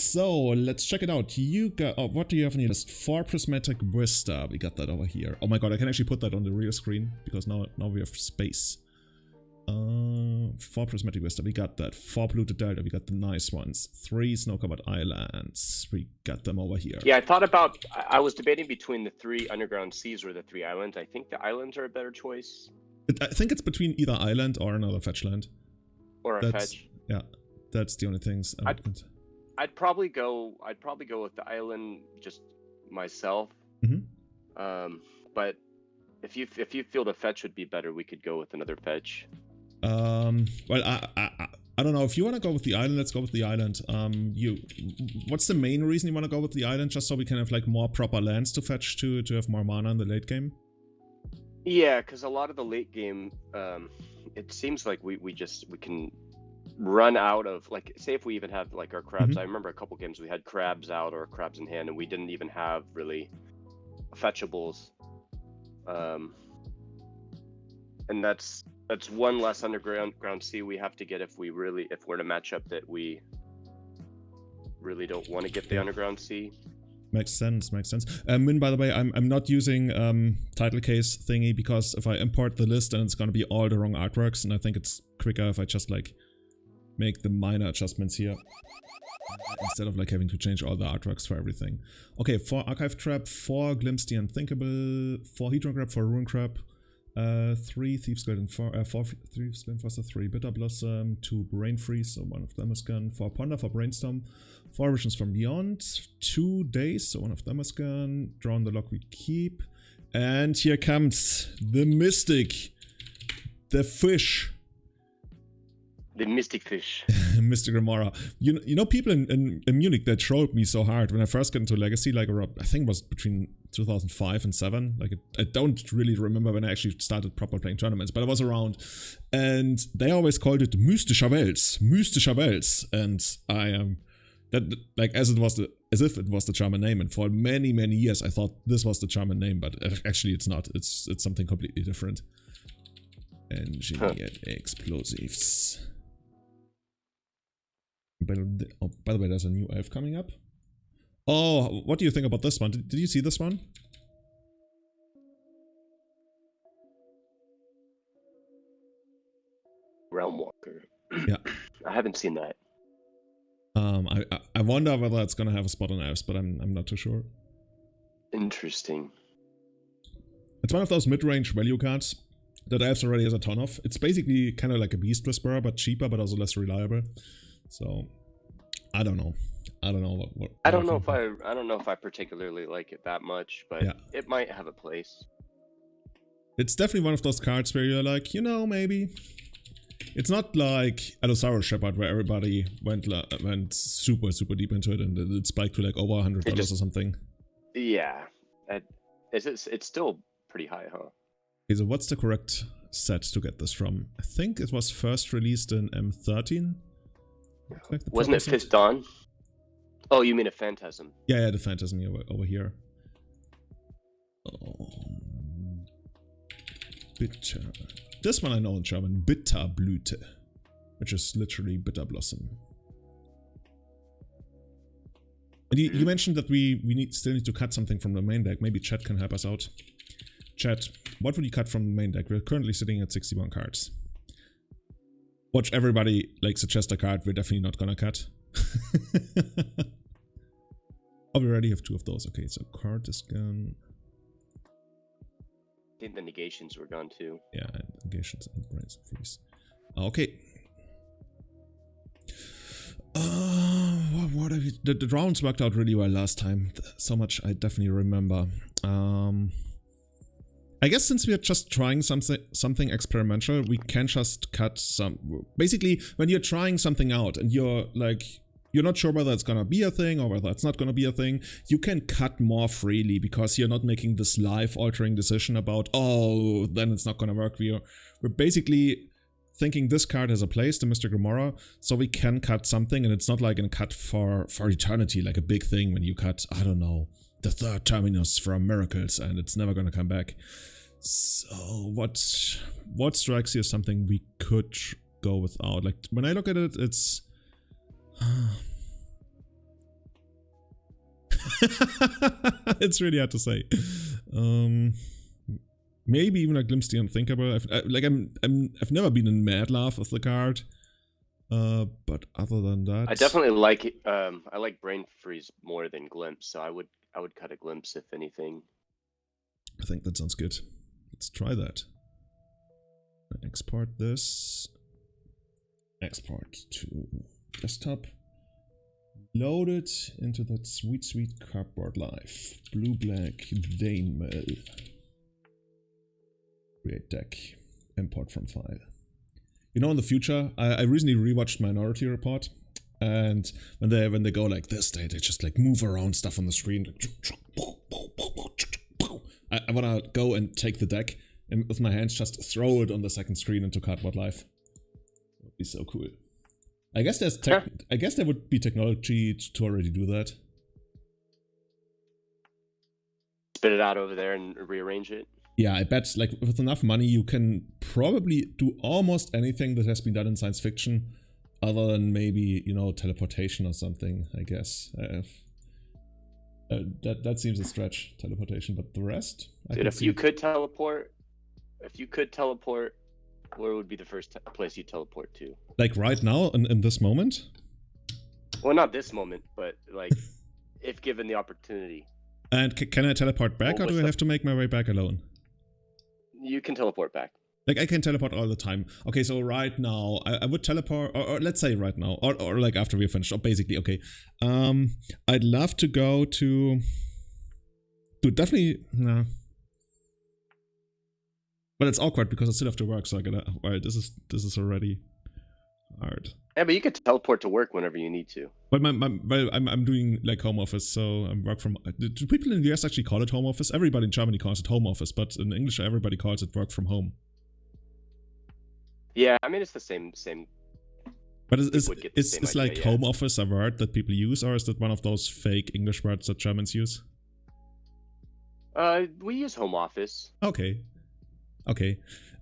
So let's check it out. You got, oh, what do you have on your list? 4 prismatic vista. We got that over here. Oh my god, I can actually put that on the real screen because now we have space. 4 prismatic vista. We got that. 4 polluted delta. We got the nice ones. 3 snow-covered islands. We got them over here. Yeah, I was debating between the 3 underground seas or the 3 islands. I think the islands are a better choice. I think it's between either island or another fetch land. Or a fetch. Yeah, that's the only things. I'd probably go with the island just myself. But if you feel the fetch would be better, we could go with another fetch. Well, I don't know. If you want to go with the island, let's go with the island. What's the main reason you want to go with the island? Just so we can have like more proper lands to fetch to have more mana in the late game? Yeah, because a lot of the late game, it seems like we can run out of, like, say if we even have like our crabs. I remember a couple games we had crabs out or crabs in hand, and we didn't even have really fetchables. And that's one less underground sea we have to get if we're in a matchup that we really don't want to get the underground sea. Makes sense. Min, by the way, I'm not using title case thingy because if I import the list then it's gonna be all the wrong artworks, and I think it's quicker if I just like make the minor adjustments here instead of like having to change all the artworks for everything. Okay, 4 archive trap, 4 glimpse the unthinkable, 4 hedron crab, 4 ruin crab, 3 thieves guild and 4 thieves guild foster, 3 bitter blossom, 2 brain freeze, so one of them is gone, 4 ponder, 4 brainstorm, 4 visions from beyond, 2 days, so one of them is gone, drawn the lock we keep, and here comes the mystic, the fish. The mystic fish. Mystic Remora. You know people in Munich that trolled me so hard when I first got into Legacy, like around, I think it was between 2005 and 7. Like I don't really remember when I actually started proper playing tournaments, but I was around, and they always called it Mystischer Wels, and I am that like as if it was the German name, and for many years I thought this was the German name, but actually it's not. It's something completely different. Engineered explosives. By the way, there's a new elf coming up. Oh, what do you think about this one? Did you see this one? Realm Walker. Yeah. I haven't seen that. I wonder whether it's gonna have a spot on elves, but I'm not too sure. Interesting. It's one of those mid-range value cards that elves already has a ton of. It's basically kind of like a Beast Whisperer, but cheaper, but also less reliable. So, I don't know. I don't know what I don't know if I particularly like it that much, but yeah, it might have a place. It's definitely one of those cards where you're like, you know, maybe. It's not like Allosaurus Shepherd where everybody went super deep into it and it spiked to like over $100 or something. Yeah, it's still pretty high, huh? Okay, so what's the correct set to get this from? I think it was first released in M13. Like wasn't it Fifth Dawn? Oh, you mean a Phantasm? Yeah, the Phantasm over here. Oh, bitter. This one I know in German, Bitterblüte, which is literally bitter blossom. And you mentioned that we still need to cut something from the main deck. Maybe Chat can help us out. Chat, what would you cut from the main deck? We're currently sitting at 61 cards. Watch everybody like suggest a card we're definitely not gonna cut. Oh, we already have 2 of those. Okay, so card is gone. I think the negations were gone too. Yeah, negations and brains freeze. Okay. What have you, the rounds worked out really well last time. So much I definitely remember. I guess since we are just trying something experimental, we can just cut some. Basically, when you're trying something out and you're not sure whether it's gonna be a thing or whether it's not gonna be a thing, you can cut more freely because you're not making this life-altering decision about, oh, then it's not gonna work. We're basically thinking this card has a place, the Mystic Remora, so we can cut something, and it's not like a cut for eternity, like a big thing when you cut, I don't know, the 3rd terminus from Miracles, and it's never gonna come back. So what strikes you as something we could go without? Like when I look at it, it's It's really hard to say. Maybe even a glimpse the unthinkable. I've never been in mad love with the card. But other than that, I definitely like I like Brain Freeze more than Glimpse, so I would cut a Glimpse if anything. I think that sounds good. Let's try that. Export this. Export to desktop. Load it into that sweet cardboard life. Blue-black Dane mail. Create deck. Import from file. You know, in the future, I recently rewatched Minority Report, and when they go like this, they just like move around stuff on the screen. I wanna go and take the deck and with my hands just throw it on the second screen into Cardboard Life. That would be so cool. I guess I guess there would be technology to already do that. Spit it out over there and rearrange it. Yeah, I bet like with enough money you can probably do almost anything that has been done in science fiction, other than maybe, you know, teleportation or something, I guess. That seems a stretch, teleportation, but the rest, dude, if you could teleport, where would be the first place you teleport to? Like right now, in this moment? Well, not this moment, but like if given the opportunity. And can I teleport back, or do I have to make my way back alone? You can teleport back. Like I can teleport all the time. Okay, so right now I would teleport, or let's say right now, or like after we're finished, or basically, okay. I'd love to go to definitely, no. But it's awkward because I still have to work, so I gotta, alright, this is already hard. Yeah, but you could teleport to work whenever you need to. But I'm doing like home office, so I'm work from. Do people in the US actually call it home office? Everybody in Germany calls it home office, but in English everybody calls it work from home. Yeah, I mean it's the same. But is like home office a word that people use, or is that one of those fake English words that Germans use? We use home office. Okay.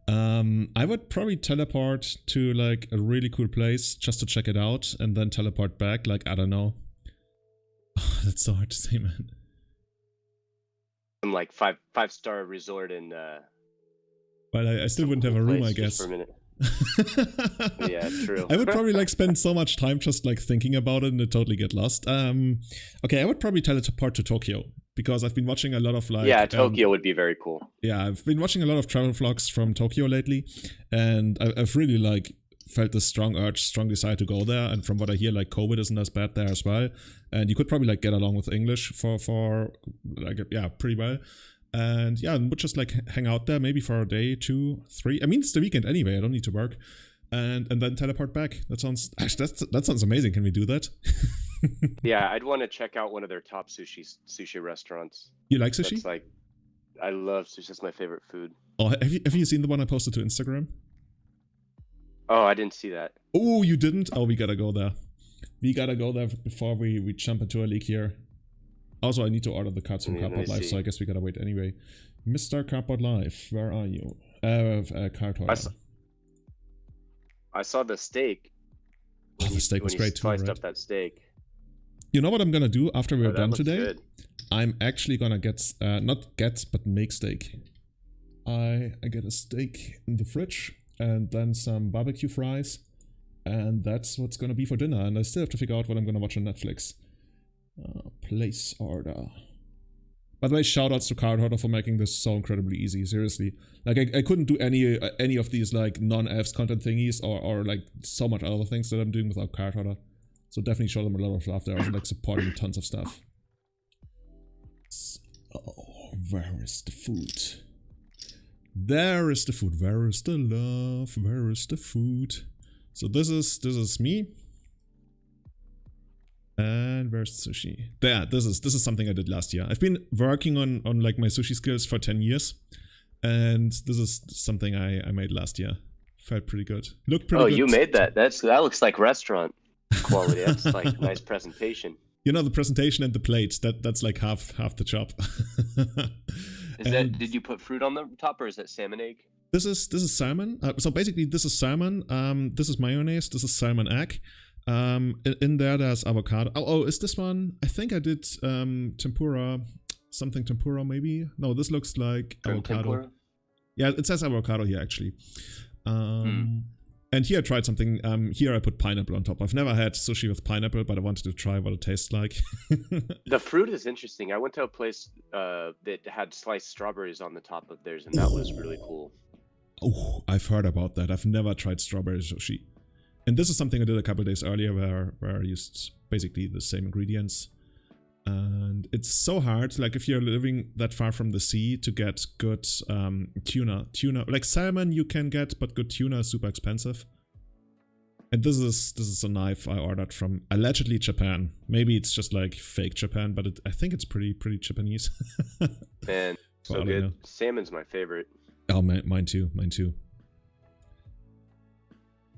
I would probably teleport to like a really cool place just to check it out, and then teleport back. Like, I don't know. Oh, that's so hard to say, man. Some like five-star resort in. But I still wouldn't have a room, I guess. For a minute. Yeah, true. I would probably like spend so much time just like thinking about it and I'd totally get lost. Okay, I would probably teleport to Tokyo because I've been watching a lot of like. Yeah, Tokyo would be very cool. Yeah, I've been watching a lot of travel vlogs from Tokyo lately, and I've really like felt this strong desire to go there. And from what I hear, like COVID isn't as bad there as well, and you could probably like get along with English for like, yeah, pretty well. And yeah, and would just like hang out there maybe for a day, 2, 3. I mean, it's the weekend anyway. I don't need to work, and then teleport back. That sounds that sounds amazing. Can we do that? Yeah, I'd want to check out one of their top sushi restaurants. You like sushi? That's like, I love sushi. That's my favorite food. Oh, have you seen the one I posted to Instagram? Oh, I didn't see that. Oh, you didn't? Oh, we gotta go there. We gotta go there before we jump into a league here. Also, I need to order the cards from Cardboard Life, so I guess we gotta wait anyway. Mr. Cardboard Life, where are you? Card holder. I saw the steak. Oh, the steak was great too, right? Sliced up that steak. You know what I'm gonna do after we're done today? Good. I'm actually gonna get, but make steak. I get a steak in the fridge, and then some barbecue fries, and that's what's gonna be for dinner. And I still have to figure out what I'm gonna watch on Netflix. Place order. By the way, shoutouts to Card Holder for making this so incredibly easy. Seriously, like I couldn't do any of these like non-elves content thingies or like so much other things that I'm doing without Card Holder. So definitely show them a lot of love. They're also like supporting tons of stuff. Oh, where is the food? There is the food. Where is the love? Where is the food? So this is me. And where's the sushi? There, this is something I did last year. I've been working on like my sushi skills for 10 years. And this is something I made last year. Felt pretty good. Looked pretty good. Oh, you made that. That looks like restaurant quality. That's like nice presentation. You know, the presentation and the plate, that's like half the job. Did you put fruit on the top, or is that salmon egg? This is salmon. So basically this is salmon. This is mayonnaise. This is salmon egg. In there, there's avocado. Oh, is this one? I think I did tempura, something tempura maybe. No, this looks like avocado. Tempura? Yeah, it says avocado here actually. And here I tried something. Here I put pineapple on top. I've never had sushi with pineapple, but I wanted to try what it tastes like. The fruit is interesting. I went to a place that had sliced strawberries on the top of theirs, and that was really cool. Oh, I've heard about that. I've never tried strawberry sushi. And this is something I did a couple days earlier where I used basically the same ingredients. And it's so hard, like if you're living that far from the sea, to get good tuna. Like salmon you can get, but good tuna is super expensive. And this is a knife I ordered from allegedly Japan. Maybe it's just like fake Japan, but I think it's pretty Japanese. Man, so good. Salmon's my favorite. Oh, mine too.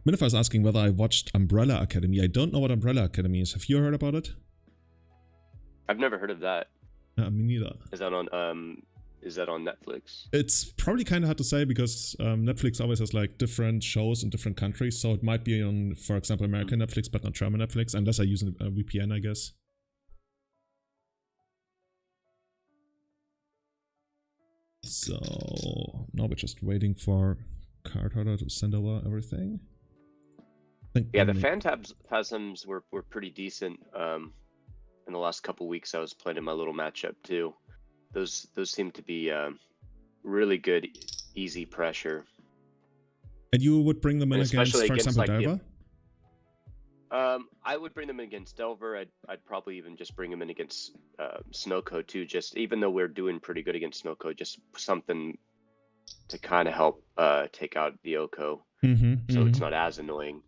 Minifer is asking whether I watched Umbrella Academy. I don't know what Umbrella Academy is. Have you heard about it? I've never heard of that. Me neither. Is that on Netflix? It's probably kind of hard to say because Netflix always has like different shows in different countries. So it might be on, for example, American Netflix, but not German Netflix, unless I use a VPN, I guess. So now we're just waiting for Cardholder to send over everything. Yeah, the Phantasms were pretty decent. In the last couple weeks, I was playing in my little matchup too. Those seem to be really good, easy pressure. And you would bring them in against, for example, like Delver? I would bring them in against Delver. I'd probably even just bring them in against Snowco too. Just even though we're doing pretty good against Snowco, just something to kind of help take out the Oko, so it's not as annoying.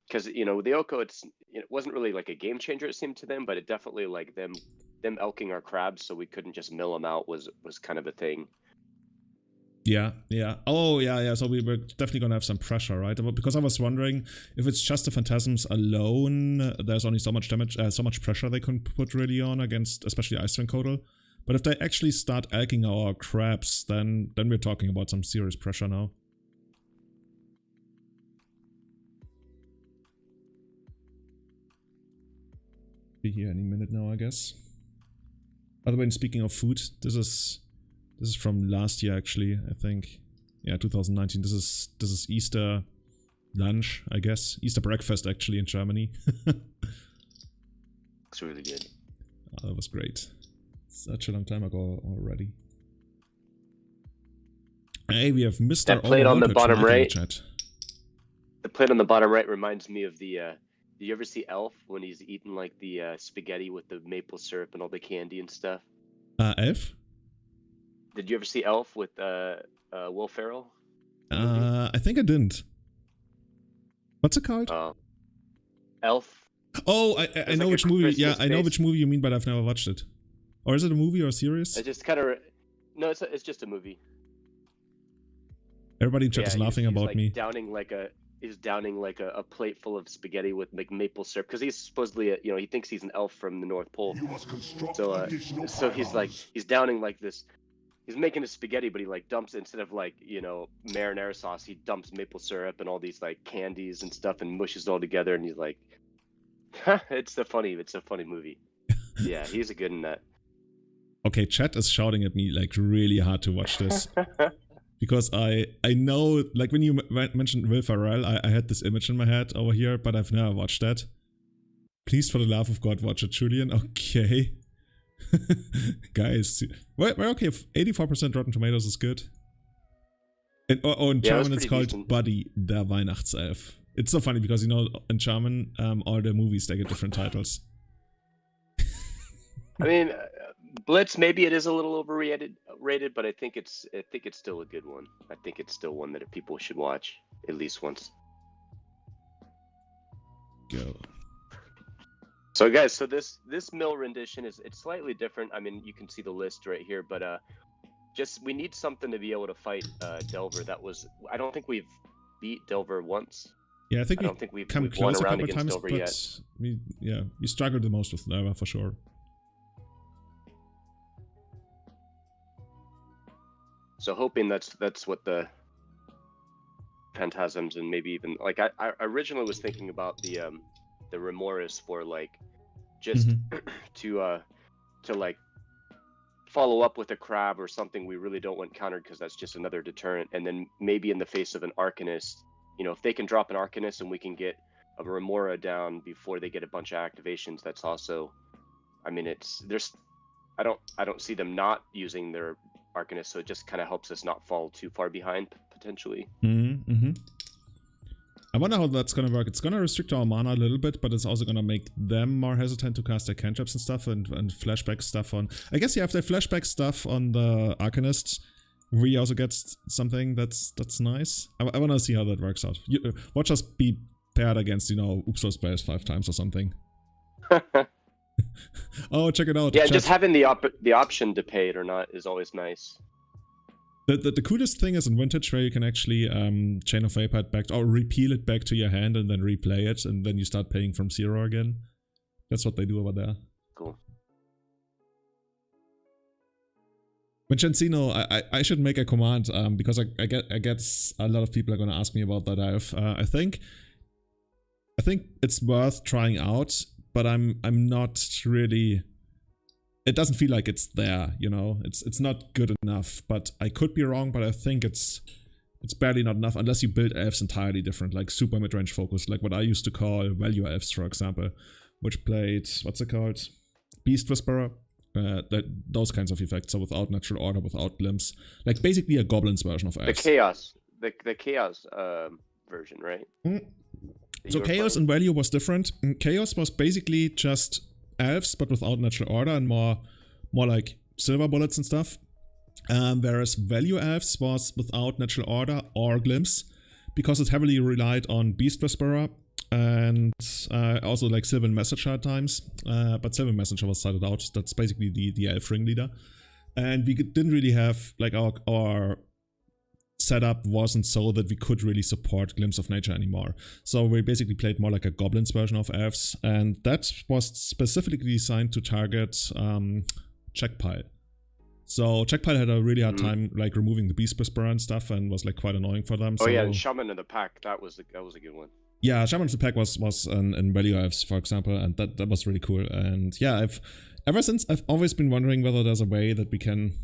Because the Oko, it wasn't really like a game changer, it seemed to them, but it definitely like them elking our crabs, so we couldn't just mill them out was kind of a thing. Yeah. Oh, yeah. So we were definitely gonna have some pressure, right? Because I was wondering if it's just the Phantasms alone, there's only so much damage, so much pressure they can put really on against, especially Icewing Codal. But if they actually start elking our crabs, then we're talking about some serious pressure now. Be here any minute now, I guess. By the way, speaking of food, this is from last year actually, I think. Yeah, 2019. This is Easter lunch, I guess. Easter breakfast actually in Germany. It's really good. Oh, that was great. Such a long time ago already. Hey, we have Mr. That plate on the bottom right. Chat. The plate on the bottom right reminds me of the. Do you ever see Elf when he's eating like the spaghetti with the maple syrup and all the candy and stuff? Elf? Did you ever see Elf with Will Ferrell? I think I didn't. What's it called? Elf. Oh, I know which movie. Yeah, I know which movie you mean, but I've never watched it. Or is it a movie or a series? It just kind of. No, it's just a movie. Everybody in chat is laughing about like me. He's downing like a plate full of spaghetti with like maple syrup because he's supposedly he thinks he's an elf from the North Pole. So he's downing like this. He's making a spaghetti, but he like dumps instead of like marinara sauce, he dumps maple syrup and all these like candies and stuff and mushes it all together. And he's like, it's a funny movie. Yeah, he's a good in that. Okay, chat is shouting at me like really hard to watch this. Because I know, like when you mentioned Will Ferrell, I had this image in my head over here, but I've never watched that. Please, for the love of God, watch it, Julian. Okay. Guys, we're okay. 84% Rotten Tomatoes is good. And, in German it's called decent. Buddy, der Weihnachtself. It's so funny because, in German, all the movies, they get different titles. I mean... Blitz, maybe it is a little overrated, but I think it's still a good one. I think it's still one that people should watch at least once. Go. So guys, this mill rendition it's slightly different. I mean, you can see the list right here, but we need something to be able to fight Delver. I don't think we've beat Delver once. Yeah, I don't think we've come close a couple times, Delver but we struggled the most with Delver for sure. So hoping that's what the Phantasms and maybe even like I originally was thinking about the the Remoras for like just to like follow up with a crab or something we really don't want countered, because that's just another deterrent. And then maybe in the face of an Arcanist, you know, if they can drop an Arcanist and we can get a Remora down before they get a bunch of activations, that's also, I mean, I don't see them not using their Arcanist, so it just kind of helps us not fall too far behind potentially. I wonder how that's gonna work. It's gonna restrict our mana a little bit, but it's also gonna make them more hesitant to cast their cantrips and stuff, and flashback stuff on. I guess if they flashback stuff on the Arcanist, we also get something that's nice. I wanna see how that works out. Watch us be paired against, you know, Upso spells 5 times or something. Oh, check it out. Yeah, just having the option to pay it or not is always nice. The coolest thing is in Vintage, where you can actually Chain of Vapor it back, or repeal it back to your hand and then replay it, and then you start paying from 0 again. That's what they do over there. Cool. Vincencino, I should make a command because I guess a lot of people are going to ask me about that. I think it's worth trying out, but I'm not really. It doesn't feel like it's there, you know. It's not good enough, but I could be wrong. But I think it's barely not enough unless you build elves entirely different, like super mid-range focus, like what I used to call value elves, for example, which played what's it called, Beast Whisperer, those kinds of effects. So without natural order, without glimpse, like basically a goblins version of elves. The chaos version, right? So chaos and value was different. Chaos was basically just elves, but without natural order and more like silver bullets and stuff. Whereas value elves was without natural order or glimpse, because it heavily relied on Beast Whisperer and also like Sylvan Messenger at times. But Sylvan Messenger was sided out. That's basically the elf ringleader. And we didn't really have, like, our setup wasn't so that we could really support Glimpse of Nature anymore. So we basically played more like a goblins version of elves, and that was specifically designed to target Checkpile. So Checkpile had a really hard time like removing the Beast Whisperer and stuff, and was like quite annoying for them. Oh yeah, and Shaman in the Pack, that was a good one. Yeah, Shaman in the Pack was in value elves, for example, and that was really cool. And yeah, ever since I've always been wondering whether there's a way that we can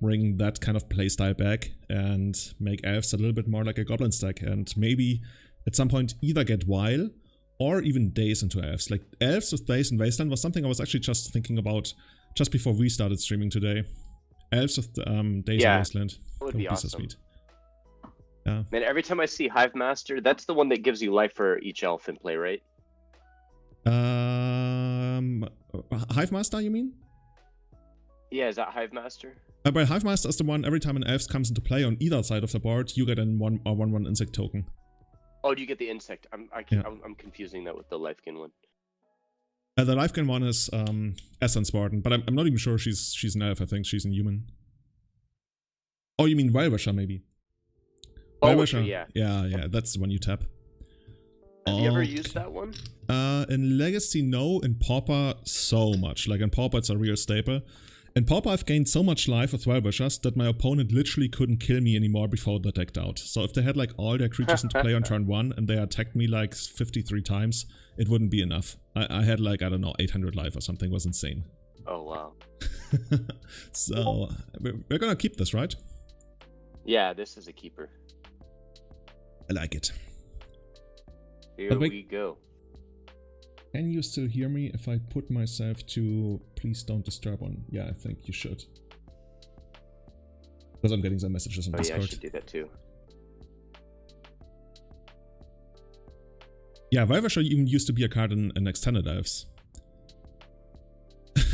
bring that kind of playstyle back and make elves a little bit more like a goblin stack, and maybe at some point either get Wile or even Daze into elves. Like elves with Daze and Wasteland was something I was actually just thinking about just before we started streaming today. Elves with Daze and Wasteland. That would be awesome. So sweet. Yeah. Man, every time I see Hive Master, that's the one that gives you life for each elf in play, right? Hive Master, you mean? Yeah, is that Hive Master? But Hive Master is the one, every time an elf comes into play on either side of the board, you get a 1/1 insect token. Oh, do you get the insect? I'm confusing that with the Lifekin one. The Lifekin one is Essence Warden, but I'm not even sure she's an elf. I think she's a human. Oh, you mean Wildwisher, maybe? Wildwisher, yeah. Yeah, that's the one you tap. Have you ever used that one? In Legacy, no. In Pauper, so much. Like in Pauper, it's a real staple. In Pauper, I've gained so much life with Wildwishers that my opponent literally couldn't kill me anymore before they decked out. So if they had like all their creatures into play on turn 1 and they attacked me like 53 times, it wouldn't be enough. I had like, I don't know, 800 life or something. It was insane. Oh, wow. So, we're gonna keep this, right? Yeah, this is a keeper. I like it. Here we go. Can you still hear me if I put myself to please don't disturb on? Yeah, I think you should. Because I'm getting some messages on Discord. Yeah, I should do that too. Yeah, Wildwisher even used to be a card in Extended Elves.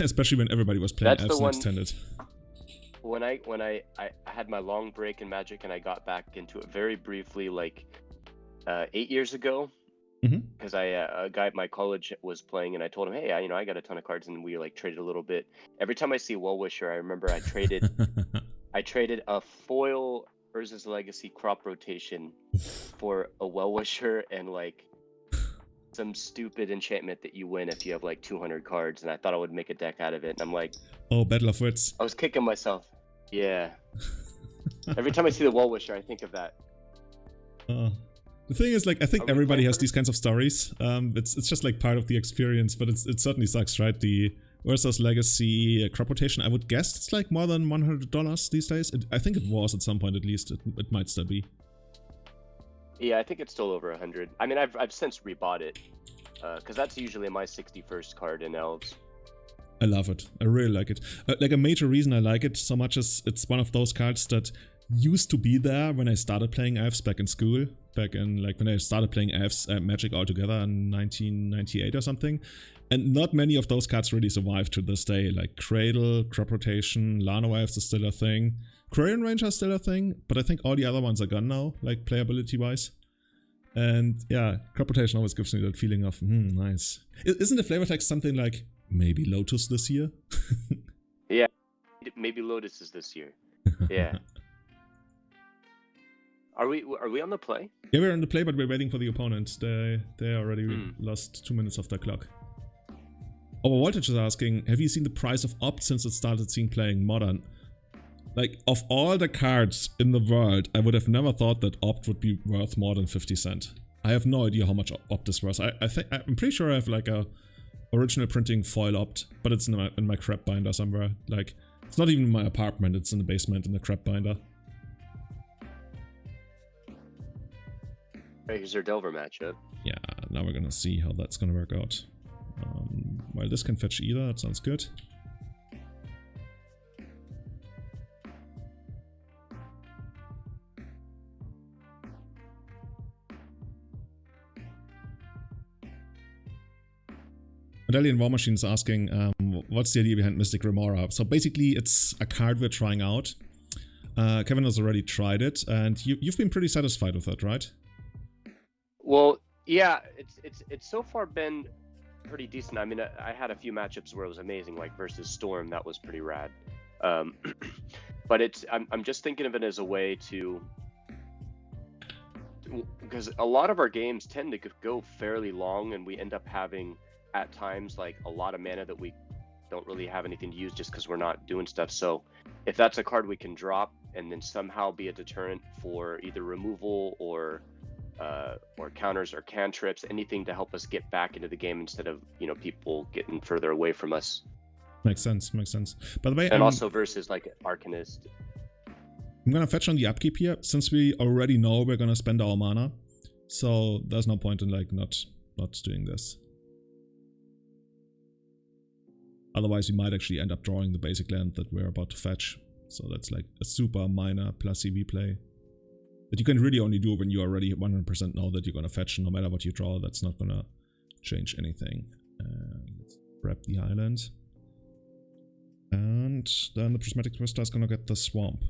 Especially when everybody was playing Elves in Extended. When I had my long break in Magic and I got back into it very briefly, like 8 years ago. Because a guy at my college was playing, and I told him, hey, I got a ton of cards, and we like traded a little bit. Every time I see Wellwisher, I remember I traded a foil Urza's Legacy crop rotation for a Wellwisher and like some stupid enchantment that you win if you have like 200 cards, and I thought I would make a deck out of it, and I'm like, oh, Battle of Wits. I was kicking myself. Yeah. Every time I see the Wellwisher, I think of that. The thing is, like, I think everybody has these kinds of stories. It's just like part of the experience, but it certainly sucks, right? The Versus Legacy crop rotation, I would guess it's like more than $100 these days. I think it was at some point at least. It might still be. Yeah, I think it's still over 100. I mean, I've since rebought it, because that's usually my 61st card in Elves. I love it. I really like it. Like, a major reason I like it so much is it's one of those cards that used to be there when I started playing Elves back in school. Back in, like, when I started playing Elves Magic altogether in 1998 or something. And not many of those cards really survive to this day. Like Cradle, Crop Rotation, Lano Elves is still a thing. Quarian Ranger is still a thing, but I think all the other ones are gone now, like playability-wise. And yeah, Crop Rotation always gives me that feeling of, nice. Isn't the flavor text something like, maybe Lotus this year? Yeah, maybe Lotus is this year. Yeah. Are we on the play? Yeah, we're on the play, but we're waiting for the opponent. They already lost 2 minutes of their clock. Overvoltage is asking, have you seen the price of Opt since it started seeing playing Modern? Like, of all the cards in the world, I would have never thought that Opt would be worth more than 50 cents. I have no idea how much Opt is worth. I'm pretty sure I have like a original printing foil Opt, but it's in my crap binder somewhere. Like, it's not even in my apartment, it's in the basement in the crap binder. Right, here's our Delver matchup. Yeah, now we're gonna see how that's gonna work out. Well, this can fetch either, that sounds good. Medallion War Machine is asking, what's the idea behind Mystic Remora? So basically, it's a card we're trying out. Kevin has already tried it, and you've been pretty satisfied with it, right? Well, yeah, it's so far been pretty decent. I mean, I had a few matchups where it was amazing, like versus Storm, that was pretty rad. But I'm just thinking of it as a way to, because a lot of our games tend to go fairly long, and we end up having at times like a lot of mana that we don't really have anything to use just because we're not doing stuff. So if that's a card we can drop and then somehow be a deterrent for either removal or counters or cantrips, anything to help us get back into the game instead of, people getting further away from us. Makes sense. By the way, and also versus like Arcanist. I'm gonna fetch on the upkeep here, since we already know we're gonna spend our mana. So there's no point in like not doing this. Otherwise, we might actually end up drawing the basic land that we're about to fetch. So that's like a super minor plus EV play that you can really only do when you already 100% know that you're gonna fetch. No matter what you draw, that's not gonna change anything. Let's grab the island. And then the Prismatic Twister is gonna get the swamp.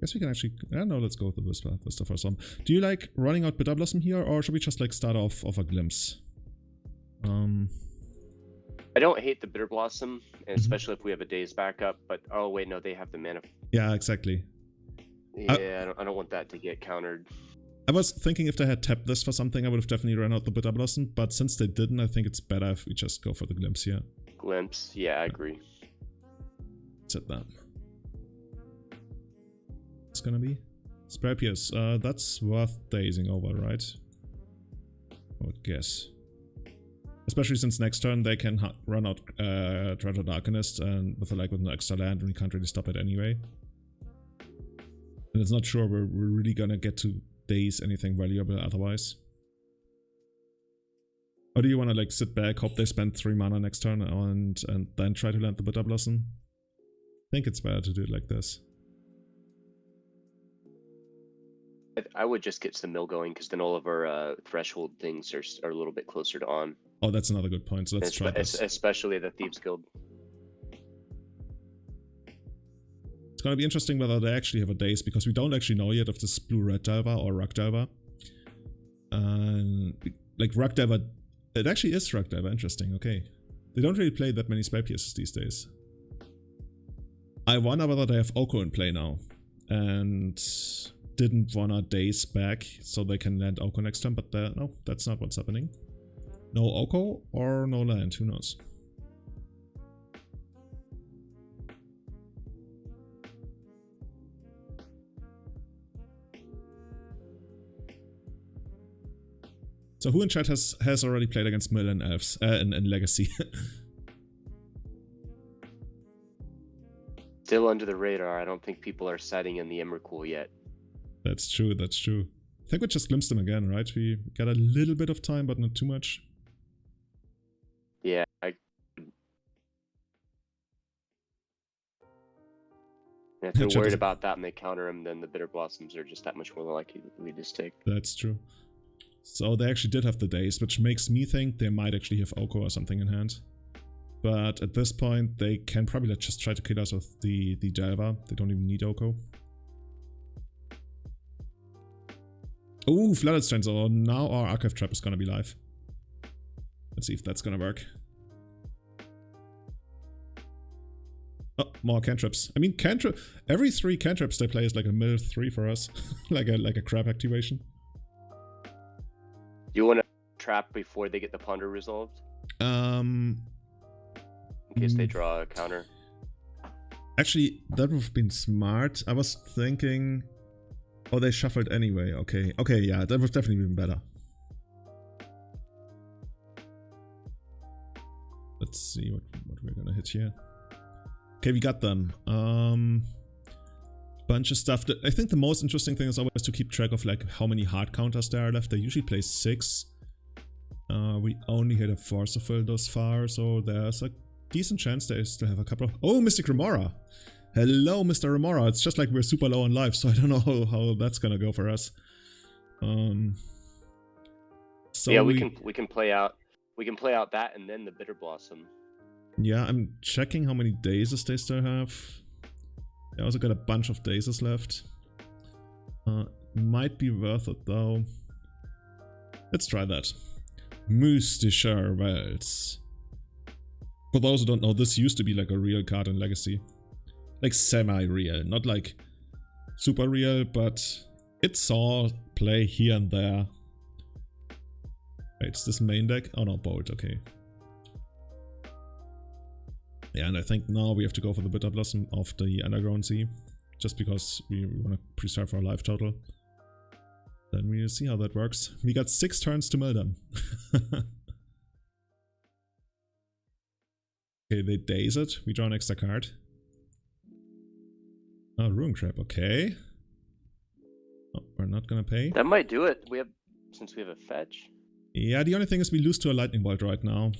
Guess we can actually... no, let's go with the Vista for some. Do you like running out Bitter Blossom here, or should we just like start off a glimpse? I don't hate the Bitter Blossom, especially if we have a day's backup, but oh wait, no, they have the mana. Yeah, exactly. Yeah, I don't want that to get countered. I was thinking if they had tapped this for something, I would have definitely run out the Bitter Blossom, but since they didn't, I think it's better if we just go for the glimpse here. Glimpse, yeah, I agree. Set that. It's gonna be Spray Pierce. That's worth dazing over, right? I would guess. Especially since next turn they can run out Treasured Arcanist, and with an extra land, we can't really stop it anyway. And it's not sure we're really gonna get to daze anything valuable otherwise. Or do you wanna like sit back, hope they spend 3 mana next turn, and then try to land the Bitter Blossom? I think it's better to do it like this. I would just get some mill going, because then all of our threshold things are a little bit closer to on. Oh, that's another good point. So let's try this. Especially the Thieves Guild. It's gonna be interesting whether they actually have a daze, because we don't actually know yet if this is Blue-Red Delver or Rug Delver. Like Rug Delver, it actually is Rug Delver. Interesting. Okay, they don't really play that many Spell Pierces these days. I wonder whether they have Oko in play now, and didn't wanna daze back so they can land Oko next time, but no, that's not what's happening. No Oko or no land, who knows? So who in chat has already played against Mill and Elves in Legacy? Still under the radar. I don't think people are setting in the Emrakul yet. That's true, that's true. I think we just glimpsed them again, right? We got a little bit of time, but not too much. Yeah, if they're worried about that and they counter him, then the Bitter Blossoms are just that much more likely to stick. That's true. So they actually did have the days, which makes me think they might actually have Oko or something in hand. But at this point, they can probably just try to kill us with the Delva. They don't even need Oko. Oh, Flooded Strain. So now our Archive Trap is gonna be live. Let's see if that's gonna work. Oh, more cantrips. I mean, cantrip. Every 3 cantrips they play is like a mill 3 for us, like a crab activation. You want to trap before they get the ponder resolved? In case they draw a counter. Actually, that would have been smart. I was thinking. Oh, they shuffled anyway. Okay, okay, yeah, that would have definitely been better. Let's see what we're gonna hit here. Okay, we got them. Bunch of stuff. I think the most interesting thing is always to keep track of like how many hard counters there are left. They usually play 6. We only hit a Forcible thus far, so there's a decent chance they still have a couple of... Oh, Mystic Remora! Hello, Mr. Remora. It's just like we're super low on life, so I don't know how that's gonna go for us. So yeah, we can play out that and then the Bitter Blossom. Yeah, I'm checking how many dazes they still have. They also got a bunch of dazes left. Might be worth it though. Let's try that. Mystischer Welt. For those who don't know, this used to be like a real card in Legacy. Like semi-real, not like super real, but it saw play here and there. Wait, is this main deck? Oh no, bold, okay. Yeah, and I think now we have to go for the Bitter Blossom of the Underground Sea. Just because we want to preserve our life total. Then we'll see how that works. We got 6 turns to mill them. Okay, they daze it. We draw an extra card. Oh, Ruin Crab, okay. Oh, we're not gonna pay. That might do it. Since we have a fetch. Yeah, the only thing is we lose to a Lightning Bolt right now.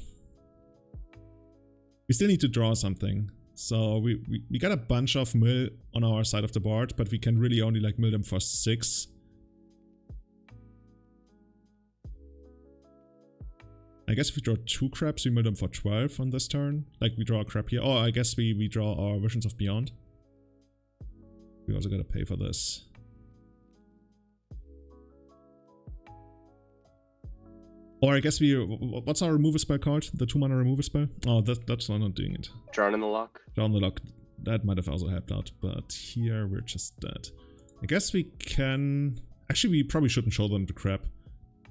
We still need to draw something. So we got a bunch of mill on our side of the board, but we can really only like mill them for 6. I guess if we draw 2 crabs, we mill them for 12 on this turn. Like we draw a crab here. Oh, I guess we draw our Visions of Beyond. We also gotta pay for this. Or I guess what's our removal spell called? The 2-mana removal spell? Oh, that's not doing it. Drawn in the Lock? Drawn in the Lock. That might have also helped out, but here we're just dead. I guess we can... Actually, we probably shouldn't show them the crab.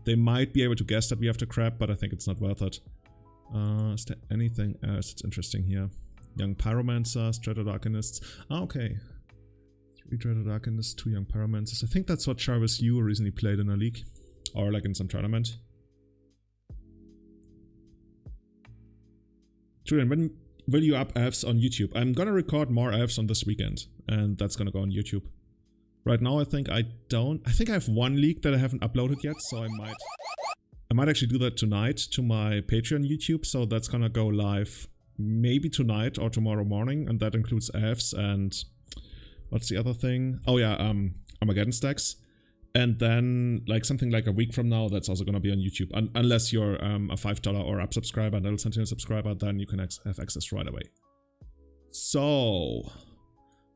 They might be able to guess that we have the crab, but I think it's not worth it. Is there anything else that's interesting here? Young Pyromancers, Dreaded Arcanists. Ah, okay. 3 Dreaded Arcanists, 2 Young Pyromancers. I think that's what Jarvis Yu recently played in a league. Or like in some tournament. Julian, when will you up elves on YouTube? I'm gonna record more elves on this weekend, and that's gonna go on YouTube. Right now, I think I have 1 league that I haven't uploaded yet, so I might actually do that tonight to my Patreon YouTube, so that's gonna go live maybe tonight or tomorrow morning, and that includes elves and what's the other thing? Oh yeah, Armageddon stacks. And then, like, something like a week from now, that's also going to be on YouTube. Unless you're a $5 or up subscriber and a Sentinel subscriber, then you can have access right away. So,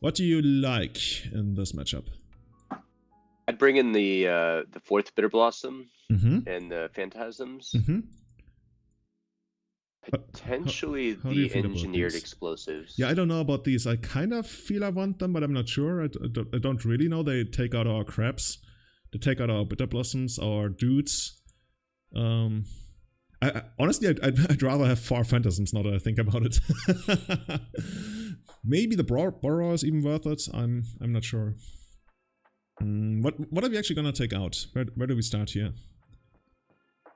what do you like in this matchup? I'd bring in the 4th Bitter Blossom and the Phantasms. Potentially the engineered explosives. Yeah, I don't know about these. I kind of feel I want them, but I'm not sure. I don't really know. They take out our crabs. They take out our Bitter Blossoms, our dudes. Honestly, I'd rather have 4 Phantasms now that I think about it. Maybe the Borrower is even worth it. I'm not sure. What are we actually gonna take out? Where do we start here?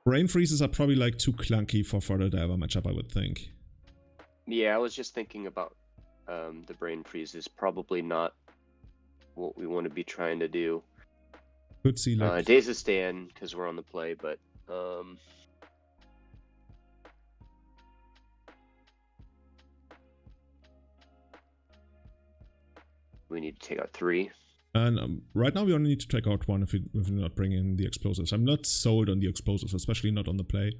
Brain freezes are probably like too clunky for further diver matchup, I would think. Yeah, I was just thinking about the brain freeze is probably not what we want to be trying to do. Could see like Days of Stand because we're on the play, but we need to take out 3. and right now we only need to take out 1 if we're not bringing in the explosives. I'm not sold on the explosives, especially not on the play.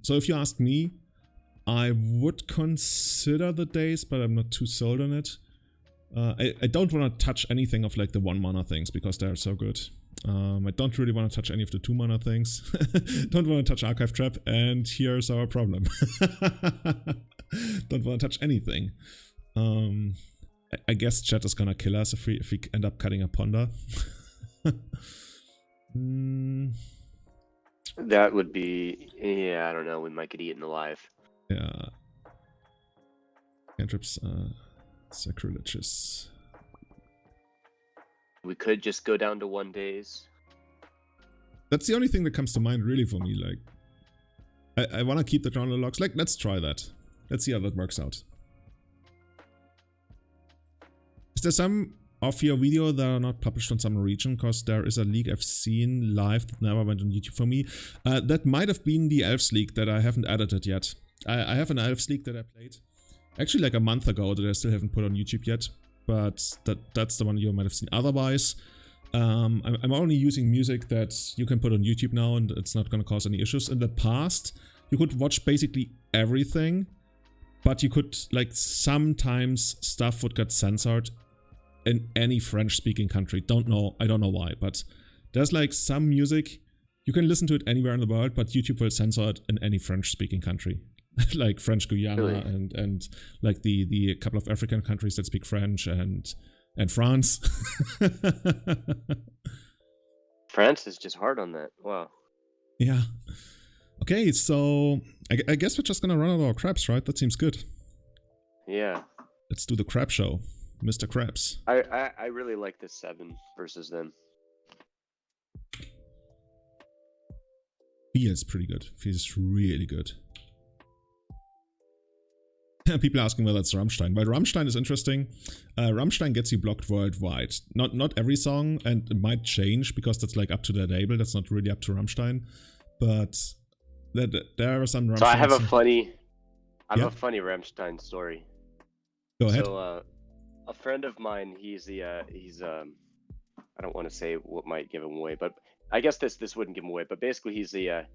So if you ask me, I would consider the days, but I'm not too sold on it. I don't want to touch anything of like the 1 mana things because they're so good. I don't really want to touch any of the 2 mana things. Don't want to touch Archive Trap, and here's our problem. Don't want to touch anything. I guess chat is gonna kill us if we end up cutting a Ponder. That would be, yeah, I don't know, we might get eaten alive. Yeah. Cantrips sacrilegious. We could just go down to 1 days. That's the only thing that comes to mind really for me. Like, I want to keep the ground locks. Like, let's try that. Let's see how that works out. Is there some of your video that are not published on some region? Because there is a league I've seen live that never went on YouTube for me. That might have been the Elves League that I haven't edited yet. I have an Elves League that I played actually like a month ago that I still haven't put on YouTube yet. But that's the one you might have seen. Otherwise, I'm only using music that you can put on YouTube now, and it's not going to cause any issues. In the past, you could watch basically everything, but you could, like, sometimes stuff would get censored in any French-speaking country. I don't know why, but there's like some music, you can listen to it anywhere in the world, but YouTube will censor it in any French-speaking country. Like French Guyana, Really? and like the couple of African countries that speak French, and France. France is just hard on that. Wow. Yeah. Okay, so I guess we're just gonna run out our crabs, right? That seems good. Yeah. Let's do the crab show, Mr. Krabs. I really like this 7 versus them. Feels pretty good. Feels really good. People asking whether it's Rammstein. Well, Rammstein is interesting. Rammstein gets you blocked worldwide. Not every song, and it might change because that's like up to their label. That's not really up to Rammstein. But there are some Rammstein. So I have a funny Yeah. Rammstein story. Go ahead. So a friend of mine, he's I don't want to say what might give him away, but I guess this wouldn't give him away. But basically, he's a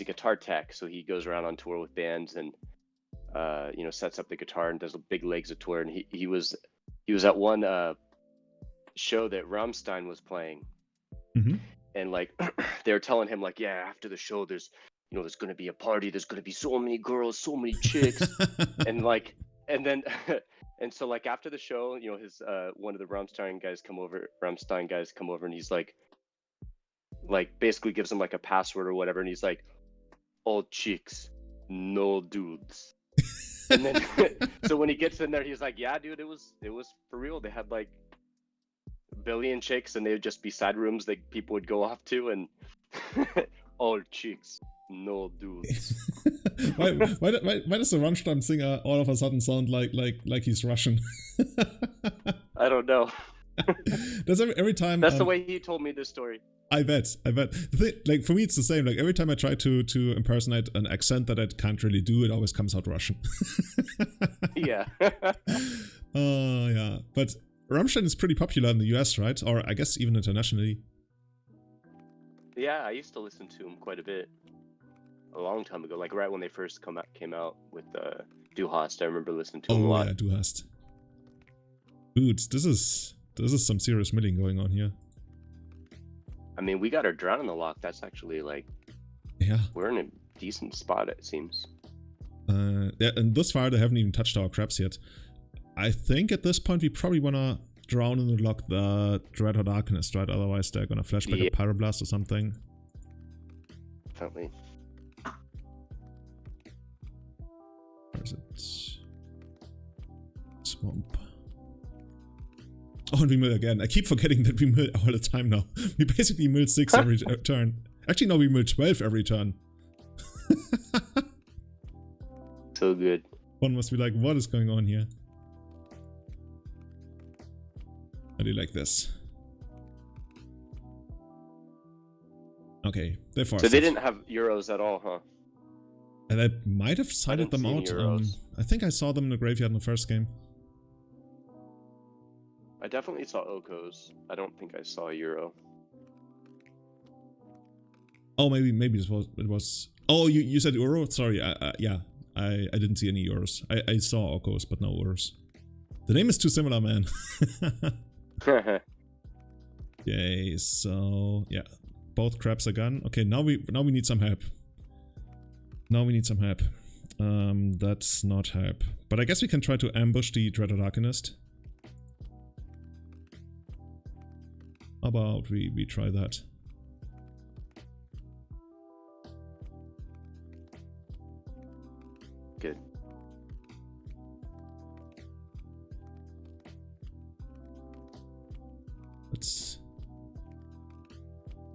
guitar tech, so he goes around on tour with bands and sets up the guitar and does big legs of tour. And he was at one show that Rammstein was playing, and like they were telling him like, yeah, after the show, there's gonna be a party. There's gonna be so many girls, so many chicks, and so like after the show, his one of the Rammstein guys come over, and he's like basically gives him like a password or whatever, and he's like, all chicks, no dudes. And then so when he gets in there, he's like, yeah, dude, it was for real. They had like a billion chicks, and they would just be side rooms that people would go off to, and all chicks, no dudes. why does the Rammstein singer all of a sudden sound like he's Russian? I don't know. That's every time. That's the way he told me this story. I bet. The thing, like, for me, it's the same. Like, every time I try to impersonate an accent that I can't really do, it always comes out Russian. Yeah. Yeah. But Rammstein is pretty popular in the US, right? Or I guess even internationally. Yeah, I used to listen to him quite a bit a long time ago, like right when they first came out with Du Hast. I remember listening to him a lot. Oh yeah, Du Hast. Dudes, this is some serious milling going on here. I mean, we got our Drown in the lock. That's actually like, yeah, we're in a decent spot, it seems. Yeah, and thus far they haven't even touched our crabs yet. I think at this point we probably wanna Drown in the lock the Dreadhorde Arcanist, right? Otherwise they're gonna flashback a Pyroblast or something. Definitely. Where is it? Swamp. Oh, and we mill again. I keep forgetting that we mill all the time now. We basically mill 6 every turn. Actually, no, we mill 12 every turn. So good. One must be like, what is going on here? I do like this. Okay, they forced So they it. didn't have Euros at all, huh? And I might have sided them didn't see out. any Euros. I think I saw them in the graveyard in the first game. I definitely saw Okos. I don't think I saw a Euro. Oh, maybe it was. Oh, you said Euro? Sorry, yeah. I didn't see any Euros. I saw Okos, but no Euros. The name is too similar, man. Okay, so yeah, both crabs are gone. Okay, now we need some help. Now we need some help. That's not help. But I guess we can try to ambush the Dreaded Arcanist. How about we try that? Good.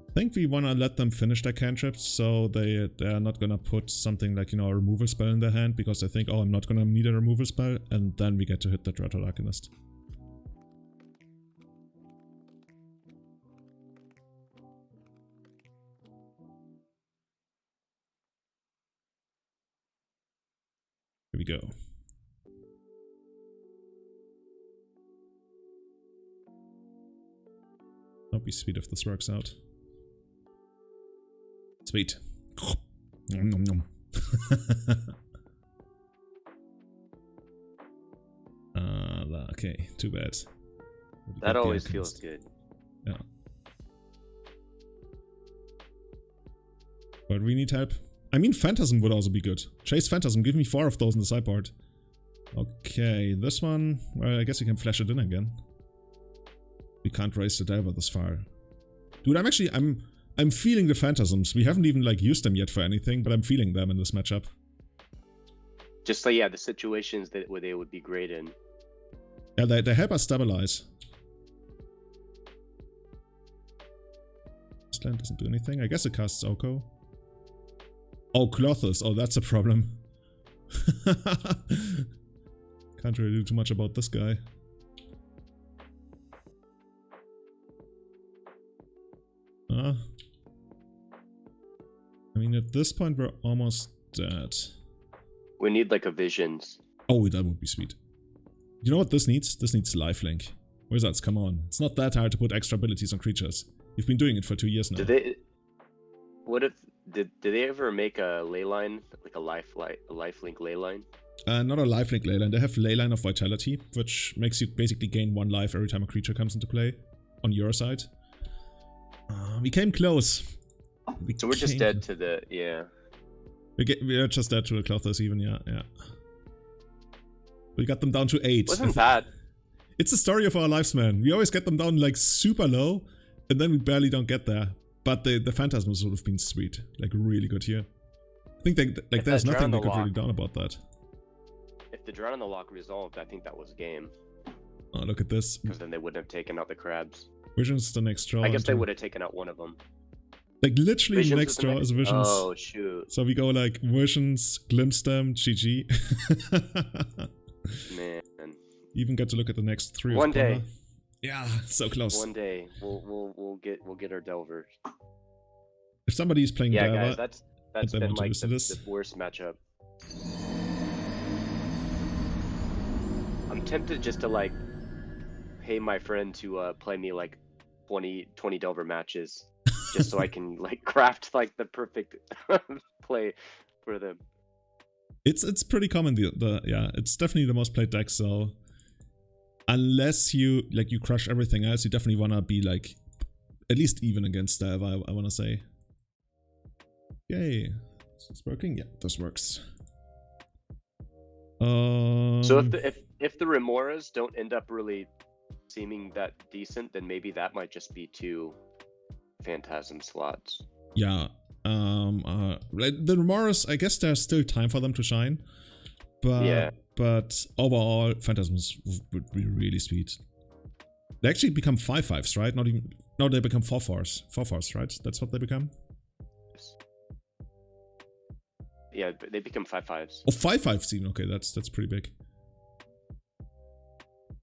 I think we want to let them finish their cantrips, so they're not gonna put something like, you know, a removal spell in their hand, because they think, oh, I'm not gonna need a removal spell, and then we get to hit the Dreaded Arcanist. Here we go. That'll be sweet if this works out. Sweet. Nom, nom, nom. Okay, too bad. That always feels good. Yeah. But we need help. I mean, Phantasm would also be good. Chase Phantasm, give me 4 of those in the sideboard. Okay, this one, well, I guess you can flash it in again. We can't raise the Delver this far. Dude, I'm feeling the Phantasms. We haven't even like used them yet for anything, but I'm feeling them in this matchup. Just like, yeah, the situations where they would be great in. Yeah, they help us stabilize. This land doesn't do anything. I guess it casts Oko. Oh, Clothis. Oh, that's a problem. Can't really do too much about this guy. I mean, at this point, we're almost dead. We need like a Visions. Oh, that would be sweet. You know what this needs? This needs lifelink. Wizards, come on. It's not that hard to put extra abilities on creatures. You've been doing it for 2 years now. Did they... What if... Did they ever make a leyline? Like a lifelink leyline? Not a lifelink leyline. They have Leyline of Vitality, which makes you basically gain 1 life every time a creature comes into play. On your side. We came close. So we're just dead to the... Yeah. We are just dead to the Clothis even, yeah. We got them down to 8. Wasn't bad. It's the story of our lives, man. We always get them down like super low, and then we barely don't get there. But the Phantasms would have been sweet. Like really good here. I think like there's nothing they could really down about that. If the Drown on the Lock resolved, I think that was game. Oh, look at this. Because then they wouldn't have taken out the crabs. Vision's the next draw. I guess they would have taken out one of them. Like literally Visions the next draw is Visions. Oh shoot. So we go like Visions, Glimpse them, GG. Man. Even get to look at the next 3. One day. Yeah, so close. One day we'll get our Delver. If somebody's playing yeah, Delver, guys, that's been like the worst matchup. I'm tempted just to like pay my friend to play me like 20 Delver matches, just so I can like craft like the perfect play for them. It's pretty common. Yeah, it's definitely the most played deck. So unless you crush everything else, you definitely wanna be like at least even against Delver. I wanna say. Yay! Is this working? Yeah, this works. So if the Remoras don't end up really seeming that decent, then maybe that might just be 2 Phantasm slots. Yeah. The Remoras, I guess there's still time for them to shine. But yeah. But overall, Phantasms would be really sweet. They actually become 5/5s, right? Not even. No, they become 4/4s. 4/4s, right? That's what they become. Yeah, they become 5/5s. Oh, 5/5s even. Okay, that's pretty big.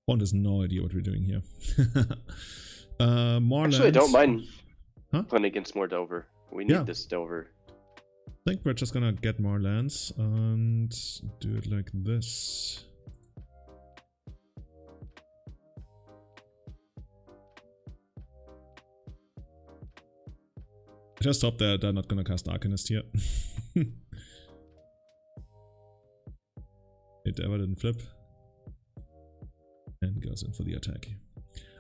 Bond has no idea what we're doing here. More Actually, I don't mind Huh? playing against more Dover. We need this Dover. I think we're just gonna get more lands and do it like this. I just hope they're not gonna cast Arcanist here. It ever didn't flip. And goes in for the attack.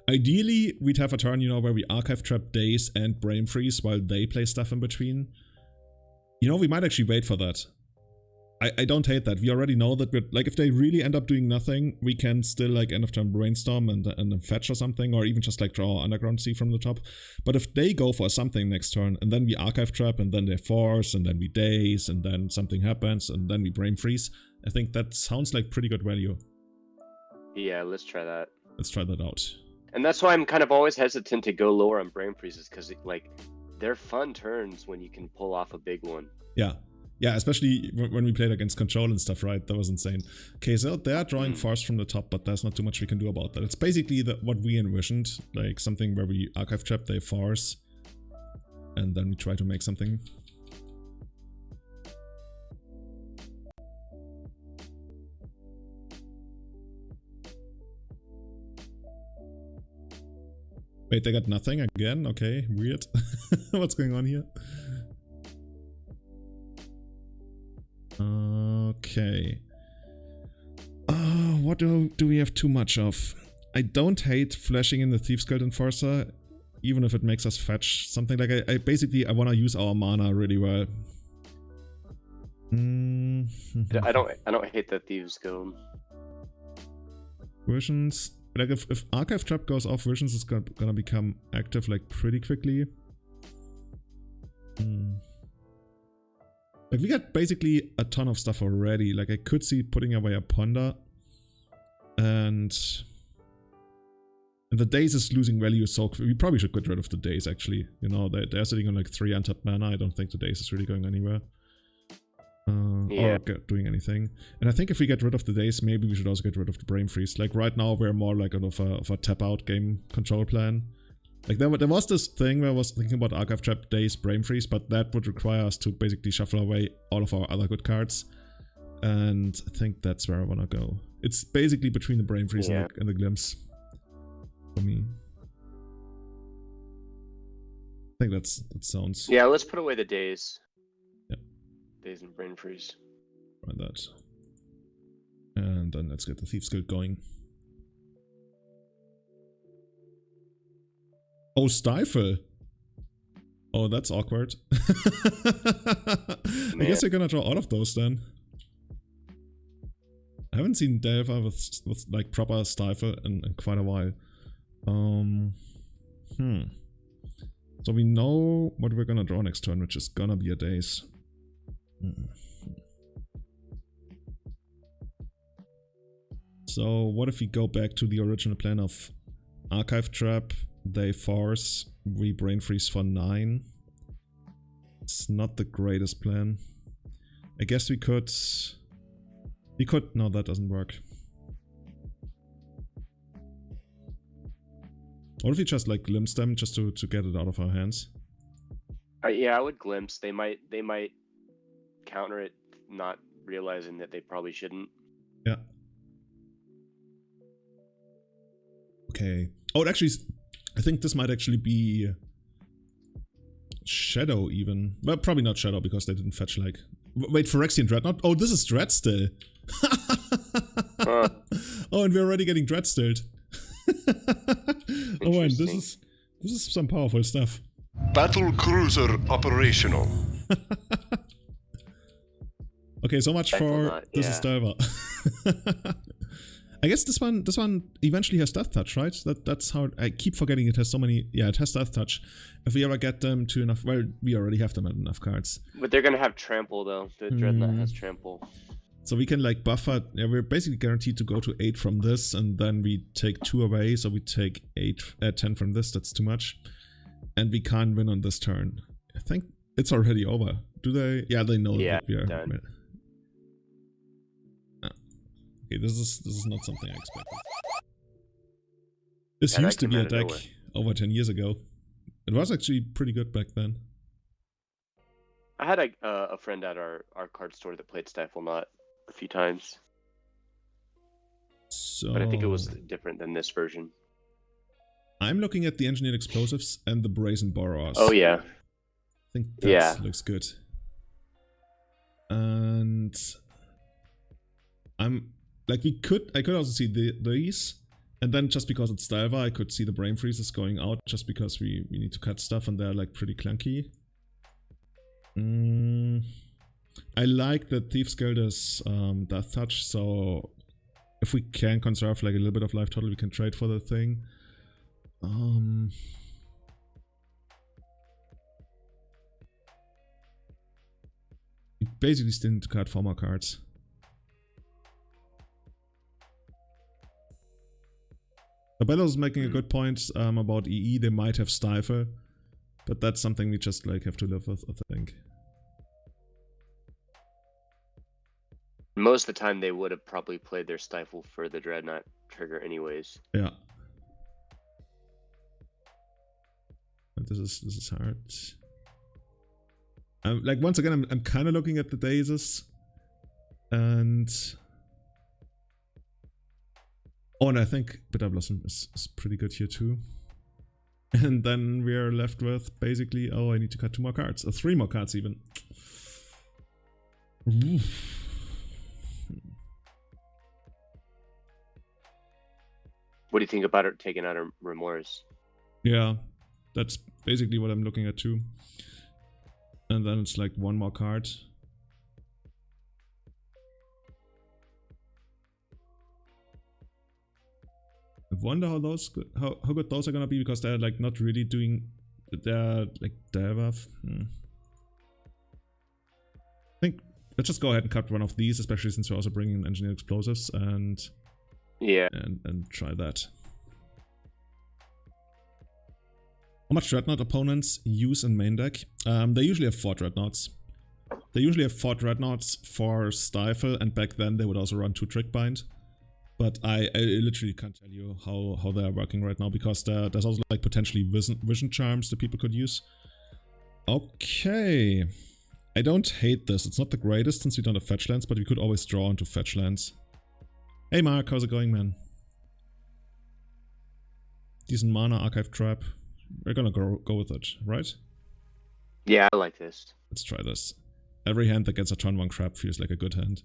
Ideally, we'd have a turn, you know, where we Archive Trap Daze and Brain Freeze while they play stuff in between. You know, we might actually wait for that. I don't hate that. We already know that we're, like, if they really end up doing nothing, we can still, like, end of turn Brainstorm and then fetch or something, or even just, like, draw Underground Sea from the top. But if they go for something next turn, and then we Archive Trap, and then they Force, and then we Daze, and then something happens, and then we Brain Freeze, I think that sounds like pretty good value. Yeah, let's try that. Let's try that out. And that's why I'm kind of always hesitant to go lower on Brain Freezes, because, like, they're fun turns when you can pull off a big one. Yeah. Yeah, especially when we played against Control and stuff, right? That was insane. Okay, so they're drawing Force from the top, but there's not too much we can do about that. It's basically what we envisioned, like something where we Archive Trap, they Force, and then we try to make something. Wait, they got nothing again? Okay, weird. What's going on here? Okay. What do we have too much of? I don't hate flashing in the Thieves Guild Enforcer, even if it makes us fetch something. Like I want to use our mana really well. I don't hate the Thieves Guild. Visions. Like if Archive Trap goes off, Visions is gonna become active like pretty quickly. Like we got basically a ton of stuff already. Like I could see putting away a Ponder. And the Daze is losing value so we probably should get rid of the Daze actually. You know, they're sitting on like 3 untapped mana. I don't think the Daze is really going anywhere. Or doing anything. And I think if we get rid of the Daze, maybe we should also get rid of the Brain Freeze. Like right now we're more like of a tap out game control plan. Like there was this thing where I was thinking about Archive Trap, Daze, Brain Freeze, but that would require us to basically shuffle away all of our other good cards. And I think that's where I wanna go. It's basically between the Brain Freeze and the Glimpse. For me. I think that sounds... Yeah, let's put away the Daze. Yeah. Daze and Brain Freeze. Right, that. And then let's get the Thieves Guild going. Oh, Stifle! Oh, that's awkward. I guess you're gonna draw all of those then. I haven't seen Delva with like proper Stifle in quite a while. So we know what we're gonna draw next turn, which is gonna be a Daze. So what if we go back to the original plan of Archive Trap, they Force, we Brain Freeze for 9. It's not the greatest plan. I guess we could... No, that doesn't work. What if we just like glimpse them just to get it out of our hands? Yeah, I would glimpse. They might counter it, not realizing that they probably shouldn't. Yeah. Okay. Oh, it actually, I think this might actually be Shadow even. Well, probably not Shadow because they didn't fetch like... Wait, Phyrexian Dread, not... Oh, this is Dread still. Oh, and we're already getting Dread stilled. Oh, and this is some powerful stuff. Battle cruiser operational. Okay, so much for this is Delva. I guess this one eventually has Death Touch, right? That's how I keep forgetting it has so many. Yeah, it has Death Touch. If we ever get them to enough, well, we already have them at enough cards. But they're gonna have Trample though. The Dreadnought has Trample. So we can like buffer. Yeah, we're basically guaranteed to go to 8 from this, and then we take 2 away. So we take 10 from this. That's too much, and we can't win on this turn. I think It's already over. Do they? Yeah, they know Yeah, that we are done. Okay, this is not something I expected. This Yeah, that used to came be a out of deck nowhere. over 10 years ago. It was actually pretty good back then. I had a friend at our card store that played Stifle Knot a few times, So but I think it was different than this version. I'm looking at the Engineered Explosives and the Brazen Borrows. Oh yeah, I think that yeah. looks good. And I'm like I could also see these, and then just because it's Diver, I could see the Brain Freezes going out just because we need to cut stuff and they're like pretty clunky. I like that Thieves Guild is Death Touch, so if we can conserve like a little bit of life total, we can trade for the thing. We basically still need to cut 4 more cards. Abello's making a good point about EE. They might have Stifle, but that's something we just like have to live with, I think. Most of the time, they would have probably played their Stifle for the Dreadnought trigger, anyways. Yeah. But this is hard. Like once again, I'm kind of looking at the dazes, and I think Bitter Blossom is pretty good here too. And then we are left with basically, I need to cut 2 more cards, or 3 more cards even. Oof. What do you think about it taking out a Remorse? Yeah, that's basically what I'm looking at too. And then it's like 1 more card. I wonder how good those are gonna be, because they're like not really doing. They're like Delvav. I think let's just go ahead and cut 1 of these, especially since we're also bringing in Engineered Explosives, and yeah, and try that. How much Dreadnought opponents use in main deck? They usually have 4 Dreadnoughts. They usually have 4 Dreadnoughts for Stifle, and back then they would also run 2 Trick Bind. But I literally can't tell you how they are working right now, because there's also like potentially vision charms that people could use. Okay. I don't hate this. It's not the greatest since we don't have fetch lands, but we could always draw into fetch lands. Hey Mark, how's it going, man? Decent mana, Archive Trap. We're gonna go with it, right? Yeah, I like this. Let's try this. Every hand that gets a turn 1 trap feels like a good hand.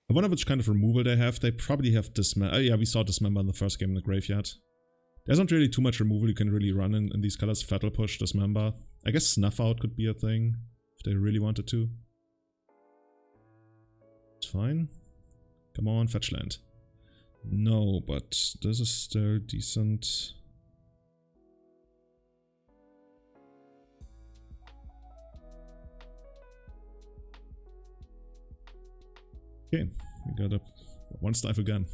I wonder which kind of removal they have. They probably have Dismember. Yeah, we saw Dismember in the first game in the graveyard. There's not really too much removal you can really run in these colors. Fatal Push, Dismember. I guess Snuff Out could be a thing, if they really wanted to. It's fine. Come on, fetch land. No, but this is still decent. Okay, we got 1 Stifle again.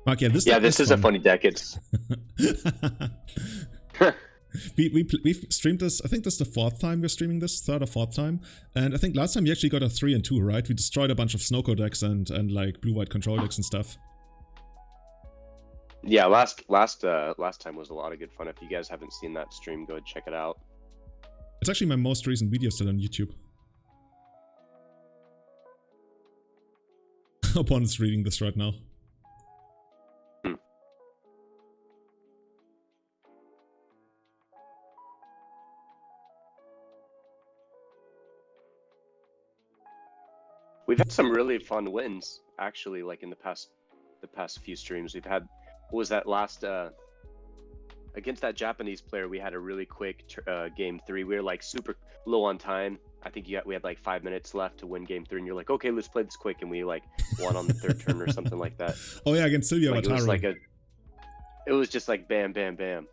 Okay, this is a funny deck. It's we've streamed this. I think this is the 4th time we're streaming this, 3rd or 4th time. And I think last time we actually got a 3 and 2, right? We destroyed a bunch of Snowco decks and like blue-white control decks and stuff. yeah. Last time was a lot of good fun. If you guys haven't seen that stream, go and check it out. It's actually my most recent video still on YouTube. Opponent's reading this right now. We've had some really fun wins, actually. Like in the past few streams, we've had. What was that last? Against that Japanese player, we had a really quick game 3. We were like super low on time. I think we had like 5 minutes left to win game 3, and you're like, okay, let's play this quick, and we like won on the 3rd turn or something like that. Oh yeah, against Sylvia Like, Wataru. it was just like bam, bam, bam.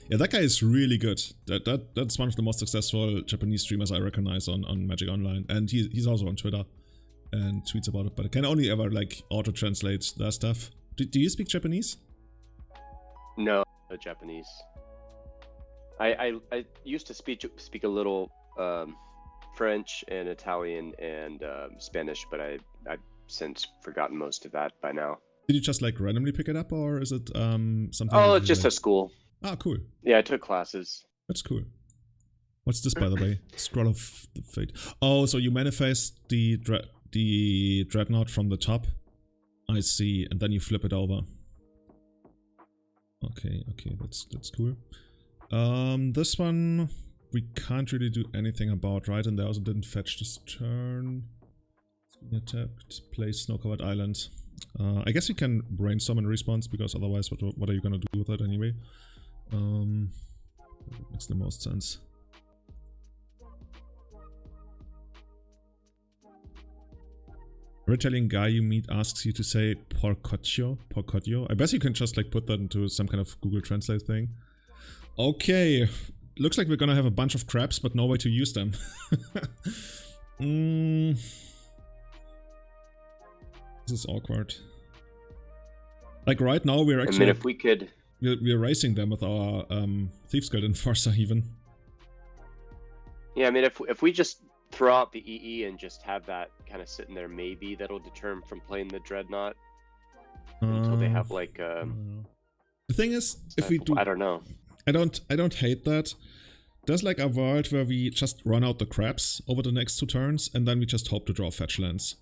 Yeah, that guy is really good. That's one of the most successful Japanese streamers I recognize on Magic Online, and he's also on Twitter. and tweets about it, but I can only ever like auto-translate that stuff. Do you speak Japanese? No, no Japanese. I used to speak a little French and Italian and Spanish, but I've since forgotten most of that by now. Did you just like randomly pick it up, or is it something? Oh, it's just a school. Ah, cool. Yeah, I took classes. That's cool. What's this, by the way? Scroll of the Fate. Oh, so you manifest the dreadnought from the top. I see, and then you flip it over. Okay, that's cool. This one we can't really do anything about, right? And they also didn't fetch this turn. It's being attacked. Place snow-covered island. I guess we can brainstorm in response, because otherwise, what are you gonna do with it anyway? Makes the most sense. Every Italian guy you meet asks you to say porcocchio. I guess you can just like put that into some kind of Google Translate thing. Okay, looks like we're gonna have a bunch of crabs, but no way to use them. This is awkward. Like right now, we're actually. I mean, if we could. We're racing them with our Thieves Guild Enforcer even. Yeah, I mean, if we just throw out the EE and just have that kind of sitting there, maybe that'll deter them from playing the Dreadnought until they have like. The thing is, if we do, I don't know. I don't hate that. There's like a world where we just run out the crabs over the next 2 turns, and then we just hope to draw fetch lands.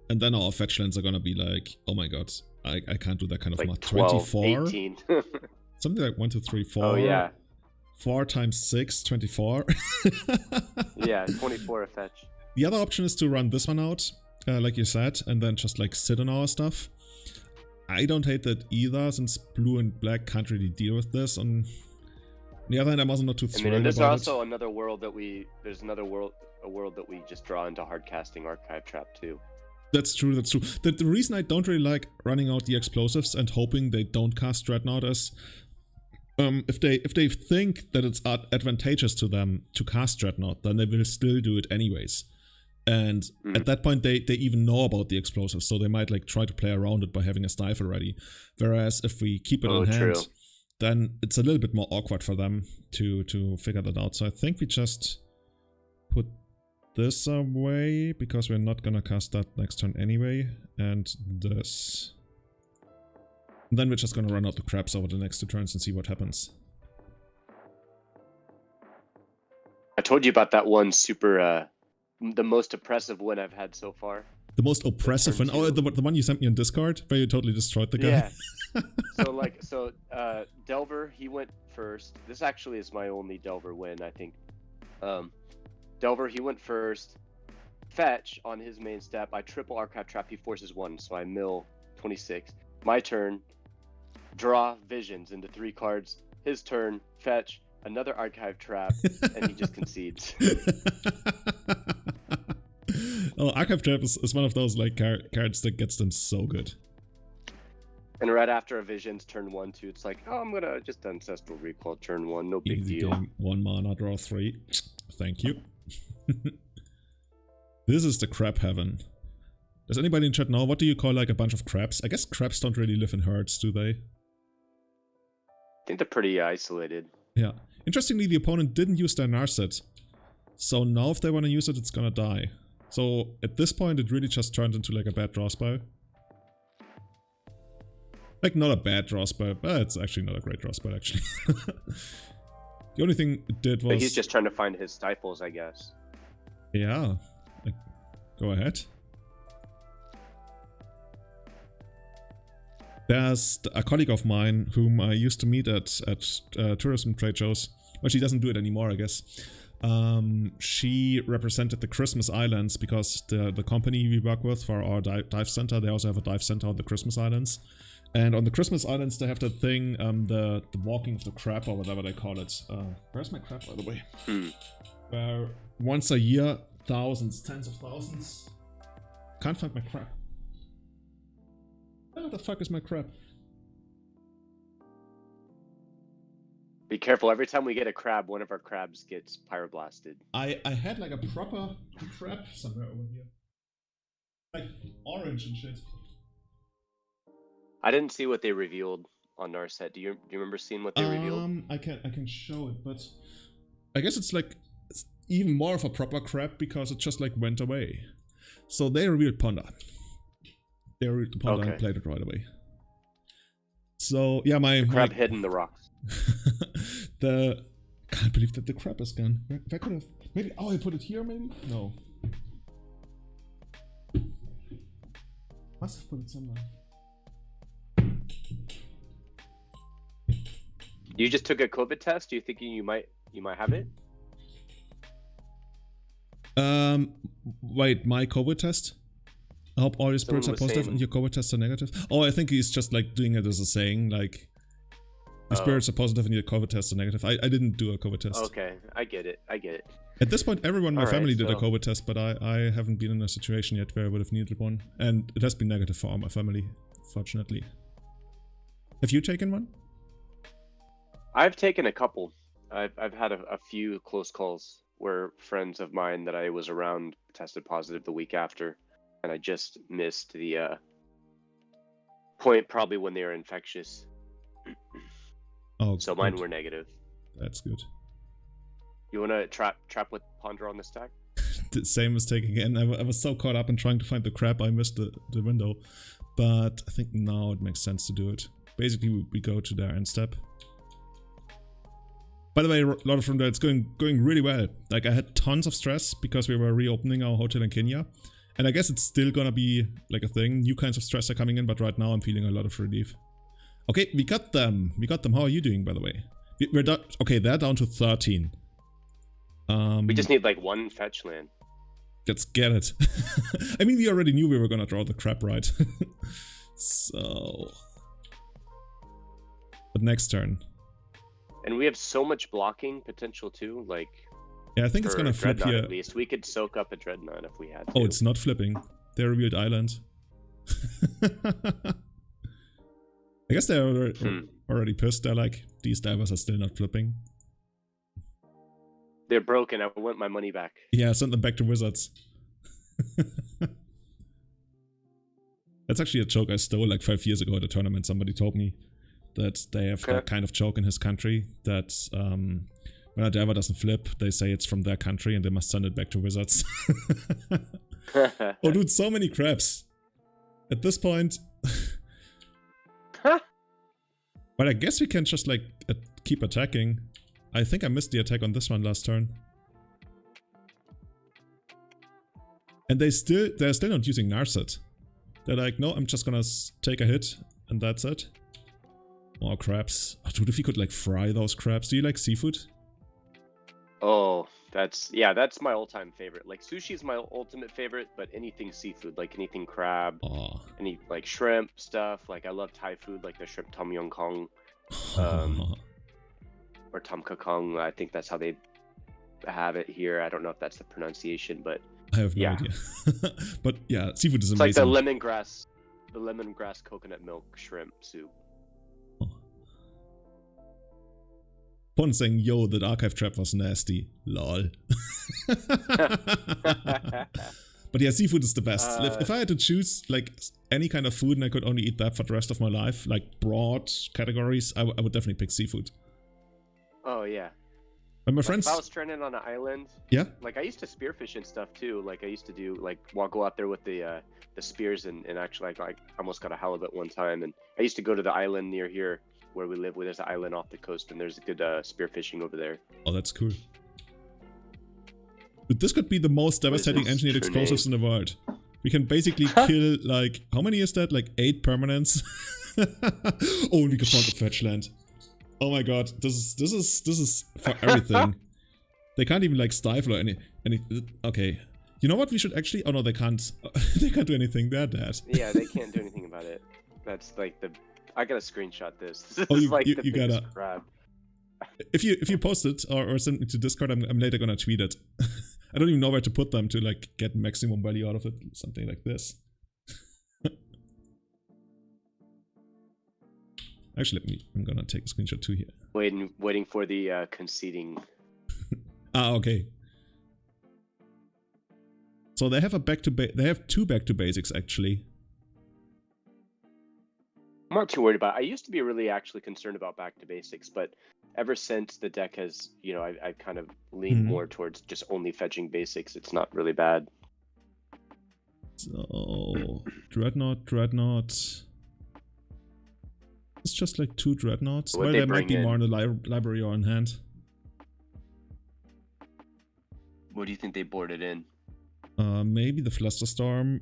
And then our fetch lands are gonna be like, oh my god, I can't do that kind of like math. 12, 24? 18. Something like 1, 2, 3, 4. Oh yeah. 4 times 6, 24. Yeah, 24 a fetch. The other option is to run this one out, like you said, and then just like sit on our stuff. I don't hate that either, since blue and black can't really deal with this. On the other hand, I'm also not too thrilled and there's about also it. another world that a world that we just draw into hard casting Archive Trap too. That's true, that's true. The reason I don't really like running out the explosives and hoping they don't cast Dreadnought is if they think that it's advantageous to them to cast Dreadnought, then they will still do it anyways. And at that point they even know about the explosives, so they might like try to play around it by having a stifle ready. Whereas if we keep it on hand, then it's a little bit more awkward for them to figure that out. So I think we just put this away, because we're not gonna cast that next turn anyway, and this. And then we're just gonna run out the crabs over the next 2 turns and see what happens. I told you about that one super, the most oppressive win I've had so far. The most oppressive one? Oh, the one you sent me on Discord, where you totally destroyed the guy? Yeah. So Delver, he went first. This actually is my only Delver win, I think. Delver, he went first. Fetch on his main step. I triple Archive Trap. He forces 1, so I mill 26. My turn. Draw Visions into 3 cards. His turn. Fetch another Archive Trap, and he just concedes. Oh, Archive Trap is one of those like cards that gets them so good. And right after a Visions, turn 1, 2, it's like, oh, I'm gonna just Ancestral Recall turn 1. No big Easy deal. Game. 1 mana, draw 3. Thank you. This is the crab heaven. Does anybody in chat know what do you call like a bunch of crabs? I guess crabs don't really live in herds, do they? I think they're pretty isolated. Yeah. Interestingly, the opponent didn't use their Narset. So now if they want to use it, it's gonna die. So at this point, it really just turned into like a bad draw spell. Like, not a bad draw spell, but it's actually not a great draw spell, actually. The only thing it did was... But he's just trying to find his stifles, I guess. Yeah. Go ahead. There's a colleague of mine whom I used to meet at tourism trade shows. Well, she doesn't do it anymore, I guess. She represented the Christmas Islands, because the company we work with for our dive center, they also have a dive center on the Christmas Islands. And on the Christmas Islands, they have that thing, the walking of the crab, or whatever they call it. Where's my crab, by the way? Where once a year, thousands, tens of thousands. Can't find my crab. Where the fuck is my crab? Be careful, every time we get a crab, one of our crabs gets pyroblasted. I had like a proper crab somewhere over here. Like orange and shit. I didn't see what they revealed on our set. Do you remember seeing what they revealed? I can show it, but I guess it's like it's even more of a proper crap because it just like went away. So they revealed Panda. They revealed the Panda and played it right away. So yeah, my crab hid in the rocks. Can't believe that the crab is gone. If I could have maybe I put it here maybe? No. Must have put it somewhere. You just took a COVID test? Do you think you might have it? Wait, my COVID test? I hope all your spirits are positive and your COVID tests are negative. Oh, I think he's just like doing it as a saying, like your spirits are positive and your COVID tests are negative. I didn't do a COVID test. Okay, I get it. At this point, everyone in my family did a COVID test, but I haven't been in a situation yet where I would have needed one. And it has been negative for all my family, fortunately. Have you taken one? I've taken a couple. I've had a few close calls where friends of mine that I was around tested positive the week after, and I just missed the point probably when they were infectious. Oh, so mine were negative. That's good. You want to trap with Ponder on the stack? The same mistake again. I was so caught up in trying to find the crab, I missed the window. But I think now it makes sense to do it. Basically, we go to their end step. By the way, a lot of from there, it's going really well. Like, I had tons of stress because we were reopening our hotel in Kenya. And I guess it's still gonna be like a thing. New kinds of stress are coming in, but right now I'm feeling a lot of relief. Okay, we got them. How are you doing, by the way? We're done. Okay, they're down to 13. We just need like one fetch land. Let's get it. I mean, we already knew we were gonna draw the crap, right? So... But next turn. And we have so much blocking potential too, like... Yeah, I think it's gonna flip here. At least we could soak up a Dreadnought if we had to. Oh, it's not flipping. They revealed Island. I guess they're already pissed. They're like, these divers are still not flipping. They're broken. I want my money back. Yeah, send them back to Wizards. That's actually a joke I stole like 5 years ago at a tournament. Somebody told me that they have that kind of joke in his country that when a diver doesn't flip, they say it's from their country and they must send it back to Wizards. Oh, dude, so many crabs. At this point... But I guess we can just like keep attacking. I think I missed the attack on this one last turn. And they're still not using Narset. They're like, no, I'm just gonna take a hit and that's it. More crabs. Oh, dude, if you could like fry those crabs. Do you like seafood? Oh, that's my all-time favorite. Like sushi is my ultimate favorite, but anything seafood, like anything crab, any like shrimp stuff. Like I love Thai food, like the shrimp tom yum kong, or tom kha kong. I think that's how they have it here. I don't know if that's the pronunciation, but I have no idea. But yeah, seafood is it's amazing. Like the lemongrass coconut milk shrimp soup. Pon saying, yo, that archive trap was nasty. Lol. But yeah, seafood is the best. If I had to choose like any kind of food and I could only eat that for the rest of my life, like broad categories, I would definitely pick seafood. Oh yeah. And my friends... If I was stranded on an island, yeah. Like I used to spearfish and stuff too. Like I used to do like go out there with the spears and actually like almost got a halibut one time. And I used to go to the island near here where we live, where there's an island off the coast and there's a good spearfishing over there. Oh, that's cool. But this could be the most devastating engineered explosives in the world. We can basically kill like, how many is that? Like 8 permanents? Oh, and we can find the fetch land. Oh my god, this is for everything. They can't even like stifle or any okay. You know what we should actually, oh no, they can't do anything, they're dead. Yeah, they can't do anything about it. That's like I gotta screenshot this. This is like you the gotta crap. If you post it or send me to Discord, I'm later gonna tweet it. I don't even know where to put them to like get maximum value out of it. Something like this. Actually, I'm gonna take a screenshot too here. Waiting for the conceding. Okay. So they have they have two back to basics actually. I'm not too worried about it. I used to be really actually concerned about back to basics, but ever since the deck has, I've kind of leaned more towards just only fetching basics. It's not really bad. So Dreadnought. It's just like 2 Dreadnoughts. Well, there might be more in the library or in hand. What do you think they boarded in? Maybe the Flusterstorm.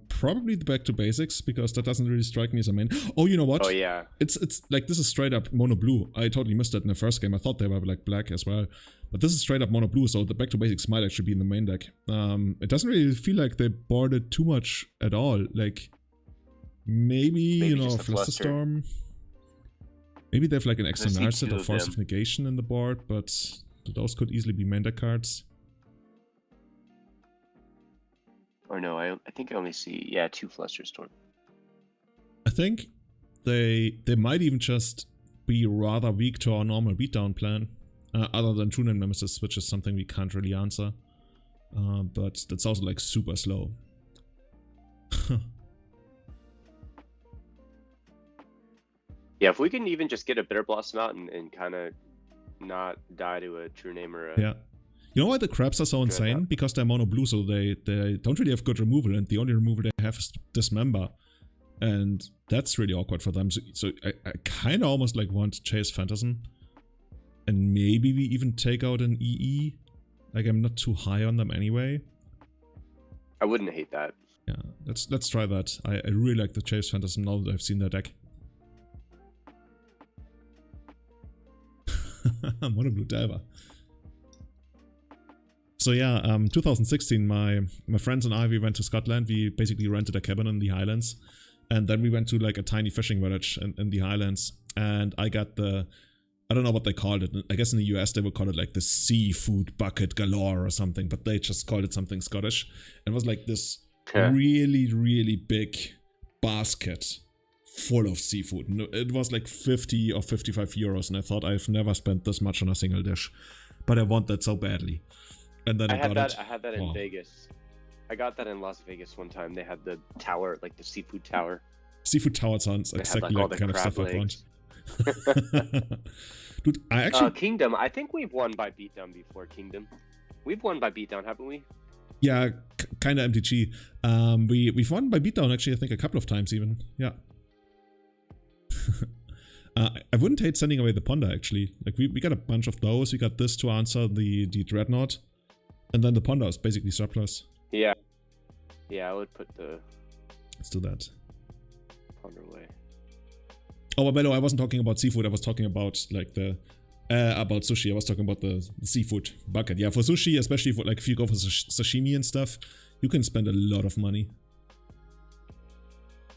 Probably the back to basics, because that doesn't really strike me as a main. Oh, you know what? Oh yeah. It's like, this is straight up mono blue. I totally missed that in the first game. I thought they were like black as well. But this is straight up mono blue, so the back to basics might actually be in the main deck. It doesn't really feel like they boarded too much at all. Like, maybe Flusterstorm. Maybe they have like an extra Narset or Force of Negation in the board, but those could easily be main deck cards. Or no, I think I only see 2 Flusterstorm. I think they might even just be rather weak to our normal beatdown plan, other than True Name Nemesis, which is something we can't really answer. But that's also like super slow. Yeah, if we can even just get a Bitter Blossom out and kind of not die to a True Name or a... Yeah. You know why the crabs are so insane? Because they're mono blue, so they don't really have good removal, and the only removal they have is Dismember. And that's really awkward for them. So I kind of almost like want to chase Phantasm. And maybe we even take out an EE. Like, I'm not too high on them anyway. I wouldn't hate that. Yeah, let's try that. I really like the Chase Phantasm now that I've seen their deck. Mono blue diver. So yeah, 2016, my friends and I, we went to Scotland. We basically rented a cabin in the Highlands, and then we went to like a tiny fishing village in the Highlands. And I got I don't know what they called it. I guess in the US they would call it like the seafood bucket galore or something, but they just called it something Scottish. And it was like this really, really big basket full of seafood. It was like 50 or 55 euros, and I thought I've never spent this much on a single dish, but I want that so badly. And then I had that in Vegas. I got that in Las Vegas one time. They had the tower, like the seafood tower. Seafood tower sounds exactly like the kind of stuff I want. Dude, I actually... Kingdom, I think we've won by beatdown before, Kingdom. We've won by beatdown, haven't we? Yeah, kind of MTG. We've won by beatdown actually, I think a couple of times even. Yeah. I wouldn't hate sending away the Ponder actually. Like, we got a bunch of those. We got this to answer the Dreadnought. And then the Ponder is basically surplus. Yeah. Yeah, I would put the... Let's do that. Ponder away. Oh, but no, I wasn't talking about seafood. I was talking about like about sushi. I was talking about the seafood bucket. Yeah, for sushi, especially for like if you go for sashimi and stuff, you can spend a lot of money.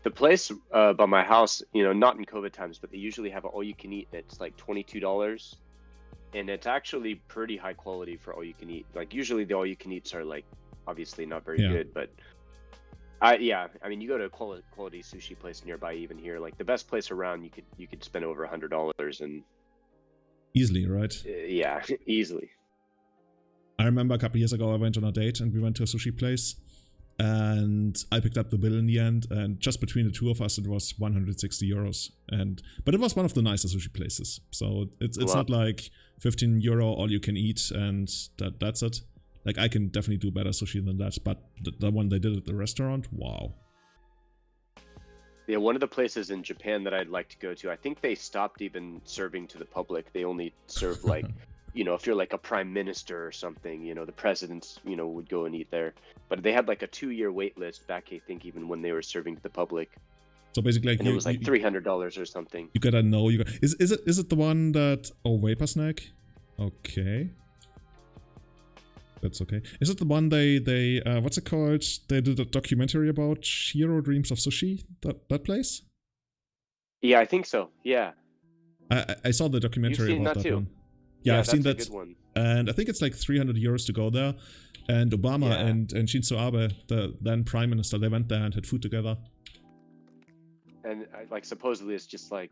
The place by my house, not in COVID times, but they usually have an all-you-can-eat. It's like $22, and it's actually pretty high quality for all-you-can-eat. Like, usually the all-you-can-eats are like obviously not very good, but I mean, you go to a quality sushi place nearby, even here, like the best place around, you could spend over $100 and easily, right? Yeah, easily. I remember a couple years ago I went on a date and we went to a sushi place. And I picked up the bill in the end, and just between the two of us, it was 160 euros. But it was one of the nicer sushi places, so it's not like 15 euro all you can eat, and that's it. Like, I can definitely do better sushi than that, but the one they did at the restaurant, wow. Yeah, one of the places in Japan that I'd like to go to, I think they stopped even serving to the public. They only serve like, if you're like a prime minister or something, the presidents, would go and eat there. But they had like a 2-year wait list back, I think, even when they were serving to the public. So basically, like, and it was like $300 or something. You gotta know. Is it the one that? Oh, Vapor Snack. Okay, that's okay. Is it the one they what's it called? They did a documentary about Shiro Dreams of Sushi. That place. Yeah, I think so. Yeah. I saw the documentary about that one. Yeah, I've seen that. Good one. And I think it's like 300 euros to go there. And Obama and Shinzo Abe, the then prime minister, they went there and had food together. And like supposedly it's just like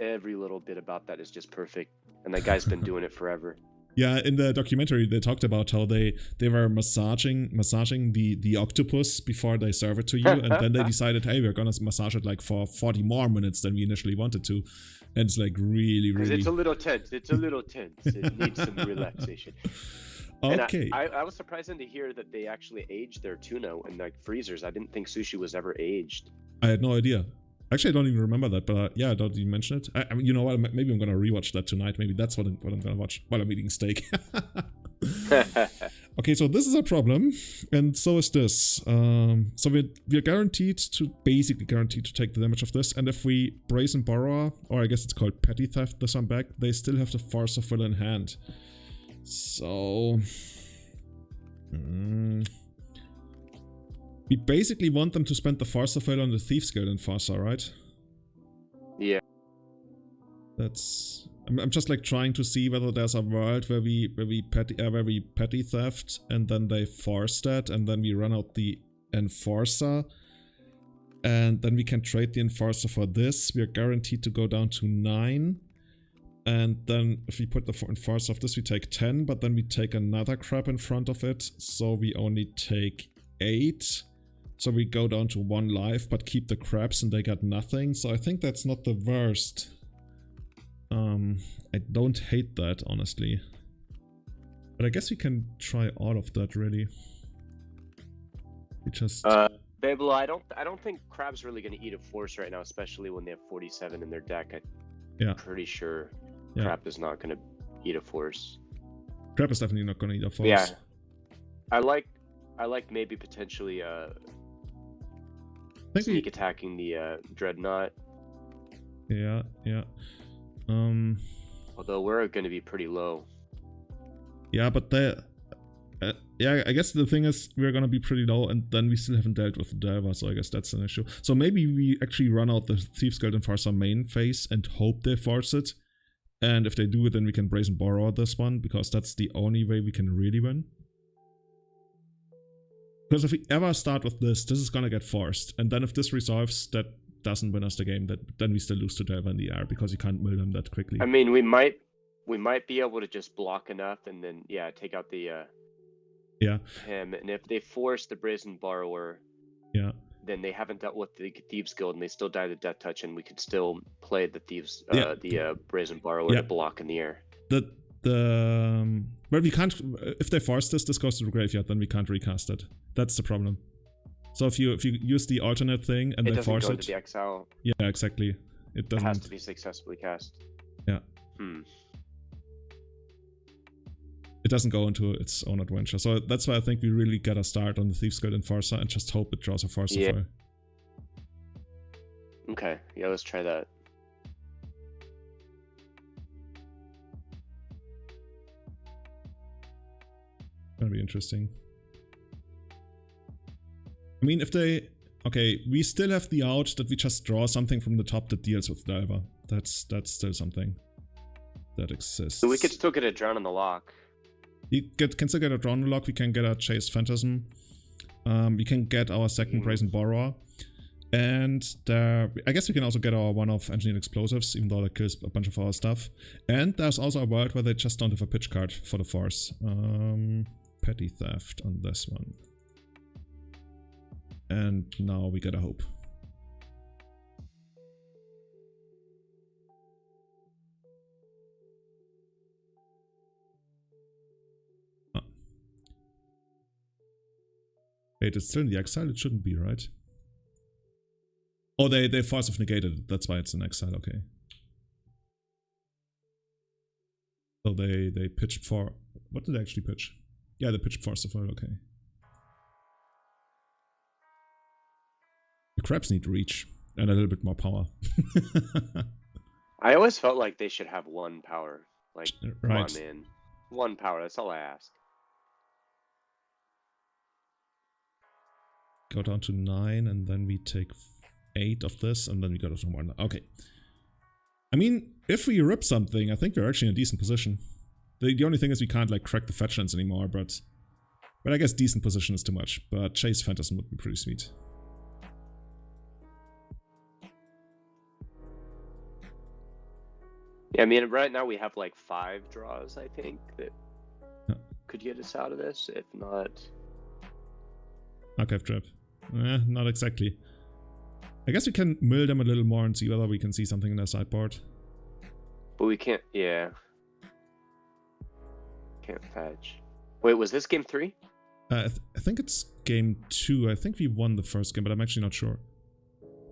every little bit about that is just perfect. And that guy's been doing it forever. Yeah, in the documentary they talked about how they were massaging the octopus before they serve it to you, and then they decided, hey, we're gonna massage it like for 40 more minutes than we initially wanted to, and it's like really Because it's a little tense. It's a little tense. It needs some relaxation. Okay. And I was surprised to hear that they actually aged their tuna in like freezers. I didn't think sushi was ever aged. I had no idea. Actually, I don't even remember that, but yeah, don't you mention it? I mean, you know what? Maybe I'm gonna rewatch that tonight. Maybe that's what I'm gonna watch while I'm eating steak. Okay, so this is a problem, and so is this. So we're basically guaranteed to take the damage of this, and if we Brazen Borrower, or I guess it's called Petty Theft, this one back, they still have the Force of Will in hand. So... we basically want them to spend the Force of Will on the Thieves Guild Enforcer, right? Yeah. That's... I'm just like trying to see whether there's a world where we petty theft and then they force that and then we run out the Enforcer and then we can trade the Enforcer for this. We are guaranteed to go down to 9. And then if we put the Enforcer of this, we take 10, but then we take another crab in front of it, so we only take 8. So we go down to 1 life, but keep the crabs and they got nothing. So I think that's not the worst. I don't hate that, honestly. But I guess we can try all of that, really. We just... Babel, I don't think crab's really going to eat a force right now, especially when they have 47 in their deck. I'm pretty sure crab is not going to eat a force. Crab is definitely not going to eat a force. Yeah. I like maybe potentially sneak attacking the Dreadnought. Yeah. Although we're going to be pretty low. Yeah, but I guess the thing is we're going to be pretty low, and then we still haven't dealt with the Delver, so I guess that's an issue. So maybe we actually run out the Thieves Guild Enforcer main phase and hope they force it. And if they do it, then we can Brazen Borrower this one, because that's the only way we can really win. Because if we ever start with this is gonna get forced. And then if this resolves, that doesn't win us the game. Then we still lose to Delver in the air, because you can't mill them that quickly. I mean, we might be able to just block enough and then, take out the... him. And if they force the Brazen Borrower... Yeah. Then they haven't dealt with the Thieves Guild and they still die to Death Touch, and we could still play the Thieves... the Brazen Borrower to block in the air. Well, we can't... If they force this goes to the graveyard, then we can't recast it. That's the problem. So if you use the alternate thing and they force it... It doesn't go into the exile. Yeah, exactly. It doesn't... It has to be successfully cast. Yeah. It doesn't go into its own adventure. So that's why I think we really gotta start on the Thieves Guild Enforcer and just hope it draws a Force of Will. Okay, yeah, let's try that. Gonna be interesting. I mean, if they... Okay, we still have the out that we just draw something from the top that deals with Delver. That's still something that exists. So we could still get a Drown in the Lock. You can still get a Drown Lock, we can get a Chase Phantasm. We can get our second Brazen Borrower. And I guess we can also get our one-off Engineered Explosives, even though that kills a bunch of our stuff. And there's also a world where they just don't have a pitch card for the Force. Petty Theft on this one. And now we get a hope. Wait, it's still in the exile? It shouldn't be, right? Oh, they Force of negated it. That's why it's in exile, okay. So they pitched for... What did they actually pitch? Yeah, they pitched Force of Will, okay. The crabs need reach and a little bit more power. I always felt like they should have 1 power. Like, right. Come on, man. 1 power, that's all I ask. Go down to 9 and then we take 8 of this and then we go to 1. Okay. I mean, if we rip something, I think we're actually in a decent position. The only thing is we can't like crack the fetchlands anymore, but I guess decent position is too much. But Chase Phantasm would be pretty sweet. Yeah, I mean, right now we have like 5 draws, I think, that could get us out of this. If not, archive trap. Not exactly. I guess we can mill them a little more and see whether we can see something in their sideboard. but we can't. Yeah, can't fetch. Wait, was this game 3? I think it's game 2. I think we won the first game, but I'm actually not sure.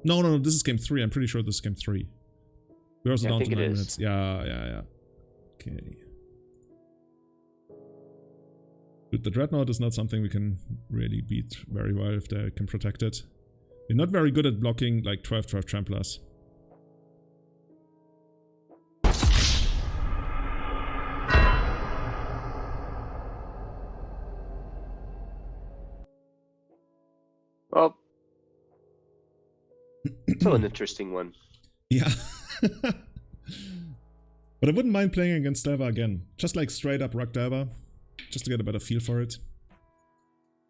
No, this is game 3. I'm pretty sure this is game 3. We're also down to 9 minutes. Yeah. Okay. Dude, the Dreadnought is not something we can really beat very well if they can protect it. We're not very good at blocking like 12-12 tramplers. Well, still an interesting one. Yeah. But I wouldn't mind playing against Delva again. Just like straight up Rock Delva. Just to get a better feel for it.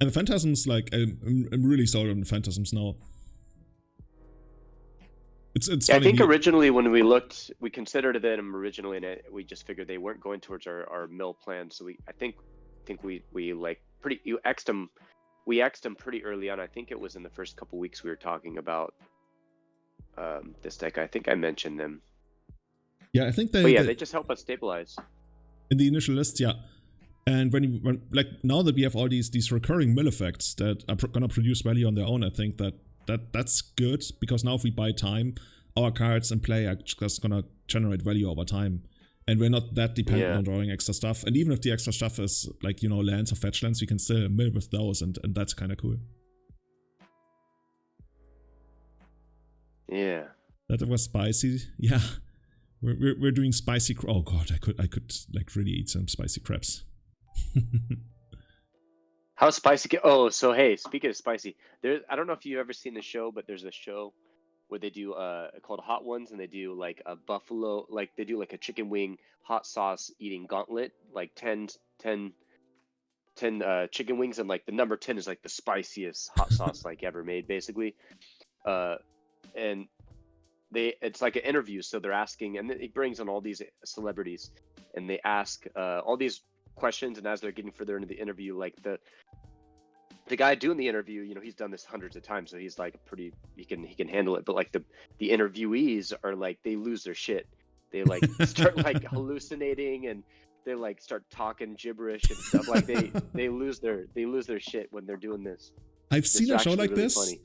And the Phantasms, like, I'm really sold on the Phantasms now. It's Yeah, I funny. think originally when we looked, we considered them originally, and we just figured they weren't going towards our mill plan. So I think we like you X'd them. We X'd them pretty early on. I think it was in the first couple weeks we were talking about this deck. I think I mentioned them. Yeah, I think they just help us stabilize. In the initial list, yeah. And when like now that we have all these recurring mill effects that are gonna produce value on their own, I think that's good, because now if we buy time, our cards in play are just gonna generate value over time. And we're not that dependent on drawing extra stuff. And even if the extra stuff is like, lands or fetch lands, we can still mill with those, and that's kinda cool. Yeah. That was spicy. Yeah. We're doing spicy. Oh god, I could like really eat some spicy crabs. How spicy? Oh, so hey, speaking of spicy, I don't know if you've ever seen the show, but there's a show where they do called Hot Ones, and they do like a buffalo, like they do like a chicken wing hot sauce eating gauntlet, like 10 chicken wings, and like the number 10 is like the spiciest hot sauce like ever made, basically. And it's like an interview, so they're asking, and it brings on all these celebrities, and they ask all these questions, and as they're getting further into the interview, like the guy doing the interview, he's done this hundreds of times, so he's like he can handle it, but like the interviewees are like, they lose their shit. They like start like hallucinating, and they like start talking gibberish and stuff. Like they lose their shit when they're doing this. I've seen a show like really this funny.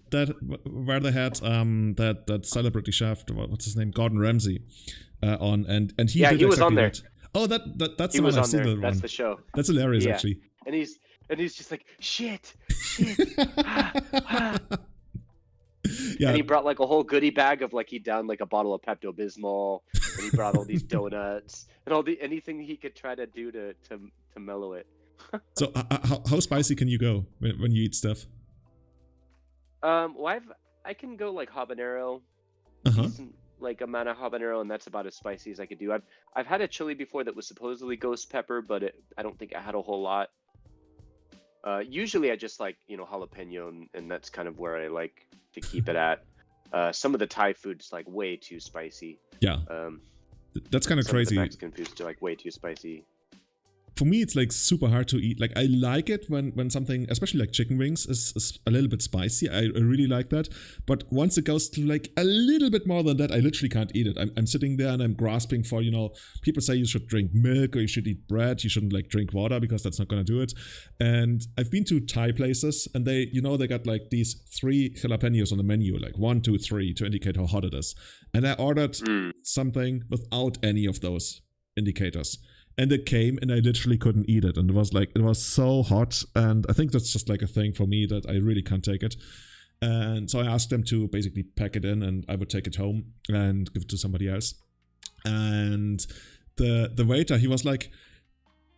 where they had that celebrity chef, what's his name, Gordon Ramsay, on, and he did he was on there. that. Oh, that's He the was one I've on seen. there. That That's one. the show. That's hilarious, Yeah. actually. And he's just like shit. Yeah. And he brought like a whole goodie bag of like, he downed like a bottle of Pepto-Bismol, and he brought all these donuts and anything he could try to do to mellow it. So how spicy can you go when you eat stuff? Well, I can go like habanero, decent like amount of habanero, and that's about as spicy as I could do. I've had a chili before that was supposedly ghost pepper, but I don't think I had a whole lot. Usually I just like jalapeno, and that's kind of where I like to keep it at. Some of the Thai food's like way too spicy. Yeah, that's kind of Some crazy. of the Mexican food's like way too spicy. For me, it's like super hard to eat. Like, I like it when something, especially like chicken wings, is a little bit spicy. I really like that. But once it goes to like a little bit more than that, I literally can't eat it. I'm sitting there and I'm grasping for, people say you should drink milk or you should eat bread. You shouldn't like drink water because that's not going to do it. And I've been to Thai places, and they got like these 3 jalapenos on the menu, like 1, 2, 3 to indicate how hot it is. And I ordered something without any of those indicators. And it came, and I literally couldn't eat it. And it was so hot. And I think that's just like a thing for me that I really can't take it. And so I asked them to basically pack it in, and I would take it home and give it to somebody else. And the waiter, he was like,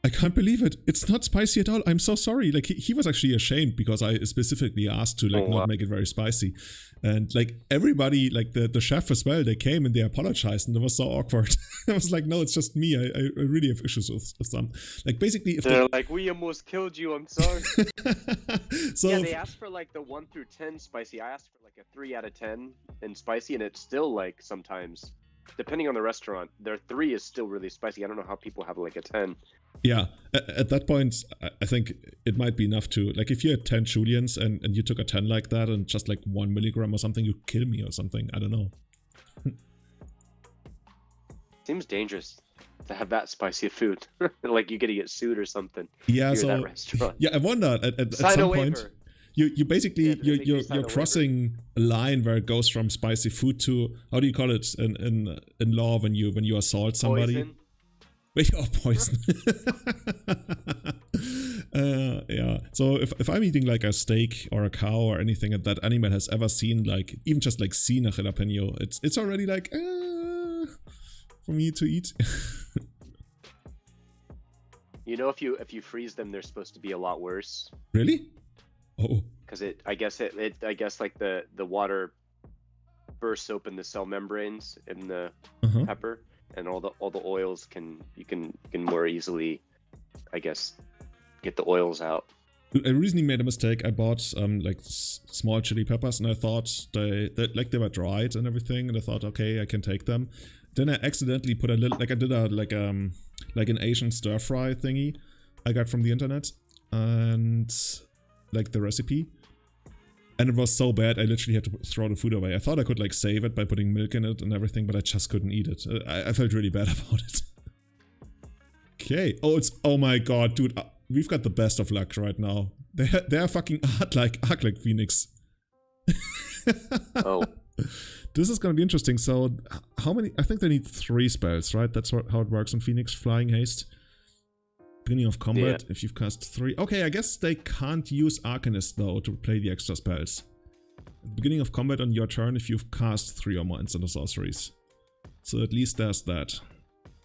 I can't believe it. It's not spicy at all. I'm so sorry. Like, he was actually ashamed because I specifically asked to not make it very spicy. And like everybody, like the chef as well, they came and they apologized, and it was so awkward. I was like, no, it's just me. I really have issues with some. Like, basically, if they're like, we almost killed you. I'm sorry. So yeah, they asked for like the 1 through 10 spicy. I asked for like a 3 out of 10 in spicy, and it's still like sometimes depending on the restaurant, their 3 is still really spicy. I don't know how people have like a 10. Yeah, at that point, I think it might be enough to, like, if you had 10 Julians and you took a 10 like that and just like 1 milligram or something, you'd kill me or something. I don't know. Seems dangerous to have that spicy of food. Like you're gonna get sued or something. Yeah, You're so that restaurant. yeah, I wonder at Sign some a point. waiver. You basically Yeah, you're crossing a line where it goes from spicy food to, how do you call it in law when you assault somebody? Poison. Oh, poison. Yeah. So if I'm eating like a steak or a cow or anything that animal has ever seen, like even just like seen a jalapeno, it's already like for me to eat. You know, if you freeze them, they're supposed to be a lot worse. Really? Oh. Because I guess like the water bursts open the cell membranes in the pepper, and all the oils you can more easily, I guess, get the oils out. I recently made a mistake. I bought like small chili peppers, and I thought they were dried and everything, and I thought, okay, I can take them. Then I accidentally put a little, like I did like an Asian stir fry thingy I got from the internet, and like the recipe, and it was so bad I literally had to throw the food away. I thought I could like save it by putting milk in it and everything, but I just couldn't eat it. I felt really bad about it. Okay. Oh my god, dude, we've got the best of luck right now. They're fucking arc like Phoenix. Oh. This is gonna be interesting. So how many? I think they need 3 spells, right? That's how it works on Phoenix. Flying haste. Beginning of combat, if you've cast 3. Okay, I guess they can't use Arcanist though to play the extra spells. Beginning of combat on your turn if you've cast 3 or more instant sorceries. So at least there's that.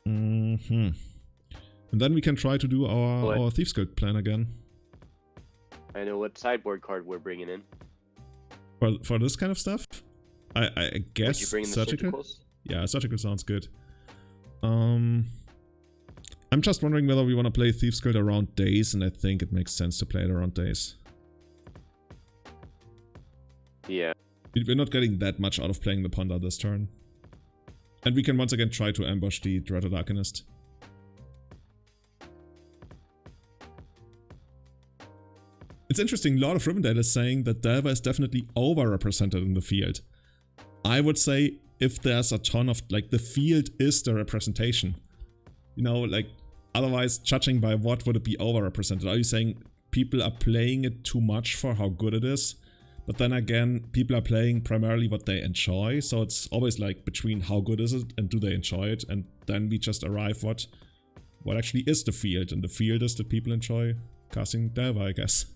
And then we can try to do our Thieves Guild plan again. I know what sideboard card we're bringing in. For this kind of stuff? I guess you bring in surgical? the surgicals? Yeah, surgical sounds good. I'm just wondering whether we want to play Thieves Guild around days, and I think it makes sense to play it around days. Yeah. We're not getting that much out of playing the Ponder this turn. And we can once again try to ambush the Dreaded Arcanist. It's interesting, Lord of Rivendell is saying that Delver is definitely overrepresented in the field. I would say if there's a ton of, like, the field is the representation. You know, like, otherwise, judging by what would it be overrepresented? Are you saying people are playing it too much for how good it is? But then again, people are playing primarily what they enjoy, so it's always like between how good is it and do they enjoy it, and then we just arrive what actually is the field, and the field is that people enjoy casting Delver, I guess.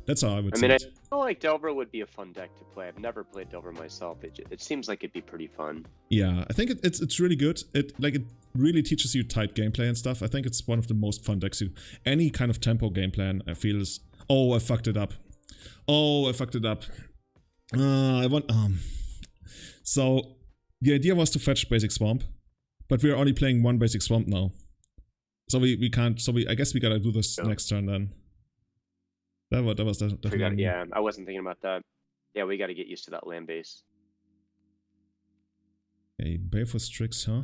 That's how I would say it. I feel like Delver would be a fun deck to play. I've never played Delver myself. It seems like it'd be pretty fun. Yeah, I think it's really good. It really teaches you tight gameplay and stuff. I think it's one of the most fun decks. Any kind of tempo game plan, I feel is... Oh, I fucked it up. So, the idea was to fetch Basic Swamp, but we're only playing 1 Basic Swamp now. So we can't... So I guess we gotta do this next turn then. That was definitely... Yeah, I wasn't thinking about that. Yeah, we gotta get used to that land base. A Baleful Strix, huh?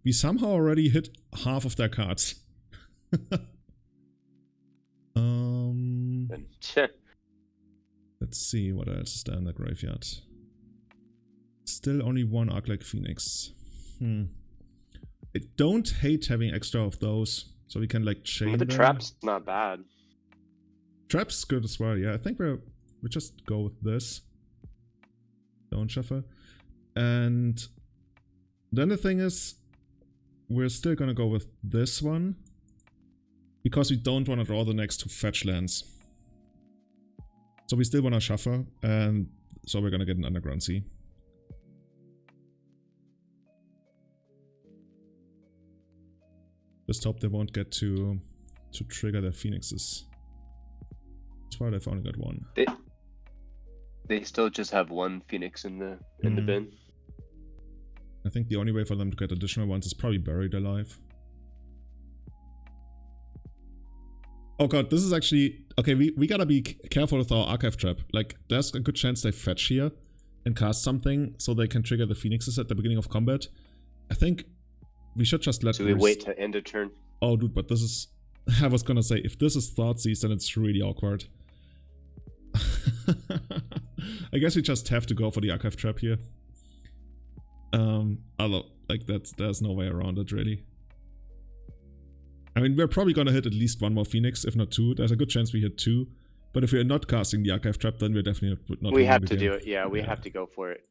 We somehow already hit half of their cards. Let's see what else is there in the graveyard. Still only 1 Arc-like Phoenix. I don't hate having extra of those, so we can like chain the them. trap's not bad. Trap's good as well, yeah. I think we just go with this. Don't shuffle. And then the thing is, we're still gonna go with this one, because we don't want to draw the next 2 fetch lands. So we still want to shuffle, and so we're gonna get an Underground Sea. Just hope they won't get to trigger their Phoenixes. That's why they've only got 1. They still just have 1 Phoenix in the bin. I think the only way for them to get additional ones is probably Buried Alive. Oh god, this is actually... Okay, we gotta be careful with our Archive Trap. Like, there's a good chance they fetch here, and cast something so they can trigger the phoenixes at the beginning of combat, I think we should just let. So we wait to end a turn. Oh, dude, but this is. I was gonna say, if this is Thoughtseize, then it's really awkward. I guess we just have to go for the archive trap here. Although, like, there's no way around it, really. I mean, we're probably gonna hit at least one more Phoenix, if not two. There's a good chance we hit two. But if we're not casting the archive trap, then we're definitely not. We have to do it. Yeah, we have to go for it.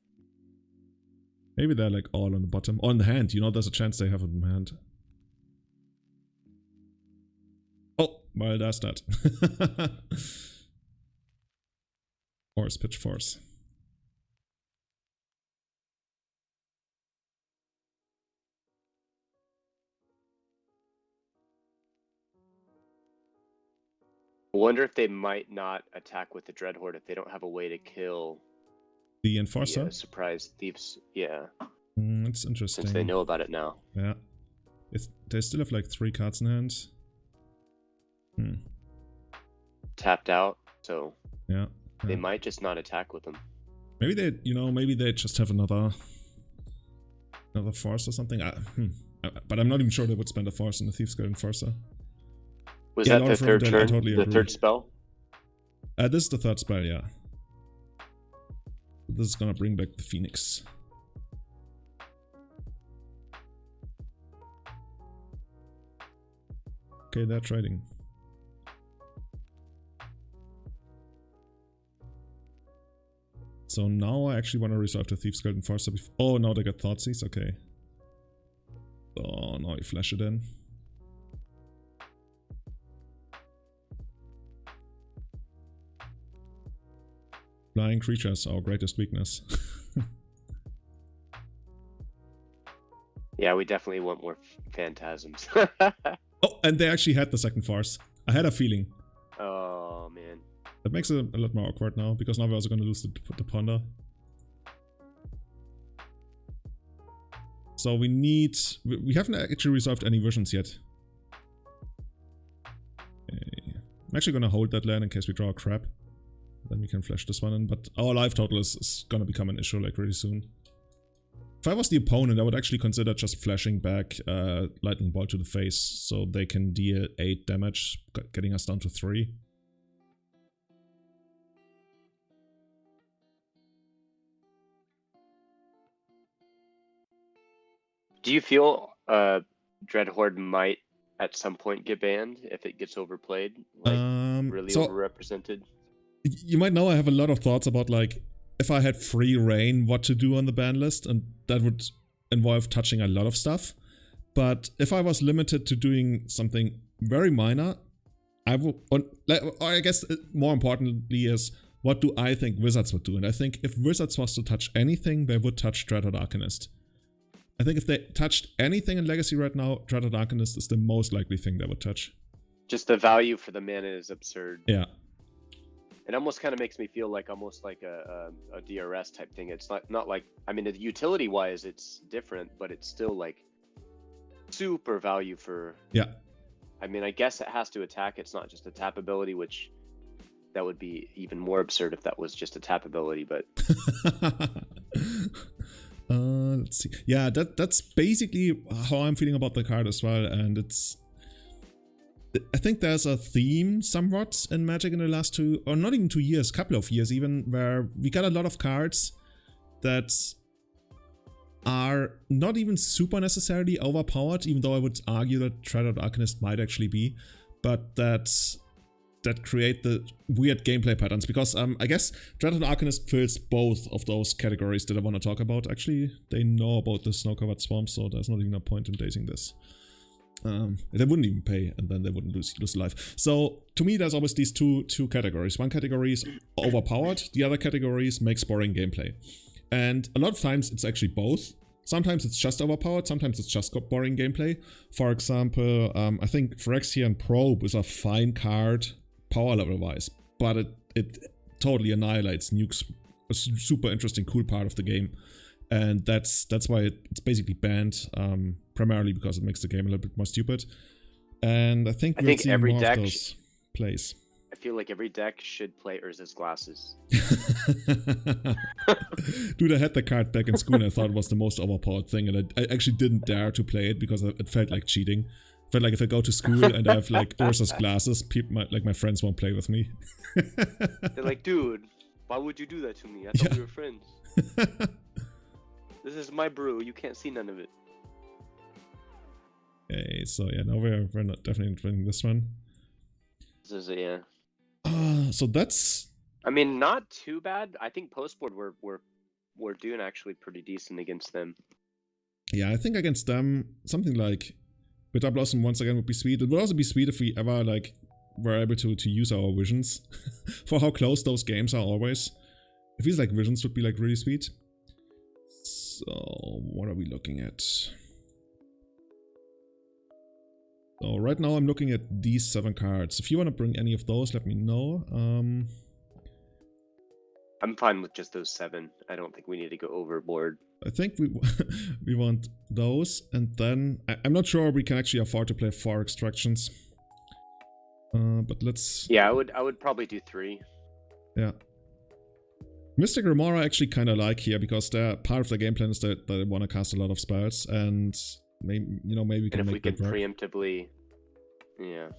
Maybe they're like all on the bottom. On the hand, you know, there's a chance they have it in hand. Oh, well, there's that. Force, pitch, force. I wonder if they might not attack with the Dreadhorde if they don't have a way to kill the Enforcer? The surprise thieves. Yeah. That's interesting. Since they know about it now. Yeah. They still have like 3 cards in hand. Tapped out, so yeah. They might just not attack with them. Maybe they just have another force or something. But I'm not even sure they would spend a force on the Thieves Guild Enforcer. Was that the third turn? Totally the third spell? This is the third spell, yeah. This is gonna bring back the Phoenix. Okay, they're trading. So now I actually want to resolve the Thieves Guild Enforcer before. Oh, now they got Thoughtseize, okay. Oh, now you flash it in. Flying creatures, our greatest weakness. Yeah, we definitely want more phantasms. Oh, and they actually had the second force. I had a feeling. Oh, man. That makes it a lot more awkward now, because now we're also going to lose the Ponder. So we haven't actually resolved any visions yet. Okay. I'm actually going to hold that land in case we draw a crab. Then we can flash this one in, but our life total is going to become an issue like really soon. If I was the opponent, I would actually consider just flashing back Lightning Bolt to the face so they can deal 8 damage, getting us down to 3. Do you feel Dreadhorde might at some point get banned if it gets overplayed? Like, really overrepresented? You might know I have a lot of thoughts about, like, if I had free reign, what to do on the ban list, and that would involve touching a lot of stuff. But if I was limited to doing something very minor, I would, or I guess more importantly is, what do I think Wizards would do? And I think if Wizards was to touch anything, they would touch Dreadhorde Arcanist. I think if they touched anything in Legacy right now, Dreadhorde Arcanist is the most likely thing they would touch. Just the value for the mana is absurd. Yeah. It almost kind of makes me feel like almost like a DRS type thing. It's not like, I mean, utility wise, it's different, but it's still like super value for. Yeah. I mean, I guess it has to attack. It's not just a tap ability, which that would be even more absurd if that was just a tap ability. But let's see. Yeah, that's basically how I'm feeling about the card as well, and I think there's a theme somewhat in Magic in the last 2, or not even 2 years, couple of years even, where we got a lot of cards that are not even super necessarily overpowered, even though I would argue that Dreadhorde Arcanist might actually be, but that create the weird gameplay patterns, because I guess Dreadhorde Arcanist fills both of those categories that I want to talk about. Actually, they know about the Snow-Covered Swamp, so there's not even a point in dazing this. They wouldn't even pay, and then they wouldn't lose life. So to me, there's always these two categories. One category is overpowered, the other category is makes boring gameplay. And a lot of times it's actually both. Sometimes it's just overpowered, sometimes it's just boring gameplay. For example, I think Phyrexian Probe is a fine card power level wise, but it totally annihilates nukes, a super interesting, cool part of the game. And that's why it's basically banned, primarily because it makes the game a little bit more stupid. And I think we'll see every more deck of those plays. I feel like every deck should play Urza's Glasses. Dude, I had the card back in school and I thought it was the most overpowered thing, and I actually didn't dare to play it because it felt like cheating. It felt like if I go to school and I have like Urza's Glasses, my friends won't play with me. They're like, dude, why would you do that to me? I thought we were friends. This is my brew. You can't see none of it. Okay, so yeah, now we're not definitely winning this one. This is yeah. So that's. I mean, not too bad. I think postboard we're doing actually pretty decent against them. Yeah, I think against them something like Bitter Blossom once again would be sweet. It would also be sweet if we ever like were able to use our visions for how close those games are always. It feels like visions would be like really sweet. So what are we looking at? So right now I'm looking at these 7 cards. If you want to bring any of those, let me know. I'm fine with just those 7. I don't think we need to go overboard. I think we we want those, and then I'm not sure we can actually afford to play 4 extractions. But let's. Yeah, I would probably do 3. Yeah. Mystic Remora I actually kind of like here because they're part of the game plan is that they want to cast a lot of spells, and maybe we can. And if make we could that work. preemptively, yeah.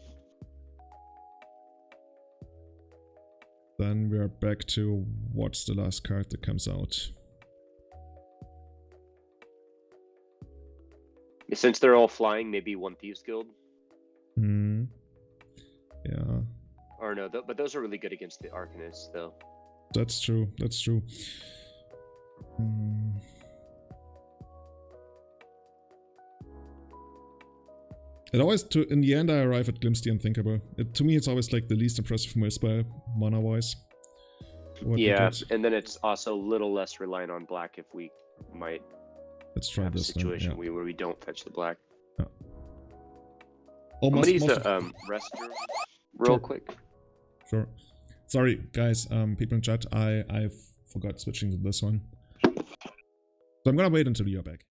Then we are back to what's the last card that comes out. Since they're all flying, maybe 1 Thieves Guild. Hmm. Yeah. Or no, but those are really good against the Arcanists, though. That's true. That's true. It always, in the end, I arrive at Glimpse the Unthinkable. To me, it's always like the least impressive mill spell, mana-wise. Yeah, and then it's also a little less reliant on black if we might Let's try have a this situation then. Yeah. where we don't fetch the black. Yeah. I'm gonna use the rest real quick. Sure. Sorry, guys, people in chat, I forgot switching to this one. So I'm gonna wait until you're back.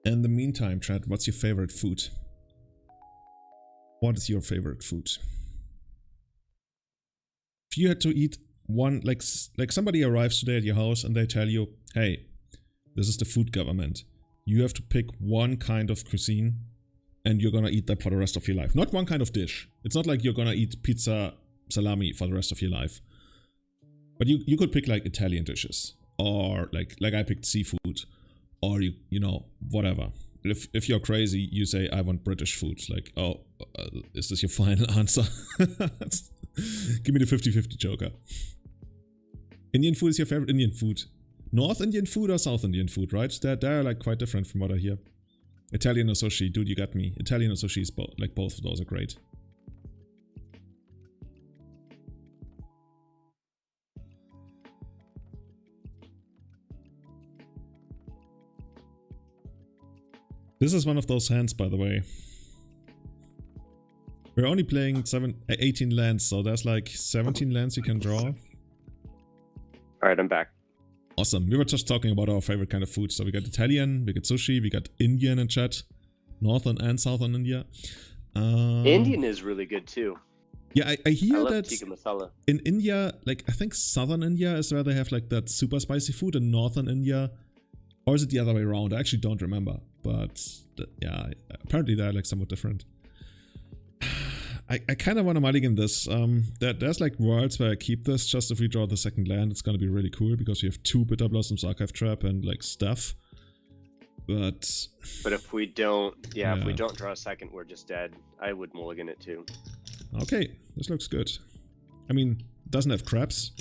In the meantime, chat, what's your favorite food? What is your favorite food? If you had to eat one, like somebody arrives today at your house and they tell you, hey, this is the food government. You have to pick one kind of cuisine and you're gonna eat that for the rest of your life. Not one kind of dish. It's not like you're gonna eat pizza, salami for the rest of your life. But you could pick like Italian dishes, or like I picked seafood, or you know, whatever. If you're crazy, you say I want British food. Like, oh, is this your final answer? Give me the 50-50 joker. Indian food is your favorite Indian food. North Indian food or South Indian food, right? They're like quite different from what I hear. Italian or sushi, dude, you got me. Italian or sushi is like both of those are great. This is one of those hands, by the way. We're only playing 18 lands, so there's like 17 lands you can draw. Alright, I'm back. Awesome. We were just talking about our favorite kind of food. So we got Italian, we got sushi, we got Indian in chat. Northern and Southern India. Indian is really good too. Yeah, I hear I love that tikka masala. in India, like I think Southern India is where they have like that super spicy food, and Northern India, or is it the other way around? I actually don't remember. But yeah, apparently they're like somewhat different. I kind of want to mulligan this. There's like worlds where I keep this just if we draw the second land. It's going to be really cool because we have 2 Bitter Blossoms, Archive Trap, and like stuff. But if we don't, if we don't draw a second, we're just dead. I would mulligan it too. Okay, this looks good. I mean, doesn't have traps.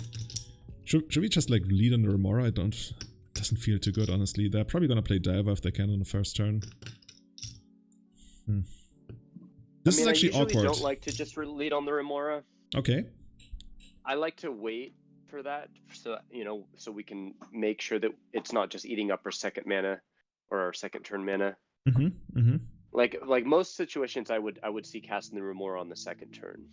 Should we just like lead on the Remora? Doesn't feel too good, honestly. They're probably gonna play Diver if they can on the first turn. This is actually awkward. I don't like to just lead on the Remora. Okay. I like to wait for that, so so we can make sure that it's not just eating up our second mana or our second turn mana. Like most situations, I would see casting the Remora on the second turn.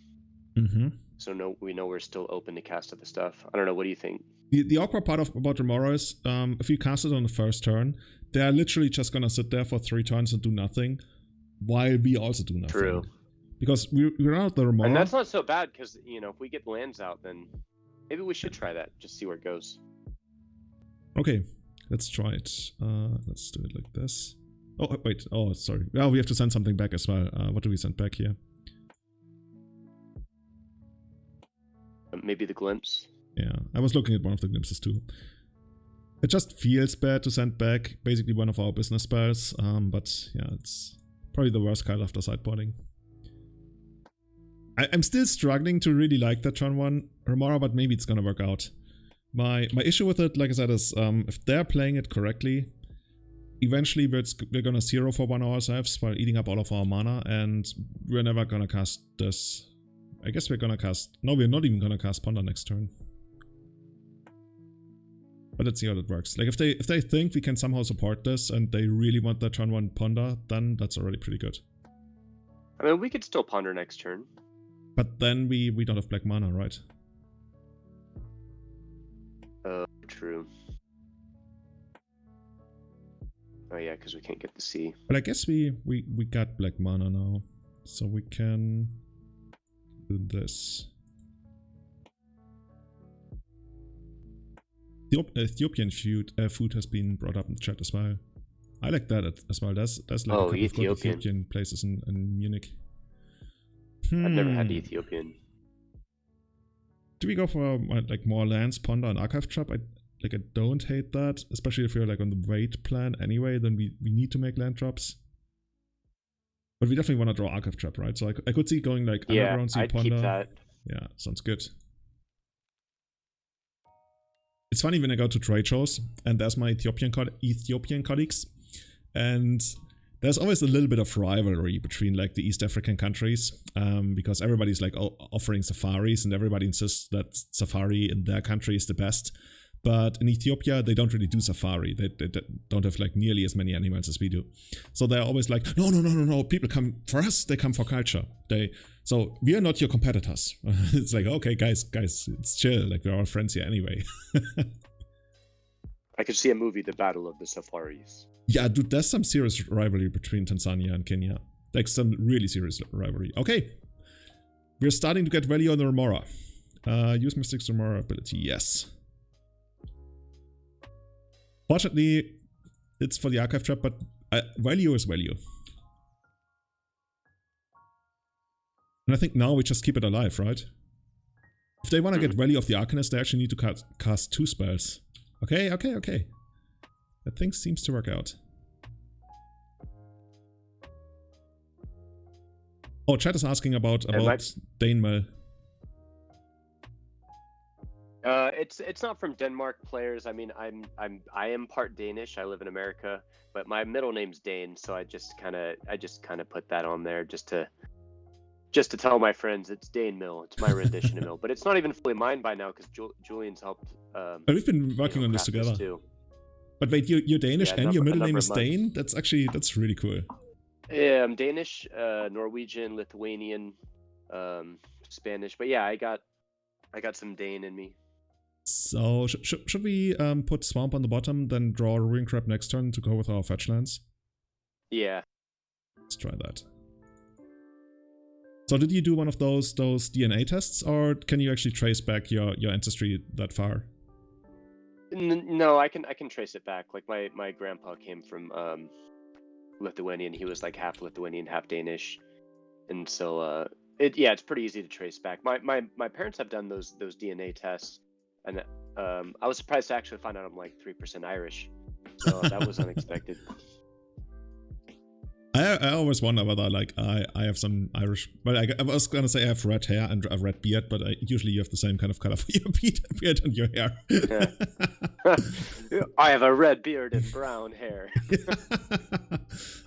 So we know we're still open to cast other stuff. I don't know. What do you think? The awkward part about Remora is if you cast it on the first turn, they're literally just gonna sit there for 3 turns and do nothing, while we also do nothing. True. Because we're out the Remora. And that's not so bad because, you know, if we get lands out, then maybe we should try that. Just see where it goes. Okay, let's try it. Let's do it like this. Oh, wait. Oh, sorry. Oh, we have to send something back as well. What do we send back here? Maybe the glimpse. Yeah, I was looking at one of the glimpses too. It just feels bad to send back basically one of our business spells, but yeah, it's probably the worst card after sideboarding. I'm still struggling to really like that turn 1 Remora, but maybe it's gonna work out. My issue with it, like I said, is if they're playing it correctly, eventually we're gonna 0 for 1 ourselves while eating up all of our mana, and we're never gonna cast this. I guess we're gonna cast... No, we're not even gonna cast Ponder next turn. But let's see how that works. Like, if they think we can somehow support this and they really want that turn 1 Ponder, then that's already pretty good. I mean, we could still Ponder next turn. But then we don't have black mana, right? True. Oh yeah, because we can't get the sea. But I guess we got black mana now. So we can... do this. The Ethiopian food has been brought up in the chat as well. I like that as well. There's like a couple of good Ethiopian places in Munich. I've never had Ethiopian. Do we go for like more lands, Ponder, and Archive Trap? I don't hate that, especially if you're like on the wait plan anyway. Then we need to make land drops. But we definitely want to draw Archive Trap, right? So I could see going like Underground Sea, I'd Ponder. keep that. Yeah, sounds good. It's funny when I go to trade shows and there's my Ethiopian colleagues, and there's always a little bit of rivalry between like the East African countries, because everybody's like offering safaris and everybody insists that safari in their country is the best. But in Ethiopia, they don't really do safari. They don't have like nearly as many animals as we do. So they're always like, no. People come for us. They come for culture. So we are not your competitors. It's like, okay, guys, it's chill. Like we're all friends here anyway. I could see a movie, The Battle of the Safaris. Yeah, dude, there's some serious rivalry between Tanzania and Kenya. Like some really serious rivalry. Okay, we're starting to get value on the Remora. Use Mystic's Remora ability. Yes. Fortunately, it's for the Archive Trap, but value is value. And I think now we just keep it alive, right? If they want to get value of the Arcanist, they actually need to cast 2 spells. Okay. That thing seems to work out. Oh, chat is asking about Dane Mel. It's not from Denmark players. I mean, I am part Danish. I live in America, but my middle name's Dane, so I just kind of put that on there just to tell my friends it's Dane Mill. It's my rendition of Mill, but it's not even fully mine by now because Julian's helped. But we've been working on this together. Too. But wait, you're Danish and your middle name is Dane? That's really cool. Yeah, I'm Danish, Norwegian, Lithuanian, Spanish, but yeah, I got some Dane in me. So should we put Swamp on the bottom, then draw Ruin Crab next turn to go with our fetch lands? Yeah. Let's try that. So did you do one of those DNA tests, or can you actually trace back your ancestry that far? No, I can trace it back. Like my grandpa came from Lithuanian. He was like half Lithuanian, half Danish, and so it's pretty easy to trace back. My parents have done those DNA tests, and I was surprised to actually find out I'm like 3% Irish. So that was unexpected. I always wonder whether like I have some Irish, but I was gonna say I have red hair and a red beard, but usually you have the same kind of color for your beard and your hair. I have a red beard and brown hair.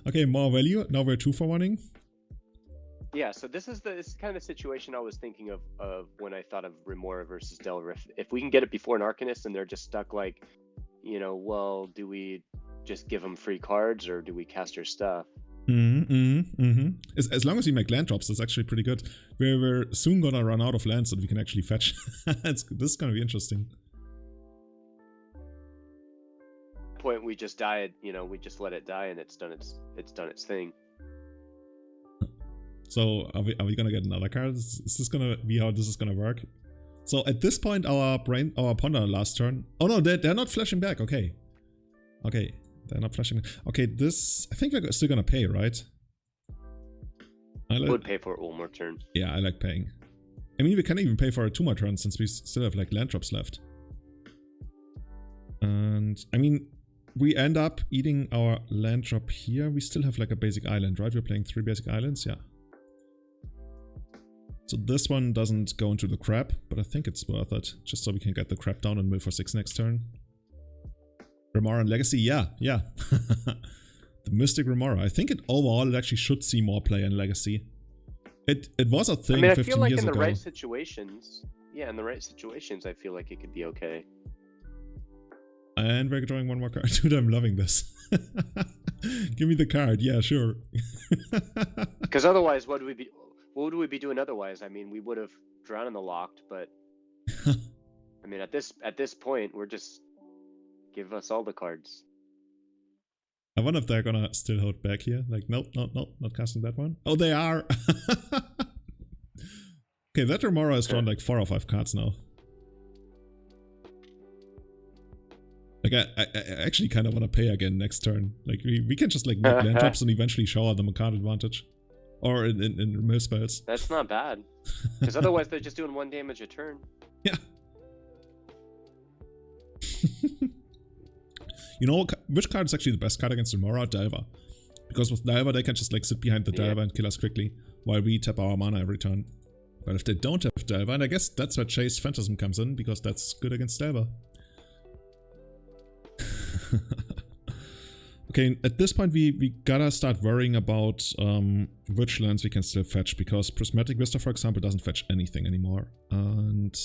Okay, more value. Now we're 2 for 1-ing. Yeah, so this is kind of the situation I was thinking of when I thought of Remora versus Delriff. If we can get it before an Arcanist and they're just stuck like, well, do we just give them free cards or do we cast our stuff? As long as we make land drops, that's actually pretty good. We're soon gonna run out of land so that we can actually fetch. This is gonna be interesting. Point we just died, you know, we just let it die and it's done its thing. So are we gonna get another card? Is this gonna be how this is gonna work? So at this point, our ponder last turn. Oh no, they're not flashing back. Okay, they're not flashing. Okay, this I think we're still gonna pay, right? I would pay for it one more turn. Yeah, I like paying. I mean, we can even pay for 2 more turns since we still have like land drops left. And I mean, we end up eating our land drop here. We still have like a basic island, right? We're playing 3 basic islands, yeah. So this one doesn't go into the crab, but I think it's worth it. Just so we can get the crab down and mill for 6 next turn. Remora and Legacy, yeah. The Mystic Remora. I think overall it actually should see more play in Legacy. It was a thing 15 years ago. I feel like in the right situations, in the right situations, I feel like it could be okay. And we're drawing 1 more card. Dude, I'm loving this. Give me the card. Yeah, sure. Because otherwise, what would we be doing otherwise? I mean, we would have drawn in the locked, but I mean, at this point, we're just give us all the cards. I wonder if they're gonna still hold back here. Like, nope, not casting that one. Oh, they are. Okay, that Remora has drawn like 4 or 5 cards now. Like, I actually kind of want to pay again next turn. Like, we can just like make land drops and eventually shower them a card advantage. Or in mill spells. That's not bad. Because otherwise they're just doing 1 damage a turn. Yeah. You know which card is actually the best card against Remora? Delver. Because with Delver they can just like sit behind the Delver and kill us quickly. While we tap our mana every turn. But if they don't have Delver, and I guess that's where Chase Phantasm comes in. Because that's good against Delver. Okay, at this point we gotta start worrying about which lands we can still fetch, because Prismatic Vista, for example, doesn't fetch anything anymore. And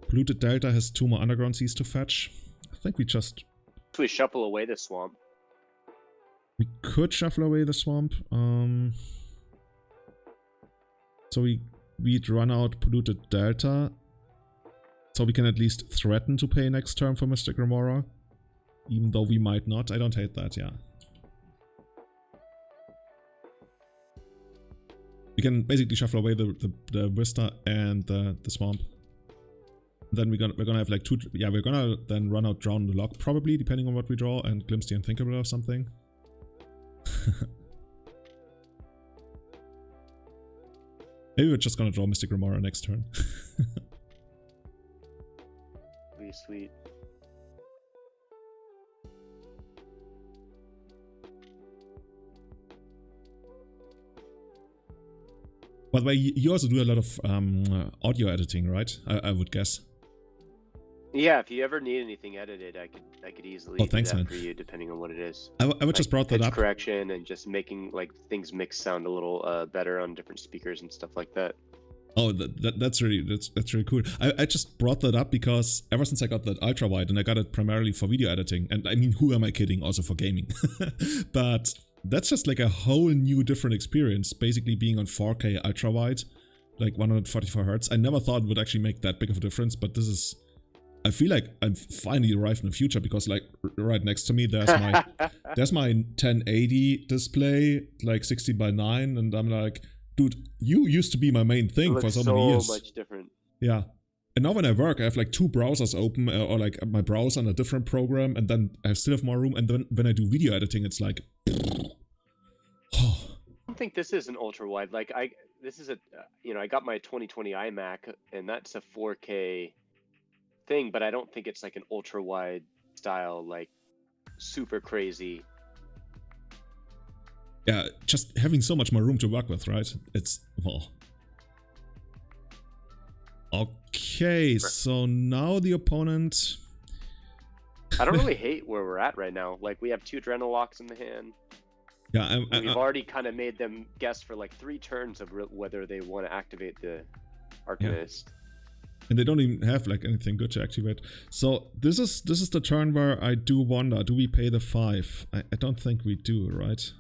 Polluted Delta has 2 more Underground Seas to fetch. I think we just... We shuffle away the swamp. We could shuffle away the swamp. So we'd run out Polluted Delta. So we can at least threaten to pay next turn for Mystic Remora. Even though we might not. I don't hate that, yeah. We can basically shuffle away the Vista and the swamp. Then we're gonna have like 2... Yeah, we're gonna then run out Drown the Lock, probably, depending on what we draw, and Glimpse the Unthinkable or something. Maybe we're just gonna draw Mystic Remora next turn. Be sweet. By the way, you also do a lot of audio editing, right? I would guess. Yeah, if you ever need anything edited, I could easily do that for you, depending on what it is. I would just brought that up. Correction and just making like things mix sound a little better on different speakers and stuff like that. Oh, that's really cool. I just brought that up because ever since I got that ultra wide, and I got it primarily for video editing, and I mean, who am I kidding? Also for gaming, but. That's just like a whole new different experience, basically being on 4K ultra wide, like 144 Hz. I never thought it would actually make that big of a difference, but this is... I feel like I've finally arrived in the future, because like right next to me there's my there's my 1080 display, like 16:9, and I'm like, dude, you used to be my main thing for so many years. So much different. Yeah. And now when I work, I have like 2 browsers open, or like my browser on a different program, and then I still have more room, and then when I do video editing, it's like... I don't think this is an ultra wide. Like this is a, I got my 2020 iMac, and that's a 4K thing, but I don't think it's like an ultra wide style, like super crazy. Yeah, just having so much more room to work with, right? It's, well. Okay, so now the opponent... I don't really hate where we're at right now. Like, we have 2 Adrenal Locks in the hand. Yeah, we've already kind of made them guess for like 3 turns of whether they want to activate the Arcanist. Yeah. And they don't even have like anything good to activate. So this is the turn where I do wonder, do we pay the 5? I don't think we do, right?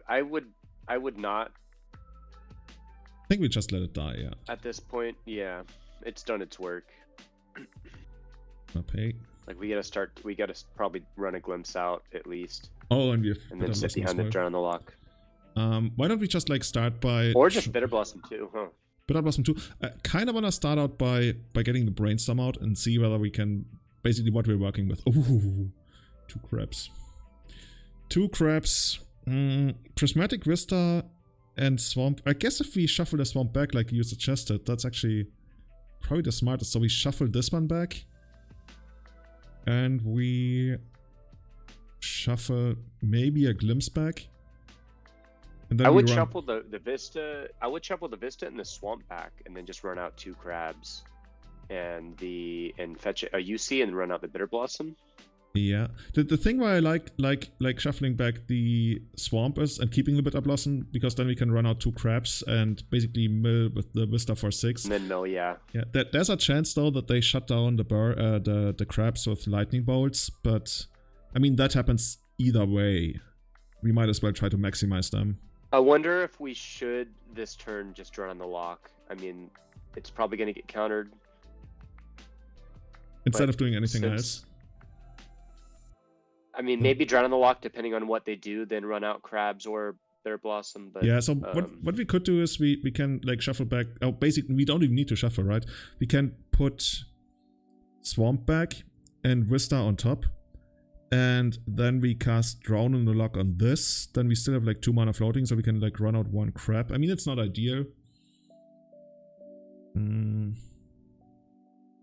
I would not I think we just let it die, yeah. at this point. Yeah, it's done its work. Okay. Like we gotta probably run a glimpse out at least, Oh, and we have and then sit behind it, drown on the lock. Why don't we just like start by... Or just Bitter Blossom too, huh? Bitter Blossom 2. I kind of want to start out by getting the brainstorm out and see whether we can... Basically what we're working with. Ooh, 2 crabs. 2 crabs. Prismatic Vista and Swamp. I guess if we shuffle the Swamp back like you suggested, that's actually probably the smartest. So we shuffle this one back. And we shuffle maybe a Glimpse back. And then I would shuffle the Vista. I would shuffle the Vista and the Swamp back, and then just run out 2 crabs, and fetch a UC and run out the Bitter Blossom. Yeah, the thing why I like shuffling back the Swamp is and keeping the Bitter Blossom, because then we can run out 2 crabs and basically mill with the Vista for 6. And then mill, yeah. Yeah, there's a chance though that they shut down the crabs with lightning bolts, but I mean that happens either way. We might as well try to maximize them. I wonder if we should this turn just run on the lock. I mean, it's probably going to get countered. Instead of doing anything else. I mean, maybe drown on the lock depending on what they do, then run out crabs or Bitter Blossom. But yeah, so what we could do is we can like shuffle back. Oh, basically we don't even need to shuffle, right? We can put Swamp back and Vista on top. And then we cast Drown on the Lock on this. Then we still have like 2 mana floating, so we can like run out 1 crab. I mean, it's not ideal.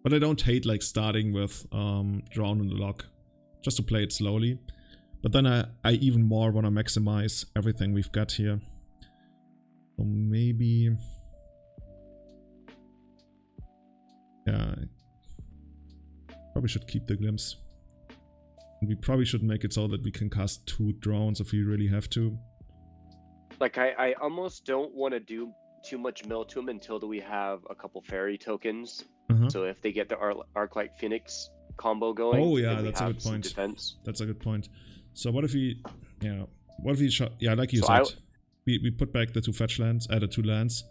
But I don't hate like starting with Drown on the Lock, just to play it slowly. But then I even more want to maximize everything we've got here. So maybe... Yeah. Probably should keep the Glimpse. We probably should make it so that we can cast 2 drones if we really have to. Like, I almost don't want to do too much mill to them until we have a couple fairy tokens. So if they get the Arclight Phoenix combo going, oh yeah, that's a good point. Defense. That's a good point. So what if we, yeah, like you said, we put back the 2 fetch lands, the 2 lands,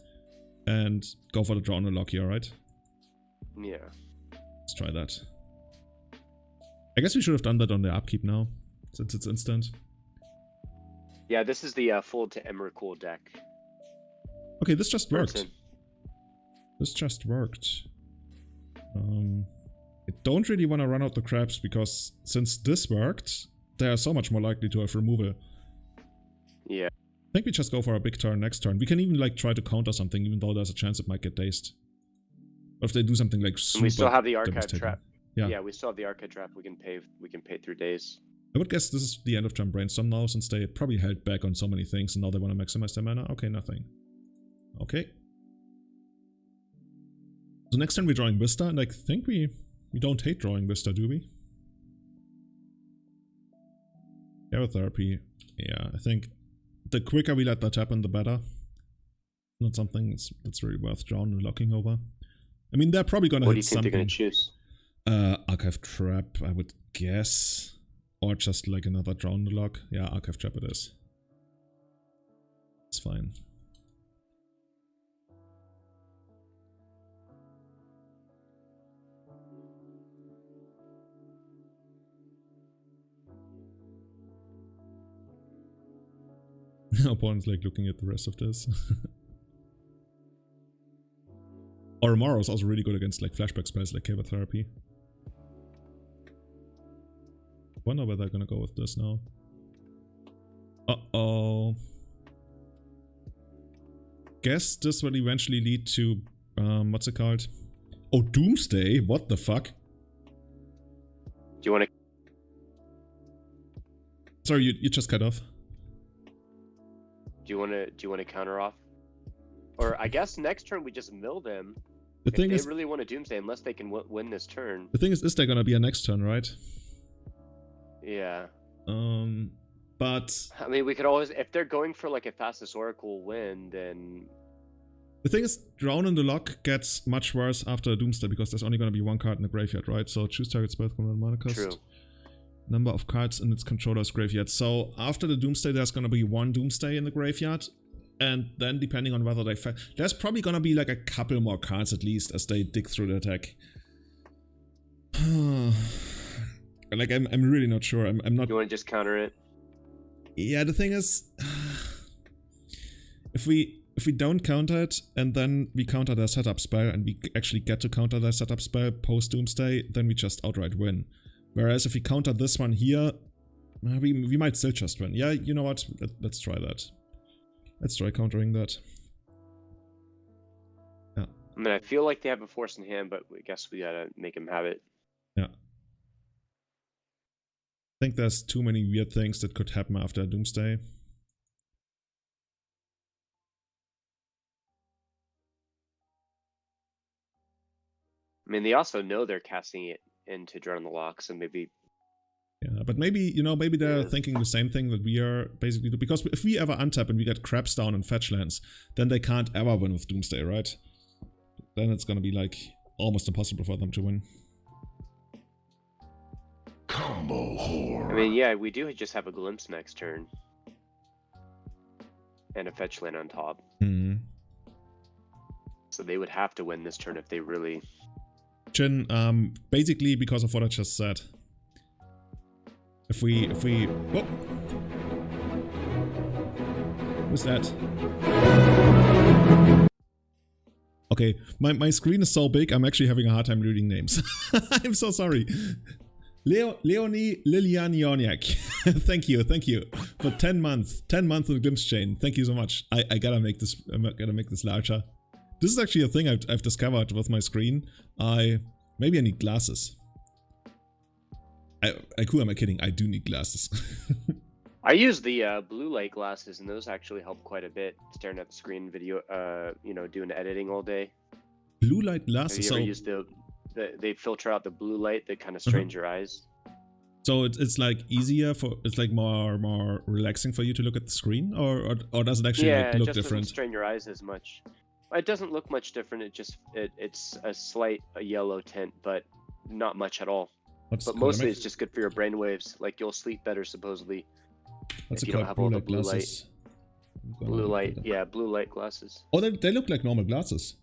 and go for the draw on the lock here, right? Yeah. Let's try that. I guess we should have done that on the upkeep now, since it's instant. Yeah, this is the full to Emrakul deck. Okay, this just worked. This just worked. I don't really want to run out the crabs, because since this worked, they are so much more likely to have removal. Yeah. I think we just go for a big turn next turn. We can even like try to counter something, even though there's a chance it might get dazed. Or if they do something like super... And we still have the Archive Trap. Yeah. Yeah, we still have the Archive Trap. We can pay through days. I would guess this is the end of turn brainstorm now, since they probably held back on so many things and now they want to maximize their mana. Okay, nothing. Okay. So next turn we're drawing Vista, and I think we don't hate drawing Vista, do we? Aerotherapy. Yeah, I think the quicker we let that happen, the better. Not something that's really worth drawing and locking over. I mean, they're probably gonna hit something. What do you think they're gonna choose? Archive Trap, I would guess. Or just like another draw on the lock. Yeah, Archive Trap it is. It's fine. Opponent's like looking at the rest of this. Oromaru is also really good against like flashback spells like Cable Therapy. Wonder where they're gonna go with this now. Uh-oh. Guess this will eventually lead to what's it called? Oh, Doomsday? What the fuck? Do you want to? Sorry, you just cut off. Do you want to counter off? Or I guess next turn we just mill them. The thing is, they really want to Doomsday, unless they can win this turn. The thing is there gonna be a next turn, right? Yeah. But I mean, we could always, if they're going for like a fastest Oracle win, then. The thing is, Drown in the Lock gets much worse after Doomsday, because there's only gonna be 1 card in the graveyard, right? So choose target spell, command mana cost. True. Number of cards in its controller's graveyard. So after the Doomsday, there's gonna be 1 Doomsday in the graveyard. And then depending on whether they there's probably gonna be like a couple more cards at least as they dig through the deck. Like I'm really not sure. I'm not. You want to just counter it? Yeah, the thing is, if we don't counter it and then we counter their setup spell and we actually get to counter their setup spell post Doomsday, then we just outright win. Whereas if we counter this one here, we might still just win. Yeah, you know what? Let's try that. Let's try countering that. Yeah. I mean, I feel like they have a force in hand, but I guess we gotta make them have it. Yeah. I think there's too many weird things that could happen after Doomsday. I mean, they also know they're casting it in to draw on the lock, so maybe. Yeah, but maybe, maybe they're thinking the same thing that we are basically. Because if we ever untap and we get crabs down and fetch lands, then they can't ever win with Doomsday, right? Then it's gonna be like almost impossible for them to win. Combo whore. I mean, yeah, we do just have a glimpse next turn. And a fetch land on top. Hmm. So they would have to win this turn if they really... Jin, basically because of what I just said. If we... Oh! Who's that? Okay, my screen is so big, I'm actually having a hard time reading names. I'm so sorry. Leonie Lilian Joniak. thank you for 10 months in the Glimpse chain. Thank you so much. I gotta make this larger. This is actually a thing I've discovered with my screen. Maybe I need glasses. Who am I kidding? I do need glasses. I use the blue light glasses, and those actually help quite a bit. Staring at the screen, video, doing editing all day. Blue light glasses. Have you ever used they filter out the blue light that kind of strains your eyes? So it's like easier it's like more relaxing for you to look at the screen, or does it actually look just different? Doesn't strain your eyes as much. It doesn't look much different. It's a slight yellow tint, but not much at all. But mostly it's just good for your brain waves. Like you'll sleep better supposedly. What's if it you don't called? have all the blue glasses? light. Blue light, yeah, blue light glasses. Oh, they look like normal glasses.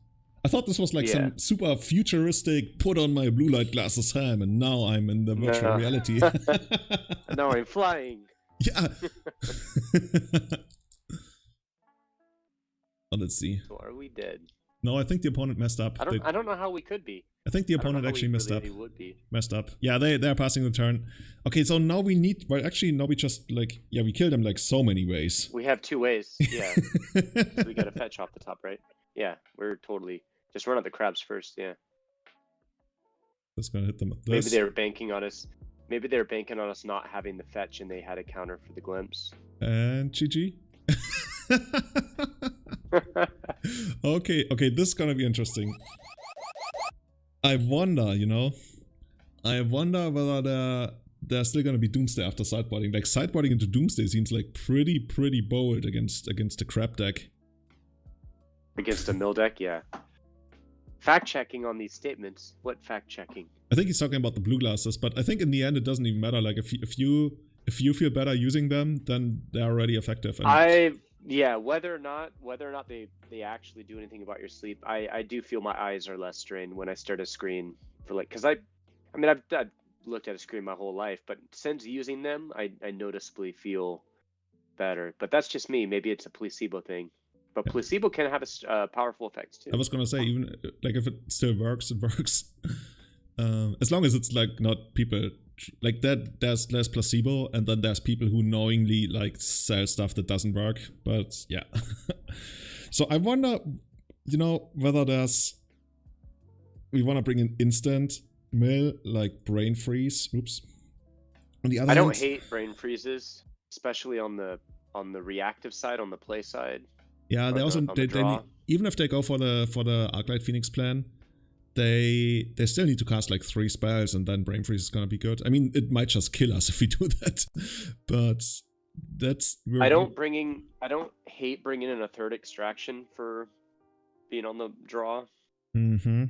I thought this was like some super futuristic, put on my blue light glasses ham, and now I'm in the virtual reality. Now I'm flying. Yeah. Oh, let's see. So are we dead? No, I think the opponent messed up. I don't know how we could be. I think the opponent actually messed up. Would be. Messed up. Yeah, they're passing the turn. Okay, so now we need... Well, actually, now we just, like... Yeah, we killed them, like, so many ways. We have 2 ways, yeah. So we got a fetch off the top, right? Yeah, we're totally... Just run out the crabs first, yeah. Just gonna hit them with this. Maybe they were banking on us. Maybe they were banking on us not having the fetch, and they had a counter for the glimpse. And GG. Okay, this is gonna be interesting. I wonder, I wonder whether there's still gonna be Doomsday after sideboarding. Like, sideboarding into Doomsday seems like pretty bold against the crab deck. Against a mill deck, yeah. Fact checking on these statements. What fact checking? I think he's talking about the blue glasses, but I think in the end it doesn't even matter. Like, if you feel better using them, then they're already effective. And whether or not they actually do anything about your sleep, I do feel my eyes are less strained when I stare at a screen for because I've looked at a screen my whole life, but since using them, I noticeably feel better. But that's just me. Maybe it's a placebo thing. But placebo can have a powerful effects too. I was gonna say, even like if it still works, it works. As long as it's like not people like that. There's less placebo, and then there's people who knowingly like sell stuff that doesn't work. But yeah. So I wonder, whether we want to bring an instant mill like brain freeze. Oops. On the other I hand, don't hate brain freezes, especially on the reactive side, on the play side. Yeah, they also they even if they go for the Arclight Phoenix plan, they still need to cast like 3 spells, and then Brain Freeze is gonna be good. I mean, it might just kill us if we do that, but that's. I don't hate bringing in a 3rd extraction for being on the draw. Mm-hmm.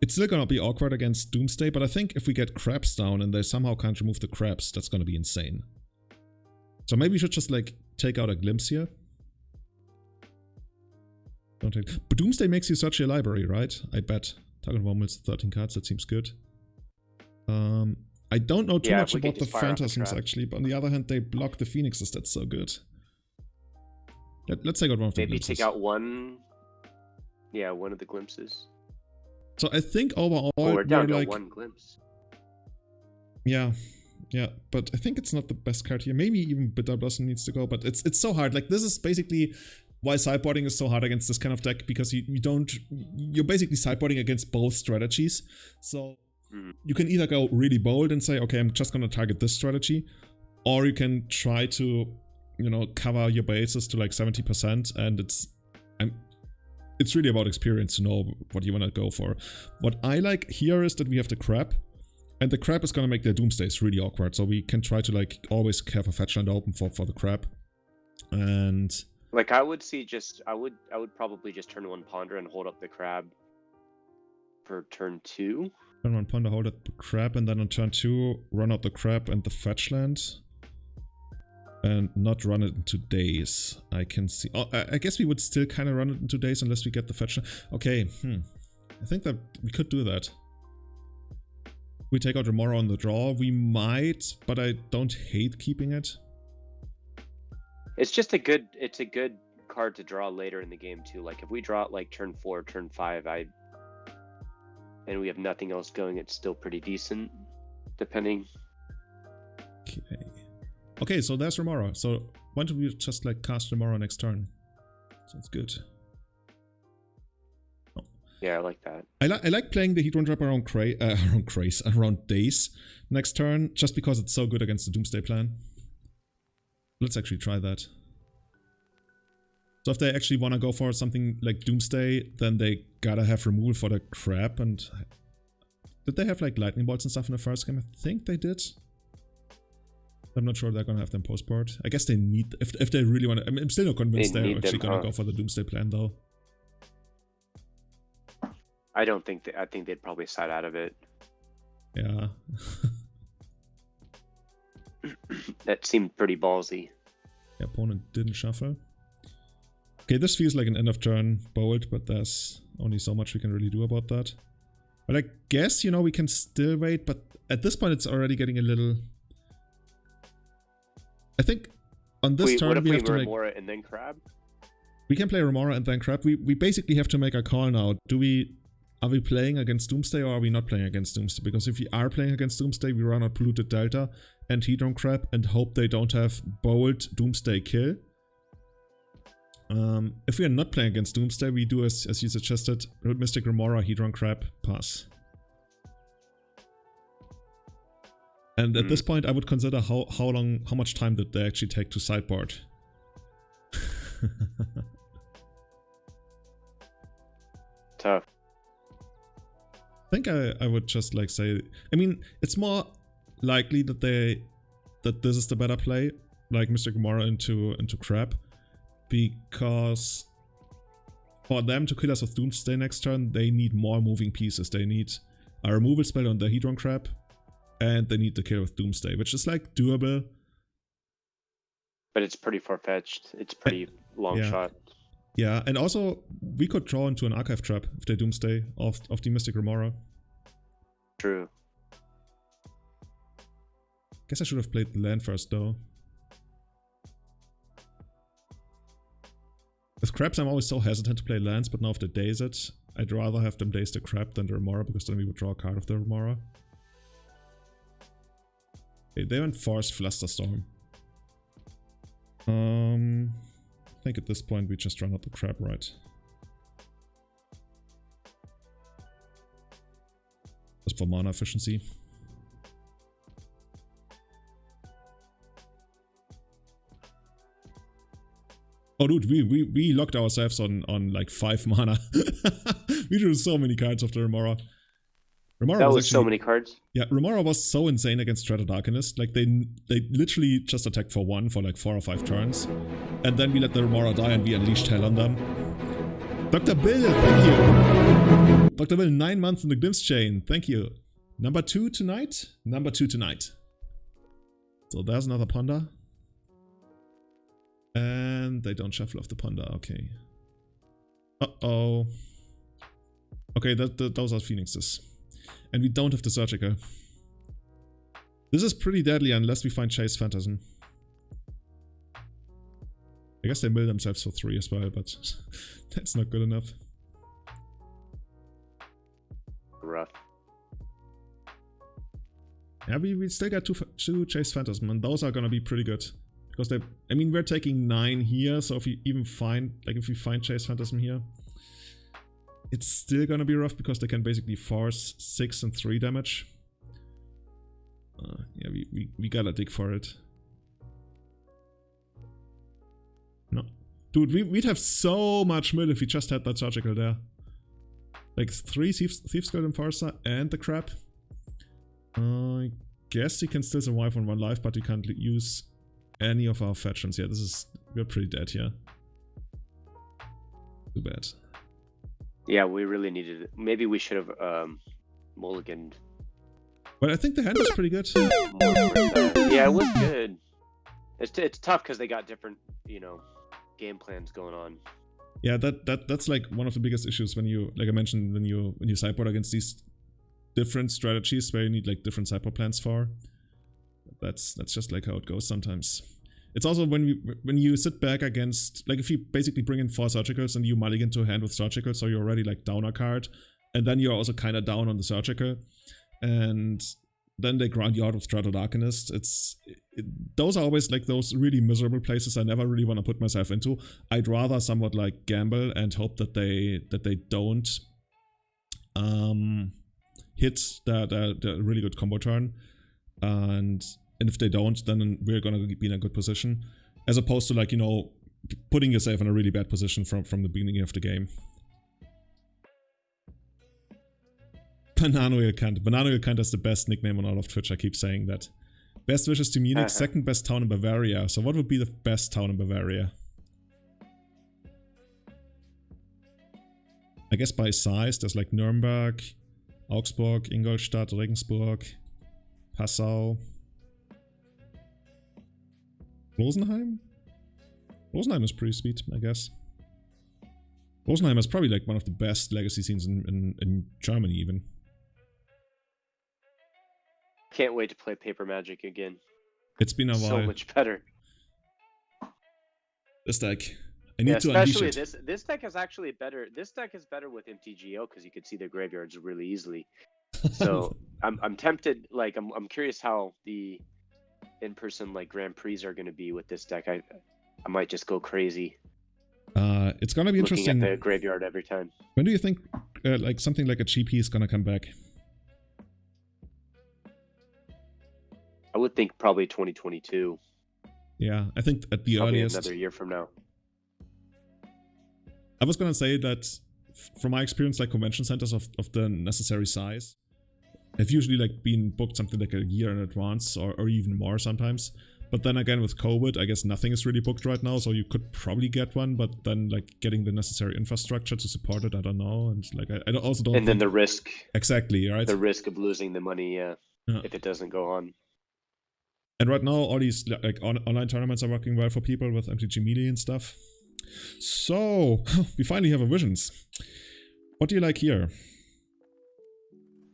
It's still gonna be awkward against Doomsday, but I think if we get crabs down and they somehow can't remove the crabs, that's gonna be insane. So maybe we should just like take out a glimpse here. Don't take. But Doomsday makes you search your library, right? I bet. Target Wormholes 13 cards, that seems good. I don't know too much about the Phantasms actually, but on the other hand, they block the Phoenixes, that's so good. Let's take out one of the Maybe glimpses. take out one. Yeah, one of the glimpses. So I think overall we're down to like, one glimpse. Yeah, but I think it's not the best card here. Maybe even Bitter Blossom needs to go, but it's so hard. Like this is basically why sideboarding is so hard against this kind of deck, because you're basically sideboarding against both strategies. So you can either go really bold and say, okay, I'm just gonna target this strategy, or you can try to, you know, cover your bases to like 70%, and it's really about experience to know what you want to go for. What I like here is that we have the crab, and the crab is going to make their Doomsdays really awkward, so we can try to like always have a fetch land open for the crab. And like I would probably just turn one ponder and hold up the crab for turn 2. Turn one ponder, hold up the crab, and then on turn 2 run out the crab and the fetch land. And not run it into days. I can see. Oh, I guess we would still kind of run it into days unless we get the fetch. Okay, I think that we could do that. We take out Remora on the draw. We might, but I don't hate keeping it. It's a good card to draw later in the game too. Like if we draw it like turn 4, turn 5, and we have nothing else going, it's still pretty decent, depending. Okay, so there's Remora. So why don't we just like cast Remora next turn? Sounds good. Oh. Yeah, I like that. I like playing the Hedron Trap around Days next turn, just because it's so good against the Doomsday plan. Let's actually try that. So if they actually want to go for something like Doomsday, then they gotta have removal for the crab. And did they have like lightning bolts and stuff in the first game? I think they did. I'm not sure they're gonna have them post-board. I guess they need, if they really want to. I mean, I'm still not convinced they're actually gonna go for the Doomsday plan though. I don't think I think they'd probably side out of it. Yeah. That seemed pretty ballsy. The opponent didn't shuffle. Okay, this feels like an end of turn bold, but there's only so much we can really do about that. But I guess, you know, we can still wait, but at this point it's already getting a little. I think on this turn we have to make Remora and then crab. We can play Remora and then crab. We basically have to make a call now. Are we playing against Doomsday or are we not playing against Doomsday? Because if we are playing against Doomsday, we run out Polluted Delta and Hedron Crab and hope they don't have bold Doomsday kill. If we are not playing against Doomsday, we do as you suggested, Mystic Remora, Hedron Crab, pass. And at this point, I would consider how much time did they actually take to sideboard. Tough. I think I would just like say, I mean, it's more likely that this is the better play, like Mystic Remora into Crab, because for them to kill us with Doomsday next turn, they need more moving pieces. They need a removal spell on the Hedron Crab. And they need to kill with Doomsday, which is like doable. But it's pretty far-fetched. It's pretty long shot. Yeah, and also we could draw into an Archive Trap if they Doomsday of the Mystic Remora. True. Guess I should have played the land first though. With crabs I'm always so hesitant to play lands, but now if they daze it, I'd rather have them daze the crab than the Remora, because then we would draw a card of the Remora. They went Force Flusterstorm. I think at this point we just run out the crab, right? Just for mana efficiency. Oh dude, we locked ourselves on like 5 mana. We drew so many cards after Remora. That was so many cards. Yeah, Remora was so insane against Dreaded Arcanist. Like they literally just attacked for 1 for like 4 or 5 turns. And then we let the Remora die and we unleashed hell on them. Dr. Bill, thank you. Dr. Bill, 9 months in the Glimpse chain. Thank you. Number 2 tonight? Number 2 tonight. So there's another Ponder. And they don't shuffle off the Ponder. Okay. Uh-oh. Okay, those are Phoenixes. And we don't have the Surgical. This is pretty deadly unless we find Chase Phantasm. I guess they mill themselves for 3 as well, but that's not good enough. Rough. Yeah, we still got two Chase Phantasm, and those are gonna be pretty good. Because they, I mean, we're taking 9 here, so if we even find, like if we find Chase Phantasm here, it's still gonna be rough because they can basically force 6 and 3 damage. Yeah, we gotta dig for it. No. Dude, we'd have so much mill if we just had that Surgical there. Like 3 Thieves Guild Enforcer and the Crab. I guess he can still survive on 1 life, but we can't use any of our fetchlands. Yeah, we're pretty dead here. Too bad. Yeah, we really needed it. Maybe we should have mulliganed. But I think the hand was pretty good. Yeah, it was good. It's tough because they got different, you know, game plans going on. Yeah, that's like one of the biggest issues when you, like I mentioned, when you sideboard against these different strategies where you need like different sideboard plans for. That's just like how it goes sometimes. It's also when you sit back against, like if you basically bring in 4 Surgicals and you mulligan to a hand with Surgical, so you're already like down a card, and then you're also kind of down on the Surgical, and then they grind you out with Strato Darkenist. Those are always like those really miserable places I never really want to put myself into. I'd rather somewhat like gamble and hope that they don't hit the really good combo turn, and if they don't, then we're gonna be in a good position, as opposed to like, you know, putting yourself in a really bad position from the beginning of the game. Banano Kant. Banano Kant is the best nickname on all of Twitch. I keep saying that. Best wishes to Munich, second best town in Bavaria. So what would be the best town in Bavaria? I guess by size, there's like Nuremberg, Augsburg, Ingolstadt, Regensburg, Passau. Rosenheim? Rosenheim is pretty sweet, I guess. Rosenheim is probably like one of the best legacy scenes in Germany even. Can't wait to play Paper Magic again. It's been a while. So much better. This deck. I need to unleash it. Especially this deck is actually better. This deck is better with MTGO because you can see their graveyards really easily. So I'm tempted. Like I'm curious how the in-person like Grand Prix are going to be with this deck. I might just go crazy. It's gonna be interesting. Looking at the graveyard every time. When do you think like something like a GP is gonna come back? I would think probably 2022. Yeah, I think at the probably earliest. Another year from now. I was gonna say that from my experience, like convention centers of the necessary size have usually like been booked something like a year in advance or even more sometimes. But then again, with COVID, I guess nothing is really booked right now, so you could probably get one, but then like getting the necessary infrastructure to support it, I don't know. And like I also don't. And then the risk. Exactly, right? The risk of losing the money, if it doesn't go on. And right now, all these like online tournaments are working well for people with MTG Melee and stuff. So we finally have a Visions. What do you like here?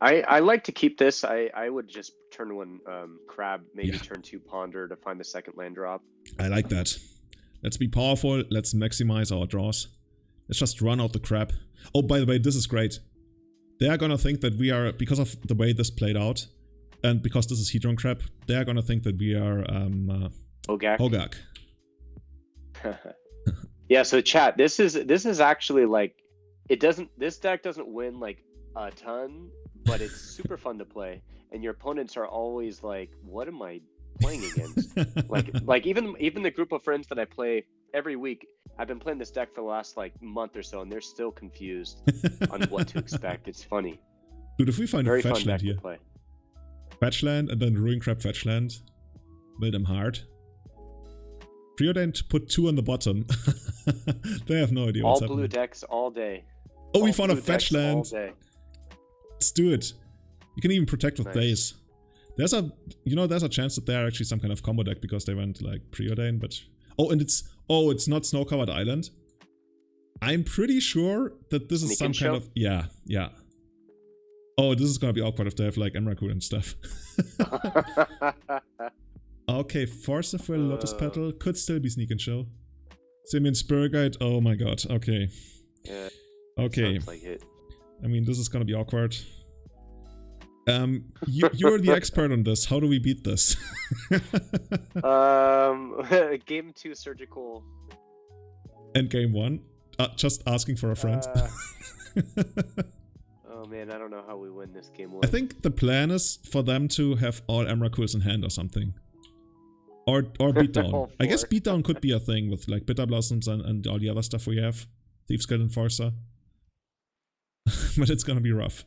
I like to keep this. I would just turn 1 Crab, maybe turn 2 Ponder to find the second land drop. I like that. Let's be powerful. Let's maximize our draws. Let's just run out the Crab. Oh, by the way, this is great. They are gonna think that we are, because of the way this played out, and because this is Hedron Crab, they are gonna think that we are Hogak. Yeah. So chat. This is actually like this deck doesn't win like a ton, but it's super fun to play, and your opponents are always like, what am I playing against? like even the group of friends that I play every week, I've been playing this deck for the last like month or so, and they're still confused on what to expect. It's funny. Dude, if we find a fetch land here, fetch land and then Ruin Crab fetch land, build them hard. Preordained put 2 on the bottom. They have no idea all what's blue happening. decks all day. Oh, we All found a blue fetch decks all land. day. Let's do it. You can even protect with Nice. days. There's a, you know, there's a chance that they're actually some kind of combo deck because they went like preordained, but it's not snow covered island. I'm pretty sure that this is some kind of yeah. Oh, this is gonna be awkward if they have like Emrakul and stuff. Okay, Force of Will, Lotus Petal could still be Sneak and Show. Simian Spur Guide. Oh my god. Okay. Yeah. Okay. Sounds like it. I mean, this is gonna be awkward. You're the expert on this. How do we beat this? Game 2 surgical. And game 1? Just asking for a friend. Oh man, I don't know how we win this game 1. I think the plan is for them to have all Emrakuls in hand or something. Or beatdown. I guess beatdown could be a thing with like Bitter Blossoms and all the other stuff we have. Thieves Guild Enforcer. But it's gonna be rough.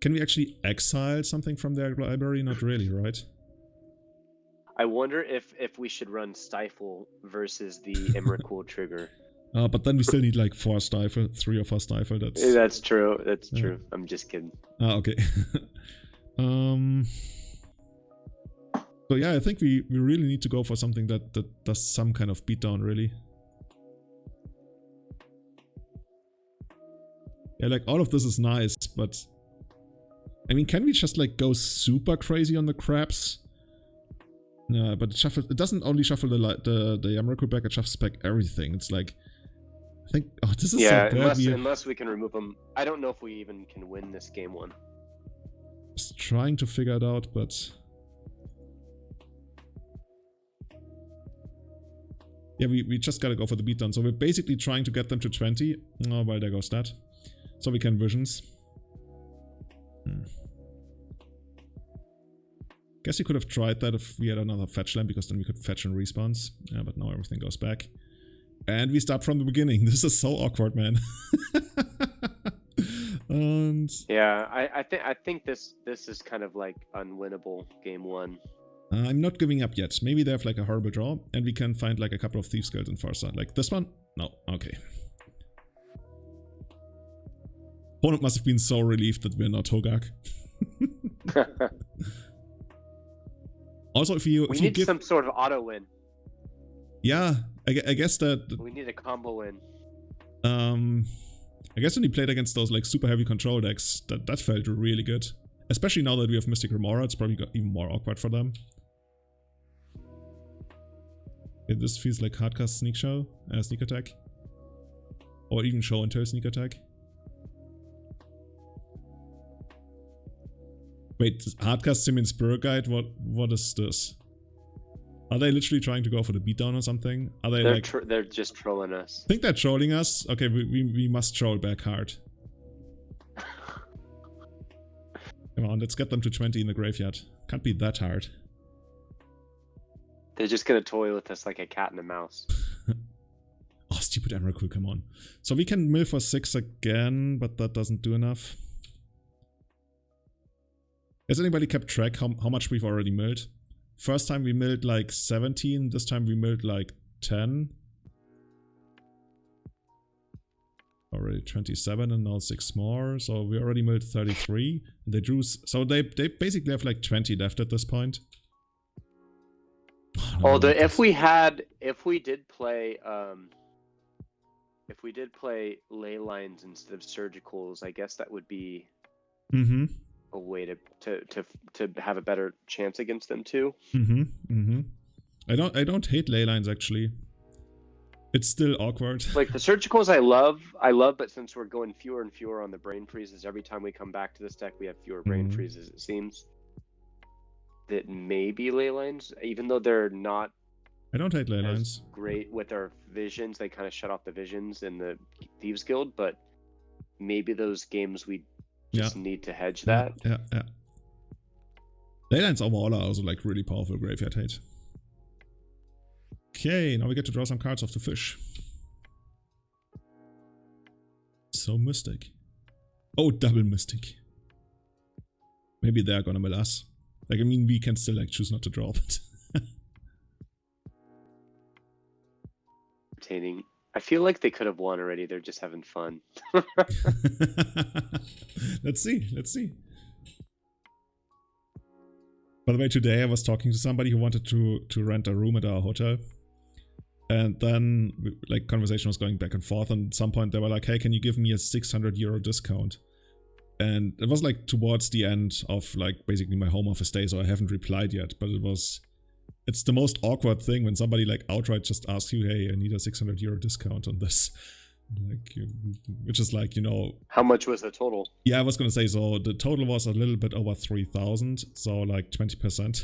Can we actually exile something from their library? Not really, right? I wonder if we should run Stifle versus the Emrakul trigger. But then we still need like 4 Stifle, 3 or 4 Stifle. That's true. That's true. I'm just kidding. Okay. So yeah, I think we really need to go for something that does some kind of beatdown, really. Yeah, like all of this is nice, but I mean, can we just like go super crazy on the crabs? No, but it doesn't only shuffle the Emrakul back, it shuffles back everything. It's like, I think, oh, this is so bad. Unless we can remove them. I don't know if we even can win this game 1. Just trying to figure it out, but yeah, we just gotta go for the beatdown. So we're basically trying to get them to 20. Oh, well, there goes that. So we can visions. Guess you could have tried that if we had another fetch land, because then we could fetch and respawns. Yeah, but now everything goes back. And we start from the beginning. This is so awkward, man. And yeah, I think this is kind of like unwinnable game 1. I'm not giving up yet. Maybe they have like a horrible draw, and we can find like a couple of Thieves Guild Enforcer. Like this one? No. Okay. Opponent must have been so relieved that we're not Hogak. Also, if you need give some sort of auto win. Yeah, I guess that we need a combo win. I guess when he played against those like super heavy control decks, that felt really good. Especially now that we have Mystic Remora, it's probably got even more awkward for them. Yeah, this feels like hardcast sneak attack. Or even show and tell sneak attack. Wait, hardcast Simian Spirit Guide? What is this? Are they literally trying to go for the beatdown or something? Are they they're just trolling us. Think they're trolling us? Okay, we must troll back hard. Come on, let's get them to 20 in the graveyard. Can't be that hard. They're just gonna toy with us like a cat and a mouse. Oh, stupid Emrakul, come on. So we can mill for 6 again, but that doesn't do enough. Has anybody kept track how much we've already milled? First time we milled like 17, this time we milled like 10. Already 27 and now 6 more, so we already milled 33. And they drew, so they basically have like 20 left at this point. Although if we did play ley lines instead of surgicals, I guess that would be a way to have a better chance against them too. I don't hate ley lines actually. It's still awkward. Like the surgicals I love, but since we're going fewer and fewer on the brain freezes, every time we come back to this deck we have fewer brain freezes, it seems. That maybe ley lines, even though they're not I don't hate ley lines. Great with our visions, they kind of shut off the visions in the Thieves Guild, but maybe those games we just need to hedge that. Yeah. Ley lines overall are also like really powerful graveyard hate. Okay, now we get to draw some cards off the fish. So Mystic. Oh, double Mystic. Maybe they're gonna mill us. Like, I mean, we can still like choose not to draw, but... Entertaining. I feel like they could have won already. They're just having fun. Let's see. Let's see. By the way, today I was talking to somebody who wanted to rent a room at our hotel. And then, like, conversation was going back and forth. And at some point they were like, hey, can you give me a 600 euro discount? And it was like towards the end of like basically my home office day, so I haven't replied yet. But it's the most awkward thing when somebody like outright just asks you, hey, I need a 600 euro discount on this. Like, which is like, you know... How much was the total? Yeah, I was going to say, so the total was a little bit over 3,000, so like 20%.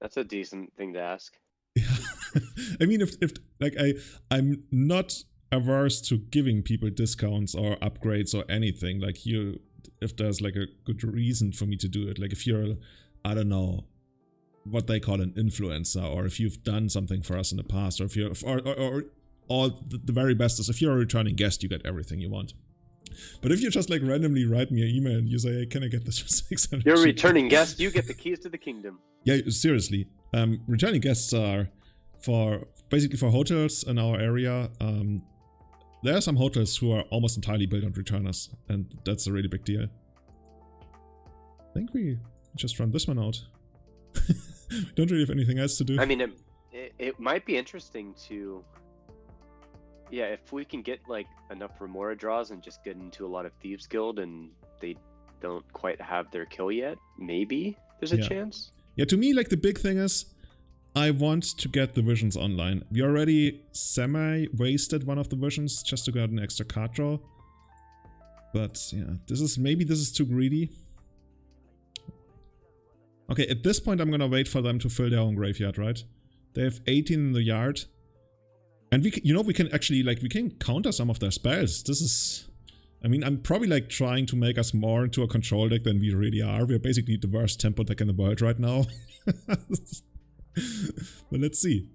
That's a decent thing to ask. Yeah. I mean, if like I'm not averse to giving people discounts or upgrades or anything. Like if there's like a good reason for me to do it. Like if you're, I don't know, what they call an influencer, or if you've done something for us in the past, or if you're, or the very best is if you're a returning guest, you get everything you want. But if you just like randomly write me an email and you say, hey, can I get this for 600? You're a returning guest, you get the keys to the kingdom. Yeah, seriously. Returning guests are basically for hotels in our area. There are some hotels who are almost entirely built on returners, and that's a really big deal. I think we just run this one out. Don't really have anything else to do. I mean, it might be interesting to... Yeah, if we can get like enough Remora draws and just get into a lot of Thieves Guild and they don't quite have their kill yet, maybe there's a chance. Yeah, to me, like the big thing is I want to get the visions online. We already semi-wasted one of the visions just to get an extra card draw. But yeah, this is too greedy. Okay, at this point I'm gonna wait for them to fill their own graveyard, right? They have 18 in the yard. And we can actually, like, we can counter some of their spells. This is... I mean, I'm probably, like, trying to make us more into a control deck than we really are. We're basically the worst tempo deck in the world right now. But let's see.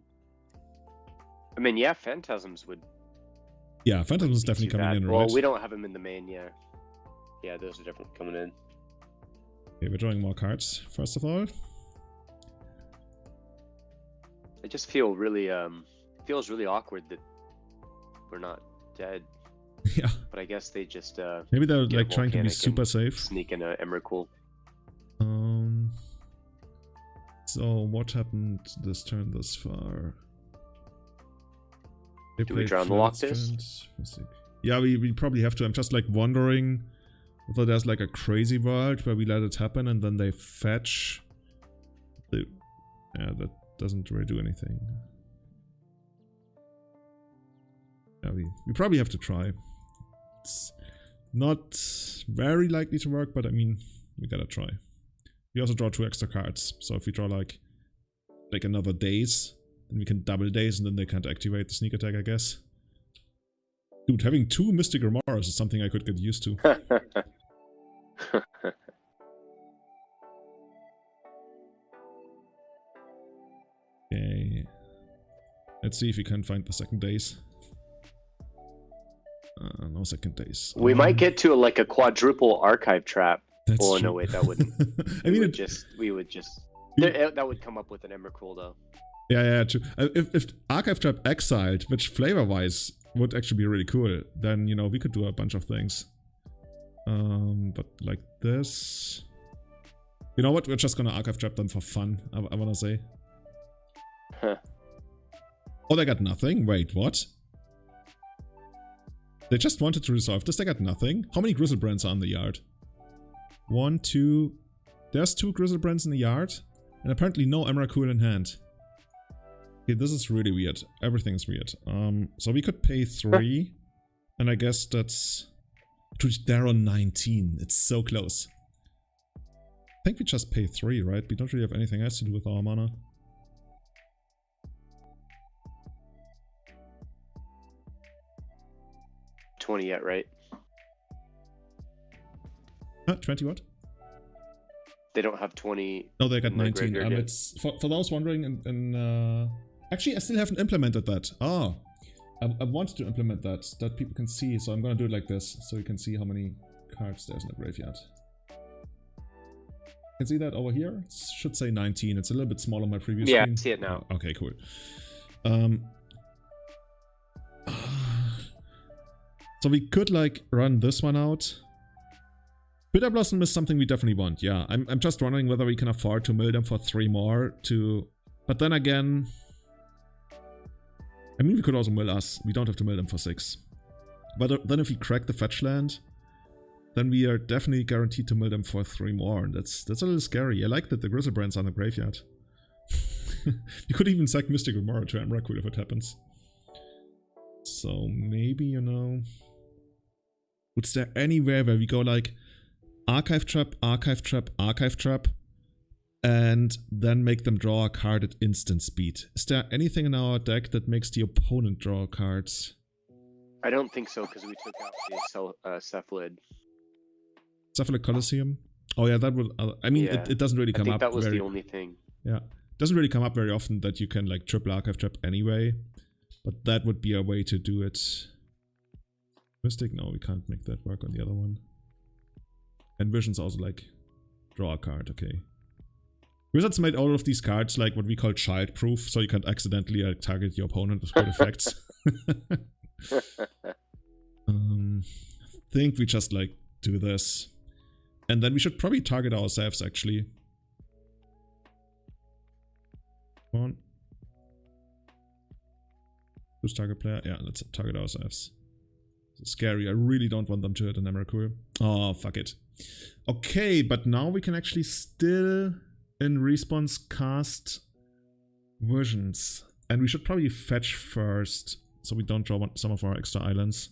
I mean, yeah, Phantasms would... Yeah, Phantasms is definitely coming in, right? Well, we don't have them in the main, yeah. Yeah, those are definitely coming in. Okay, we're drawing more cards, first of all. I just feel really, feels really awkward that we're not dead. Yeah. But I guess they just maybe they're like trying to be super safe. Sneak in a Emrakul. So what happened this turn thus far? Do we drown the Loctus? Yeah, we probably have to. I'm just like wondering whether there's like a crazy world where we let it happen and then they fetch. Yeah, that doesn't really do anything. Yeah, we probably have to try. It's not very likely to work, but I mean, we gotta try. We also draw 2 extra cards, so if we draw like another Daze, then we can double Daze and then they can't activate the sneak attack, I guess. Dude, having 2 Mystic Remoras is something I could get used to. Okay. Let's see if we can find the second Daze. No second Daze. We might get to like a quadruple archive trap. That's oh true. No, wait, that wouldn't. I mean, that would come up with an Emrakul though. Yeah, true. If Archive Trap exiled, which flavor-wise would actually be really cool, then we could do a bunch of things. But like this, you know what? We're just gonna Archive Trap them for fun. I wanna say. Huh. Oh, they got nothing. Wait, what? They just wanted to resolve this. They got nothing. How many Grizzlebrands are in the yard? 1, 2. There's 2 Grizzlebrands in the yard, and apparently no Emrakul in hand. Okay, this is really weird. Everything's weird. So we could pay 3, and I guess that's... They're on 19. It's so close. I think we just pay 3, right? We don't really have anything else to do with our mana. $20 yet, right? 20 what? They don't have 20. No, they got 19. It's for those wondering, and actually, I still haven't implemented that. Oh, I wanted to implement that people can see, so I'm gonna do it like this, so you can see how many cards there's in the graveyard. You can see that over here? It should say 19. It's a little bit smaller on my previous screen. Yeah, I see it now. Oh, okay, cool. So we could like run this one out. Bitter Blossom is something we definitely want, yeah. I'm just wondering whether we can afford to mill them for 3 more to... But then again... I mean, we could also mill us. We don't have to mill them for 6. But then if we crack the fetch land, then we are definitely guaranteed to mill them for 3 more. And that's a little scary. I like that the Grizzlebrand's on the graveyard. You could even sack Mystic Remora to Emrakul if it happens. So maybe, you know... Was there anywhere where we go like... Archive Trap, Archive Trap, Archive Trap, and then make them draw a card at instant speed? Is there anything in our deck that makes the opponent draw cards? I don't think so, because we took out the Cephalid. Cephalid Colosseum? Oh yeah, that would... I mean, Yeah. it doesn't really come up that was very... the only thing. Yeah. It doesn't really come up very often that you can like triple Archive Trap anyway. But that would be a way to do it. Mystic? No, we can't make that work on the other one. And Vision's also like, draw a card, okay. Wizards made all of these cards like what we call child-proof, so you can't accidentally target your opponent with good effects. I think we just like do this. And then we should probably target ourselves actually. Come on. Who's target player? Yeah, let's target ourselves. It's scary. I really don't want them to hit an Emrakul. Oh, fuck it. Okay, but now we can actually still in response cast Visions. And we should probably fetch first, so we don't draw some of our extra islands.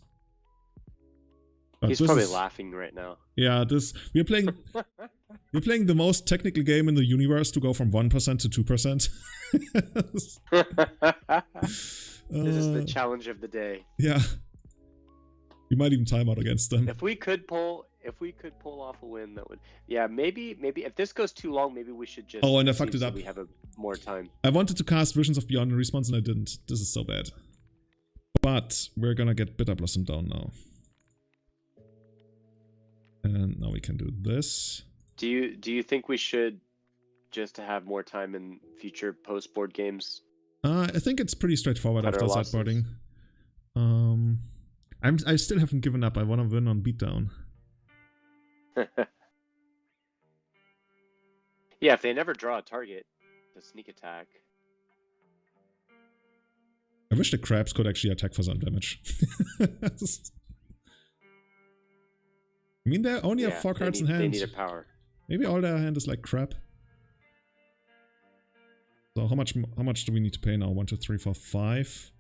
But He's probably laughing right now. Yeah, we're playing the most technical game in the universe to go from 1% to 2%. This is the challenge of the day. Yeah. We might even time out against them. If we could pull off a win, that would... Yeah, maybe if this goes too long, maybe we should just... Oh, and I fucked it up. We have more time. I wanted to cast Visions of Beyond in response and I didn't. This is so bad. But we're gonna get Bitter Blossom down now. And now we can do this. Do you think we should just have more time in future post-board games? I think it's pretty straightforward after sideboarding. I still haven't given up. I want to win on beatdown. Yeah, if they never draw a target, the sneak attack. I wish the crabs could actually attack for some damage. I mean, they only have 4 cards in hand. They need a power. Maybe all their hand is like crap. So how much do we need to pay now? 1, 2, 3, 4, 5.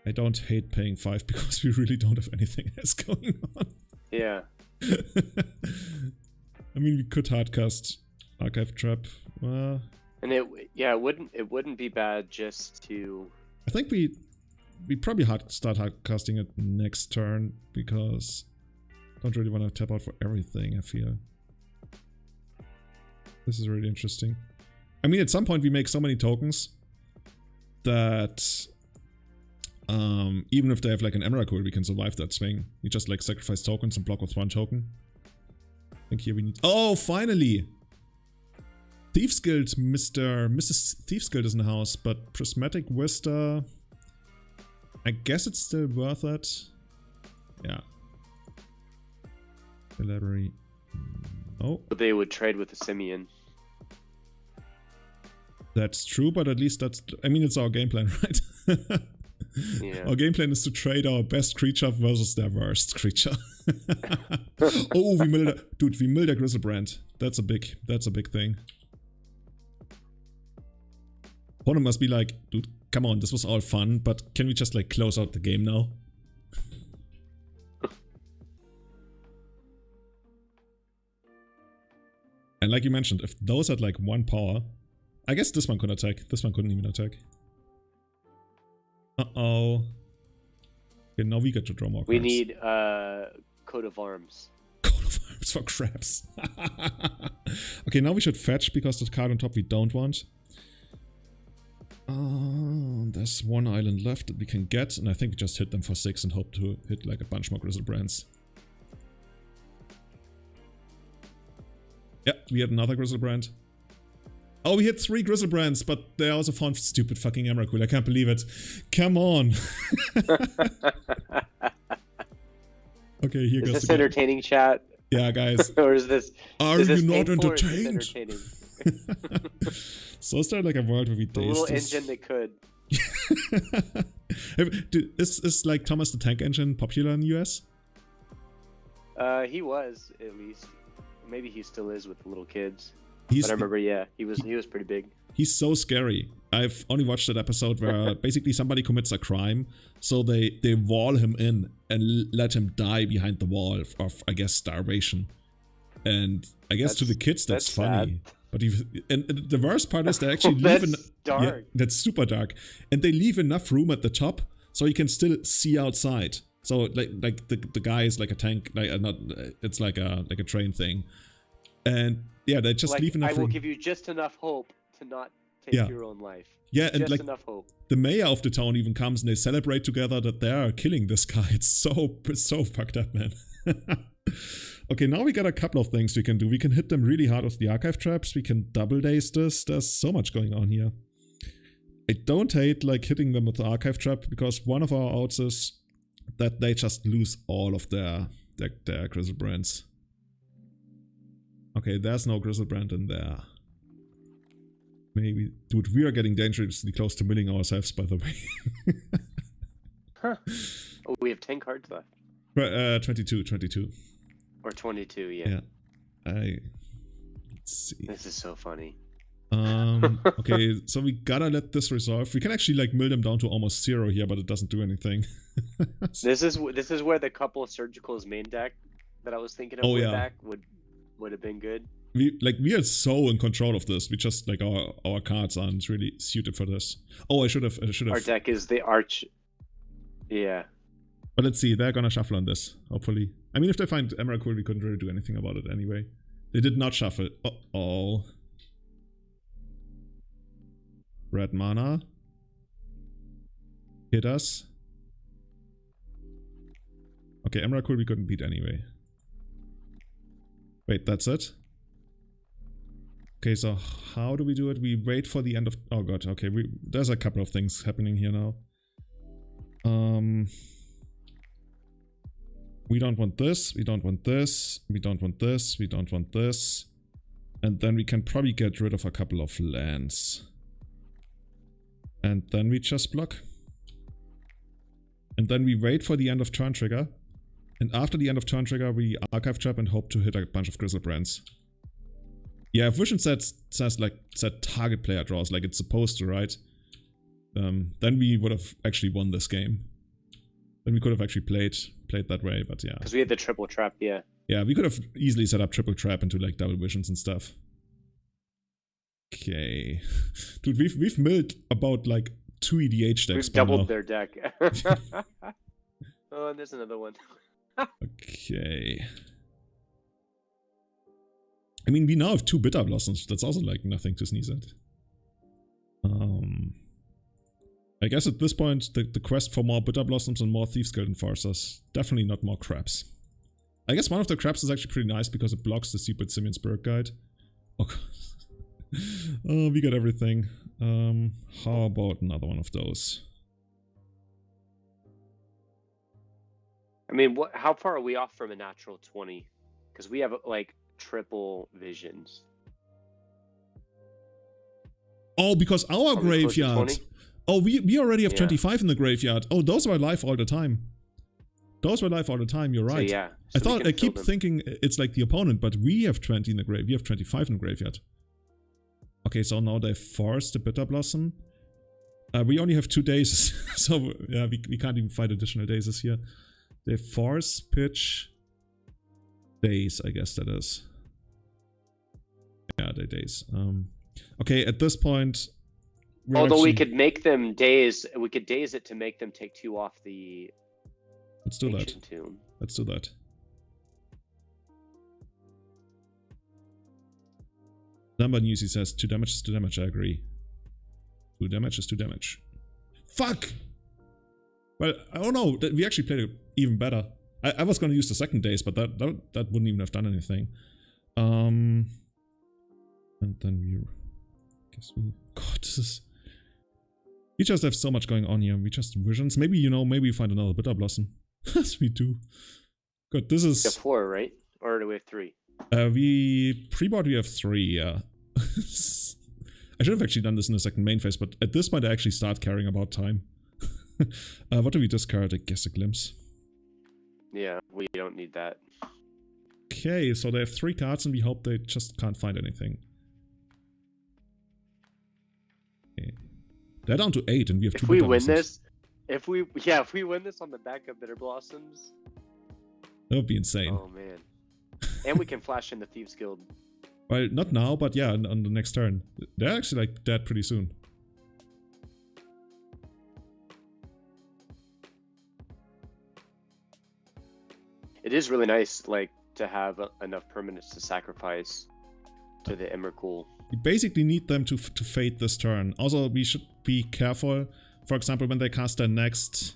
I don't hate paying 5 because we really don't have anything else going on. Yeah. I mean, we could hardcast Archive Trap. And it wouldn't be bad just to... I think we probably start hardcasting it next turn because I don't really want to tap out for everything, I feel. This is really interesting. I mean, at some point we make so many tokens that even if they have like an Emrakul, we can survive that swing. We just like sacrifice tokens and block with 1 token. I think here we need... Oh, finally! Thieves Guild, Mrs. Thieves Guild is in the house, but Prismatic Vista... I guess it's still worth it. Yeah. The library... Oh. But they would trade with the Simian. That's true, but at least that's... I mean, it's our game plan, right? Yeah. Our game plan is to trade our best creature versus their worst creature. Oh, we milled a Grizzlebrand. That's a big thing. Opponent must be like, dude, come on, this was all fun, but can we just like close out the game now? And like you mentioned, if those had like 1 power, I guess this one could attack. This one couldn't even attack. Uh-oh. Okay, now we get to draw more cards. We need Coat of Arms. Coat of Arms for crabs. Okay, now we should fetch because the card on top we don't want. There's one island left that we can get, and I think we just hit them for 6 and hope to hit like a bunch more Grizzlebrands. Yeah, we had another Grizzlebrand. Oh, we hit 3 Grizzlebrands, but they also found stupid fucking Emrakul. I can't believe it. Come on. Okay, here goes. Is this entertaining, chat? Yeah, guys. Or is this? Are you not entertained? Entertaining? So is there like a world where we The taste little this? engine that could. Is like Thomas the Tank Engine popular in the US? He was, at least. Maybe he still is with the little kids. He's, but I remember, yeah, he was pretty big. He's so scary. I've only watched that episode where basically somebody commits a crime, so they wall him in and let him die behind the wall of I guess starvation. And I guess to the kids that's funny. Sad. But and the worst part is they actually leave dark. Yeah, that's super dark. And they leave enough room at the top so you can still see outside. So like the guy is like a tank, like it's like a train thing. And yeah, they just leave enough room. I will give you just enough hope to not take your own life. Yeah, and just like enough hope. The mayor of the town even comes and they celebrate together that they are killing this guy. It's so fucked up, man. Okay, now we got a couple of things we can do. We can hit them really hard with the archive traps. We can double daze this. There's so much going on here. I don't hate like hitting them with the archive trap because one of our outs is that they just lose all of their Grizzlebrands. Okay, there's no Grizzlebrand in there. Maybe. Dude, we are getting dangerously close to milling ourselves, by the way. Huh. Oh, we have 10 cards left. 22. Or 22, yeah. Let's see. This is so funny. Okay, so we gotta let this resolve. We can actually like mill them down to almost 0 here, but it doesn't do anything. This is where the couple of Surgical's main deck that I was thinking of back would have been good. We are so in control of this. We just like our cards aren't really suited for this. Oh, I should have. Our deck is the arch. Yeah. But let's see. They're gonna shuffle on this. Hopefully. I mean, if they find Emrakul, we couldn't really do anything about it anyway. They did not shuffle. Uh-oh. Red mana. Hit us. Okay, Emrakul we couldn't beat anyway. Wait, that's it? Okay, so how do we do it? We wait for the end of... Oh god, okay, there's a couple of things happening here now. We don't want this, we don't want this, we don't want this, we don't want this. And then we can probably get rid of a couple of lands. And then we just block. And then we wait for the end of turn trigger. And after the end of turn trigger, we archive trap and hope to hit a bunch of Grizzlebrands. Yeah, if Vision says target player draws like it's supposed to, right? Then we would have actually won this game. Then we could have actually played that way, but yeah. Because we had the triple trap, yeah. Yeah, we could have easily set up triple trap into like double visions and stuff. Okay. Dude, we've milled about like 2 EDH decks. We've doubled their deck. Oh, and there's another one. Okay. I mean, we now have 2 Bitter Blossoms. That's also like nothing to sneeze at. I guess at this point, the quest for more Bitter Blossoms and more Thieves Guild Enforcers. Definitely not more crabs. I guess one of the crabs is actually pretty nice because it blocks the Stupid Simian Spirit Guide. Oh god. Oh, we got everything. How about another one of those? I mean, how far are we off from a natural 20? Because we have like triple visions. Oh, because our graveyard. Oh, we already have 25 in the graveyard. Oh, those were live all the time. Those were live all the time, you're right. So, yeah. So I keep thinking it's like the opponent, but we have 20 in the grave. We have 25 in the graveyard. Okay, so now they forced the Bitter Blossom. We only have 2 days, so yeah, we can't even fight additional days here. They force, pitch, days, I guess that is. Yeah, they days. Okay, at this point... Although we could make them daze, we could daze it to make them take 2 off the... Let's do that. Tomb. Let's do that. Number Newsy says 2 damage is 2 damage, I agree. 2 damage is 2 damage. Fuck! Well, oh no, we actually played it even better. I was gonna use the second daze, but that wouldn't even have done anything. And then we... God, this is... We just have so much going on here. We just visions. Maybe, you know, maybe we find another bitter blossom. As we do. Good, this is... We have 4, right? Or do we have 3? Pre-board we have 3, yeah. I should have actually done this in the second main phase, but at this point I actually start caring about time. What do we discard? I guess a glimpse. Yeah, we don't need that. Okay, so they have 3 cards and we hope they just can't find anything. Okay. They're down to 8 and we have 2 If we bitter win blossoms. this, if we win this on the back of Bitter Blossoms, That would be insane. oh man. And we can flash in the Thieves Guild. Well, not now, but yeah, on the next turn. They're actually like dead pretty soon. It is really nice, like, to have enough permanents to sacrifice to the Emrakul. We basically need them to fade this turn. Also, we should be careful. For example, when they cast their next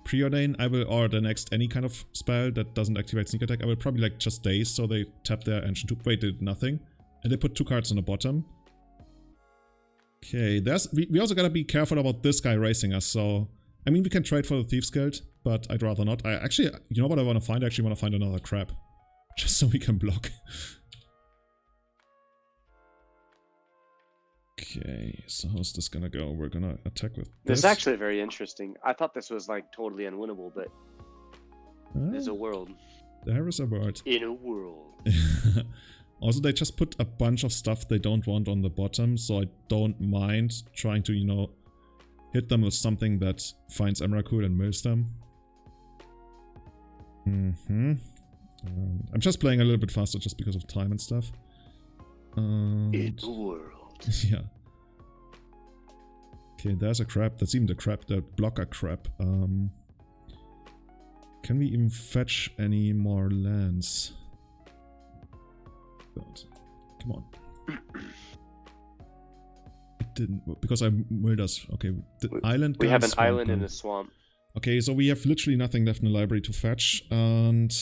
Preordain, or the next any kind of spell that doesn't activate sneak attack, I will probably like just daze, so they tap their Ancient Tube. Wait, they did nothing. And they put 2 cards on the bottom. Okay, we also gotta be careful about this guy racing us, so... I mean, we can trade for the Thieves Guild, but I'd rather not. I actually, you know what I want to find? I actually want to find another crab. Just so we can block. Okay, so how's this gonna go? We're gonna attack with This this. is actually very interesting. I thought this was like totally unwinnable, but there's a world. There is a word. In a world. Also, they just put a bunch of stuff they don't want on the bottom, so I don't mind trying to, you know, hit them with something that finds Emrakul and mills them. I'm just playing a little bit faster just because of time and stuff. In a world. Yeah. Okay, there's a crab. That's even the crab, the blocker crab. Can we even fetch any more lands? God. Come on. It didn't, because I milled us. Okay, the island. We have an swamp island gun. in a swamp. Okay, so we have literally nothing left in the library to fetch, and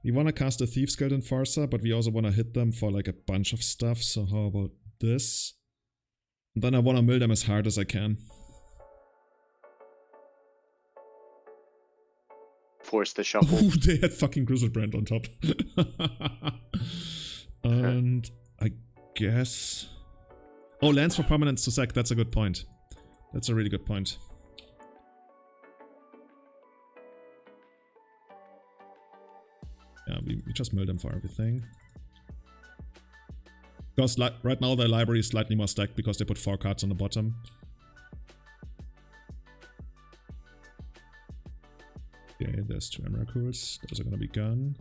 we want to cast a Thieves Guild in Farsa, but we also want to hit them for like a bunch of stuff, so how about this? And then I want to mill them as hard as I can. Force the shuffle. Ooh, they had fucking Grizzlebrand on top. And I guess... Oh, lands for permanents to sack, that's a good point. That's a really good point. Yeah, we just mill them for everything. Because right now their library is slightly more stacked because they put 4 cards on the bottom. Okay, there's 2 Emrakuls. Those are gonna be gone.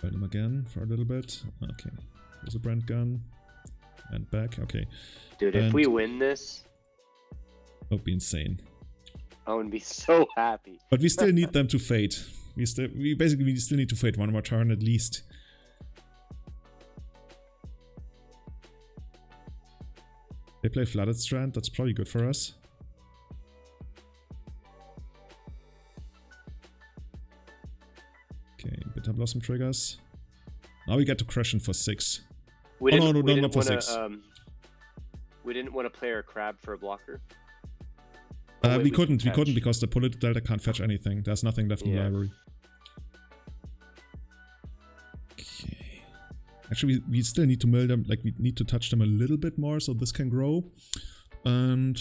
Build them again for a little bit. Okay. There's a brand gun. And back. Okay. Dude, if we win this, that would be insane. I would be so happy. But we still need them to fade. We still need to fade one more turn at least. They play Flooded Strand, that's probably good for us. Okay, Bitter Blossom triggers. Now we get to Crushing for 6. We no, didn't not for wanna, 6. We didn't want to play our crab for a blocker. We couldn't because the Polluted Delta can't fetch anything. There's nothing left in the library. Okay. Actually, we still need to mill them, like we need to touch them a little bit more so this can grow. And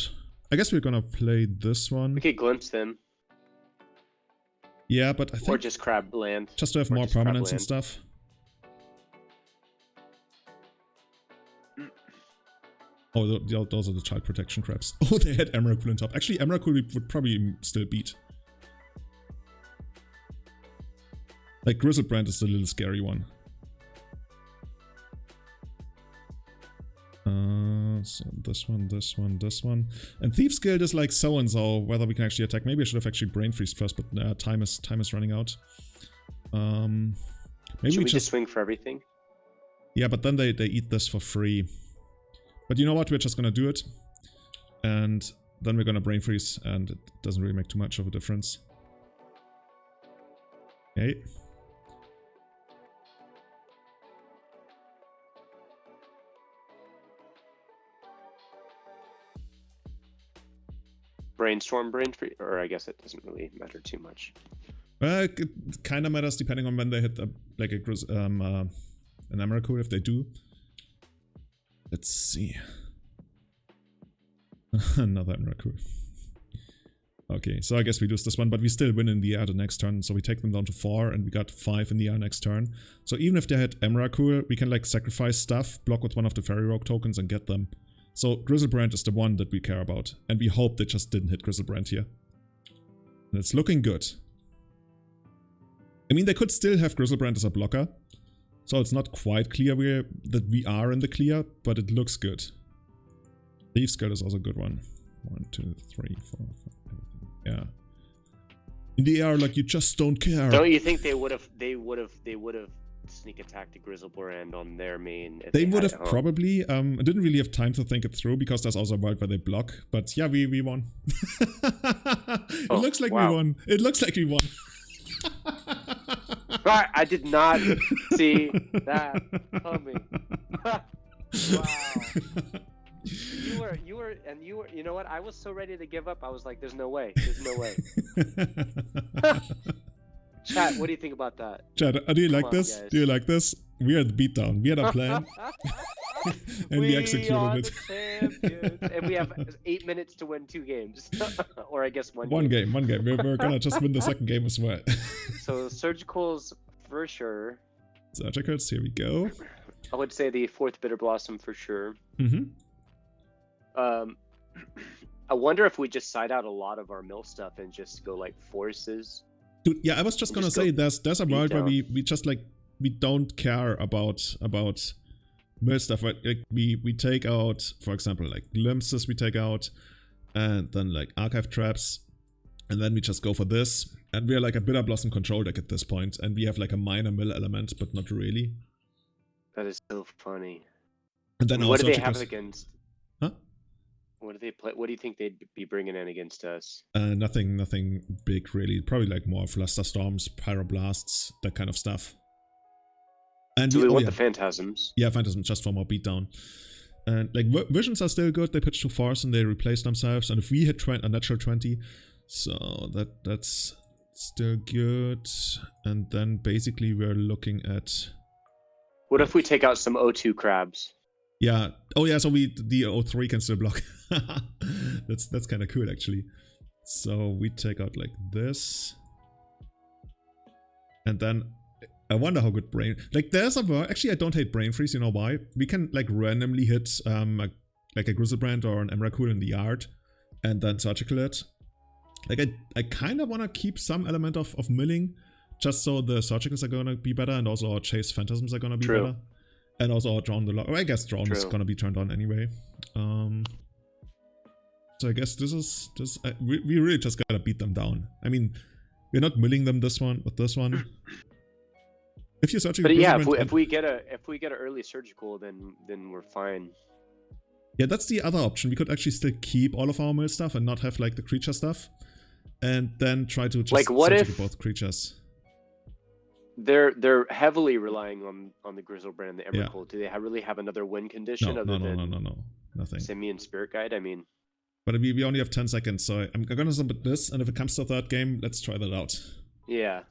I guess we're gonna play this one. We could glimpse them. Yeah, but I think... Or just crab land. Just to have more permanents and stuff. Oh, those are the child protection crabs. Oh, they had Emrakul on top. Actually, Emrakul would probably still beat. Like, Grizzlebrand is the little scary one. So this one, this one, this one. And Thieves Guild is like so-and-so, whether we can actually attack. Maybe I should have actually Brain Freeze first, but time is running out. Maybe Should we just swing for everything? Yeah, but then they eat this for free. But you know what? We're just gonna do it. And then we're gonna brain freeze, and it doesn't really make too much of a difference. Okay. Brainstorm, brain freeze, or I guess it doesn't really matter too much. It kind of matters depending on when they hit an Emrakul, if they do. Let's see. Another Emrakul. Okay, so I guess we lose this one, but we still win in the air the next turn, so we take them down to 4, and we got 5 in the air next turn. So even if they hit Emrakul, we can like sacrifice stuff, block with one of the Fairy Rogue tokens, and get them. So Grizzlebrand is the one that we care about, and we hope they just didn't hit Grizzlebrand here. And it's looking good. I mean, they could still have Grizzlebrand as a blocker, so it's not quite clear that we are in the clear, but it looks good. Thief Skull is also a good one. 1, 2, 3, 4, 5, everything. Yeah. In the air, like, you just don't care. Don't you think they would have sneak attacked the Grizzlebrand on their main? If they would have probably. I didn't really have time to think it through because there's also a world where they block. But yeah, we won. It looks like we won. It looks like we won. Right, I did not see that coming. Wow. You know what? I was so ready to give up. I was like, there's no way. There's no way. Chat, what do you think about that? Chat, do you like this? Guys. Do you like this? We are the beatdown. We had a plan. And we executed it. And we have 8 minutes to win 2 games. Or I guess one game. One game. We're gonna just win the second game as well. So surgicals for sure. Surgicals, here we go. I would say the 4th Bitter Blossom for sure. Mm-hmm. I wonder if we just side out a lot of our mill stuff and just go like forces. Dude, yeah, I was just gonna say there's a world where we just like we don't care about mill stuff. Right? Like we take out, for example, like glimpses we take out, and then like archive traps, and then we just go for this. And we are like a Bitter Blossom control deck at this point, and we have like a minor mill element, but not really. That is so funny. And then what do they have against? Huh? What do they play? What do you think they'd be bringing in against us? Nothing big really. Probably like more Flusterstorms, Pyroblasts, that kind of stuff. And do we want the Phantasms? Yeah, Phantasms just for more beatdown. And like Visions are still good. They pitch to force and they replace themselves. And if we hit a natural 20, so that's still good. And then basically we're looking at. What if we take out some O2 crabs? Yeah. Oh yeah. So the O3 can still block. that's kind of cool actually. So we take out like this, and then I wonder how good brain. Like there's actually I don't hate brain freeze. You know why? We can like randomly hit like a Grizzlebrand or an Emrakul in the yard, and then surgical it. Like I kind of want to keep some element of milling, just so the surgicals are gonna be better, and also our chase phantasms are gonna be better. And also our Drown the Lock. I guess Drown is gonna be turned on anyway. So I guess we really just gotta beat them down. I mean, we're not milling them with this one. If you're searching, but yeah, if we get an early surgical, then we're fine. Yeah, that's the other option. We could actually still keep all of our mill stuff and not have like the creature stuff, and then try to just like what if both creatures. They're heavily relying on the Grizzlebrand and the Emrakul. Yeah. Do they really have another win condition? No, nothing. Simian Spirit Guide. I mean, but we only have 10 seconds, so I'm gonna submit this, and if it comes to the 3rd game, let's try that out. Yeah.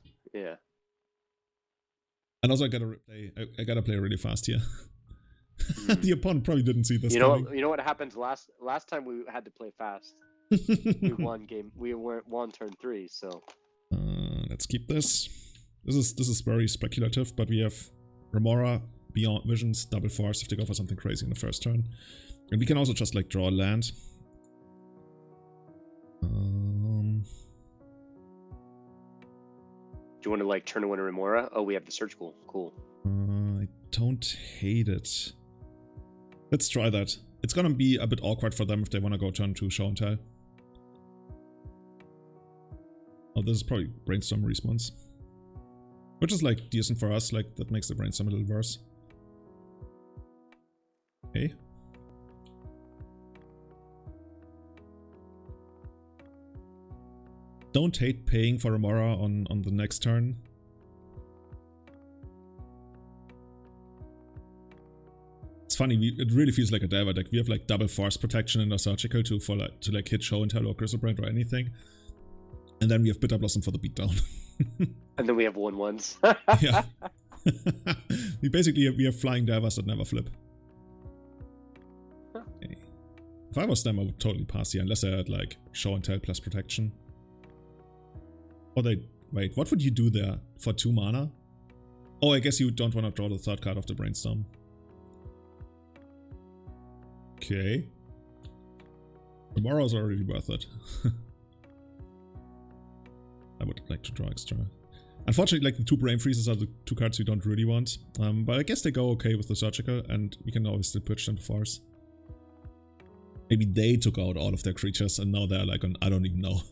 And also, I gotta play really fast here. The opponent probably didn't see this. You know what happened last time we had to play fast. We won game. We won turn 3. So let's keep this. This is very speculative, but we have Remora, Beyond Visions, Double Force if they go for something crazy in the first turn. And we can also just like draw a land. Do you want to like turn one Remora? Oh, we have the surgical. Cool. I don't hate it. Let's try that. It's gonna be a bit awkward for them if they want to go turn 2 show and tell. Oh, this is probably Brainstorm response. Which is like decent for us, like that makes the Brainstorm a little worse. Okay. don't hate paying for Remora on the next turn. It's funny, it really feels like a Delver deck. We have like double force protection in our surgical to hit show and tell or Grizzlebrand or anything. And then we have Bitter Blossom for the beatdown. And then we have 1/1s. Yeah. we have flying Delvers that never flip. Okay. If I was them, I would totally pass here, unless I had like show and tell plus protection. Or wait, what would you do there for 2 mana? Oh, I guess you don't want to draw the 3rd card of the Brainstorm. Okay. Tomorrow's already worth it. I would like to draw extra. Unfortunately, like the 2 Brain Freezes are the 2 cards we don't really want. But I guess they go okay with the Surgical, and we can always still pitch them to Force. Maybe they took out all of their creatures, and now they're like on, I don't even know.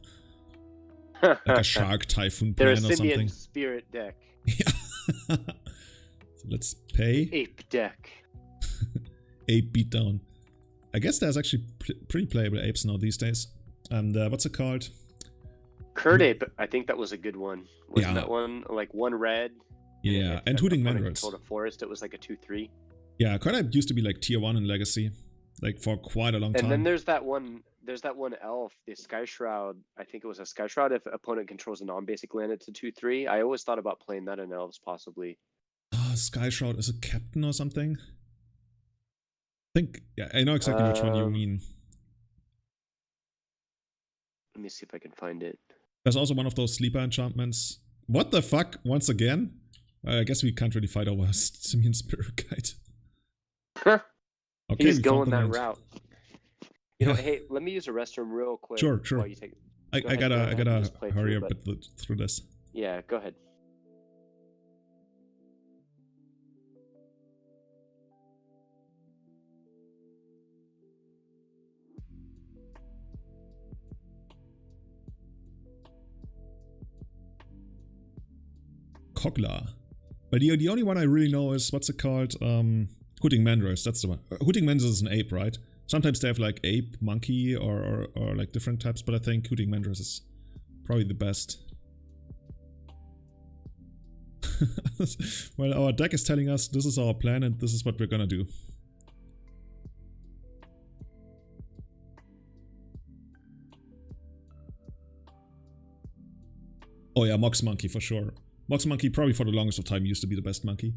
Like a Shark Typhoon plan or something. They're a Simian Spirit deck. Yeah. So let's pay. Ape deck. Ape beatdown. I guess there's actually pretty playable apes now these days. And what's it called? Curd Ape, I think that was a good one. Wasn't that one like 1 red? Yeah, and Hooting Mandrills. Controlled a forest, it was like a 2/3. Yeah, Curd Ape used to be like tier 1 in Legacy, like for quite a long time. And then there's that one elf, the Sky Shroud. I think it was a Sky Shroud. If opponent controls a non-basic land, it's a 2/3. I always thought about playing that in elves, possibly. Sky Shroud is a captain or something. Yeah, I know exactly which one you mean. Let me see if I can find it. There's also one of those sleeper enchantments. What the fuck? Once again? I guess we can't really fight over Simian Spirit Guide. Okay, he's going that route. You know, hey, let me use a restroom real quick. Sure. While you take it. I gotta hurry up through this. Yeah, go ahead. Kogla. But the only one I really know is, what's it called? Hooting Mandrills, that's the one. Hooting Mandrills is an ape, right? Sometimes they have like ape, monkey, or like different types, but I think Hooting Mandrills is probably the best. Well, our deck is telling us this is our plan and this is what we're gonna do. Oh yeah, Mox Monkey for sure. Mox Monkey probably for the longest of time used to be the best monkey.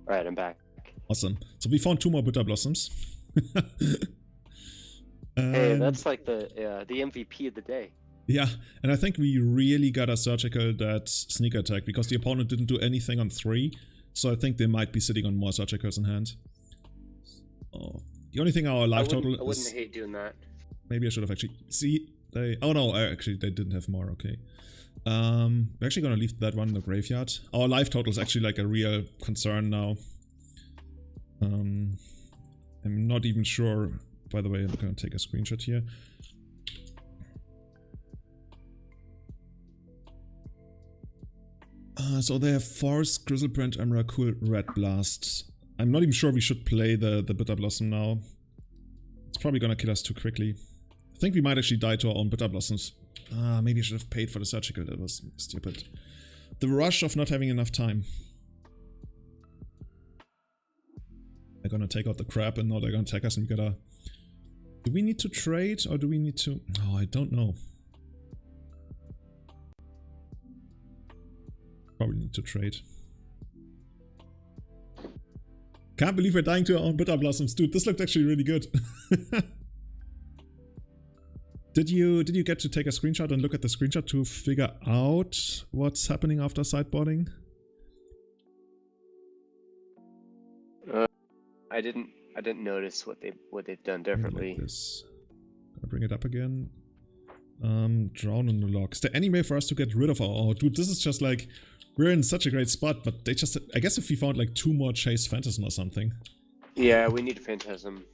Alright, I'm back. Awesome. So we found 2 more Bitter Blossoms. Hey, that's like the MVP of the day. Yeah, and I think we really got a surgical that sneak attack because the opponent didn't do anything on 3, so I think they might be sitting on more surgicals in hand. Oh, the only thing our life total is... I wouldn't hate doing that. Maybe I should have actually... See, oh no, actually they didn't have more, okay. We're actually gonna leave that one in the graveyard. Our life total is actually like a real concern now. I'm not even sure. By the way, I'm gonna take a screenshot here. So they have Force, Grizzlebrand, Emrakul, Red Blast. I'm not even sure we should play the Bitter Blossom now. It's probably gonna kill us too quickly. I think we might actually die to our own Bitter Blossoms. Maybe I should have paid for the surgical, that was stupid. The rush of not having enough time. They're gonna take out the crab and now they're gonna attack us and we gotta... Do we need to trade or do we need to... Oh, I don't know. Probably need to trade. Can't believe we're dying to our own Bitter Blossoms. Dude, this looked actually really good. Did you get to take a screenshot and look at the screenshot to figure out what's happening after sideboarding? I didn't notice what they've done differently. Like this. I'll bring it up again. Drown in the log. Is there any way for us to get rid of our... Oh, dude, this is just like We're in such a great spot, but they just... I guess if we found like 2 more Chase Phantasm or something. Yeah, we need Phantasm.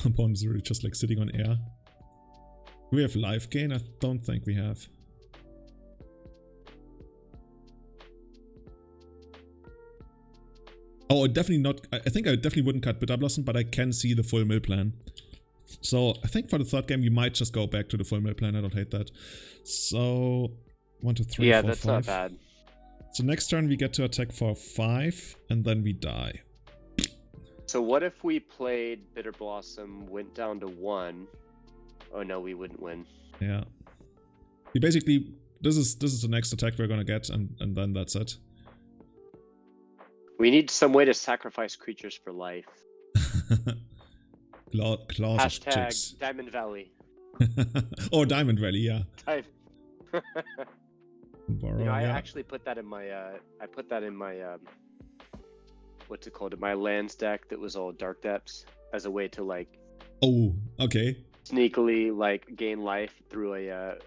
Opponent is really just like sitting on air. Do we have life gain? I don't think we have. Oh, definitely not. I think I definitely wouldn't cut Bitter Blossom, but I can see the full mill plan. So I think for the third game, we might just go back to the full mill plan. I don't hate that. So 1, 2, 3, yeah, 4, that's 5. not bad. So next turn we get to attack for 5, and then we die. So what if we played Bitter Blossom, went down to 1? Oh no, we wouldn't win. Yeah. We basically... This is the next attack we're gonna get, and then that's it. We need some way to sacrifice creatures for life. Claws of chicks. Diamond Valley. Or Diamond Valley, yeah. Borrow, I actually put that in my what's it called? In my lands deck that was all Dark Depths as a way to like Oh, okay. Sneakily like gain life through a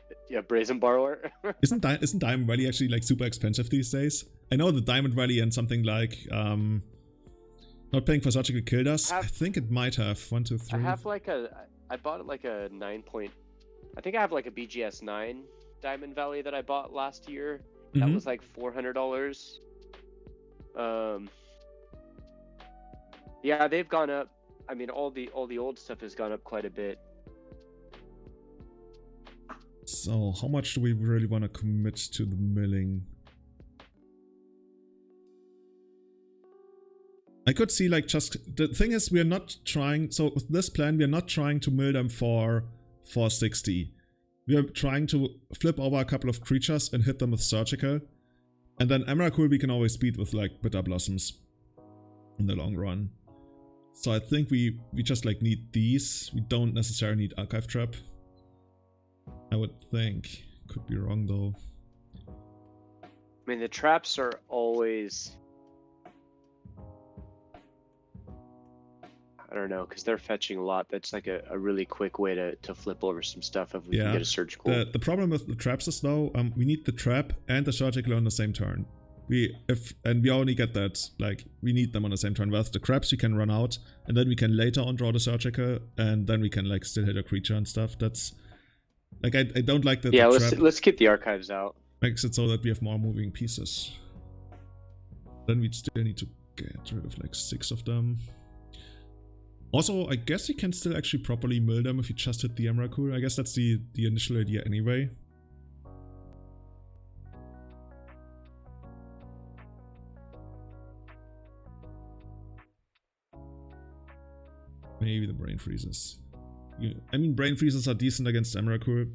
Brazen Borrower. Isn't Diamond Valley actually like super expensive these days? I know the Diamond Valley and something like not paying for surgical killed us. I think it might have 1, 2, 3. I have like I bought like a 9 point. I think I have like a BGS 9 Diamond Valley that I bought last year. That was like $400. Yeah, they've gone up. I mean, all the old stuff has gone up quite a bit. So how much do we really want to commit to the milling? I could see like just... The thing is, we are not trying... So with this plan, we are not trying to mill them for 460. We are trying to flip over a couple of creatures and hit them with Surgical. And then Emrakul we can always beat with like Bitter Blossoms in the long run. So I think we just like need these. We don't necessarily need Archive Trap. I would think. Could be wrong though. I mean, the traps are always... I don't know, because they're fetching a lot. That's like a really quick way to flip over some stuff if we can get a surgical. The problem with the traps is though, we need the trap and the surgical on the same turn. We only get that, like, we need them on the same turn. With the traps we can run out, and then we can later on draw the surgical, and then we can like still hit a creature and stuff. That's like I don't like that. Yeah, the let's keep the archives out. Makes it so that we have more moving pieces. Then we'd still need to get rid of like 6 of them. Also, I guess you can still actually properly mill them if you just hit the Emrakul. I guess that's the initial idea anyway. Maybe the Brain Freezes. I mean, Brain Freezes are decent against Emrakul.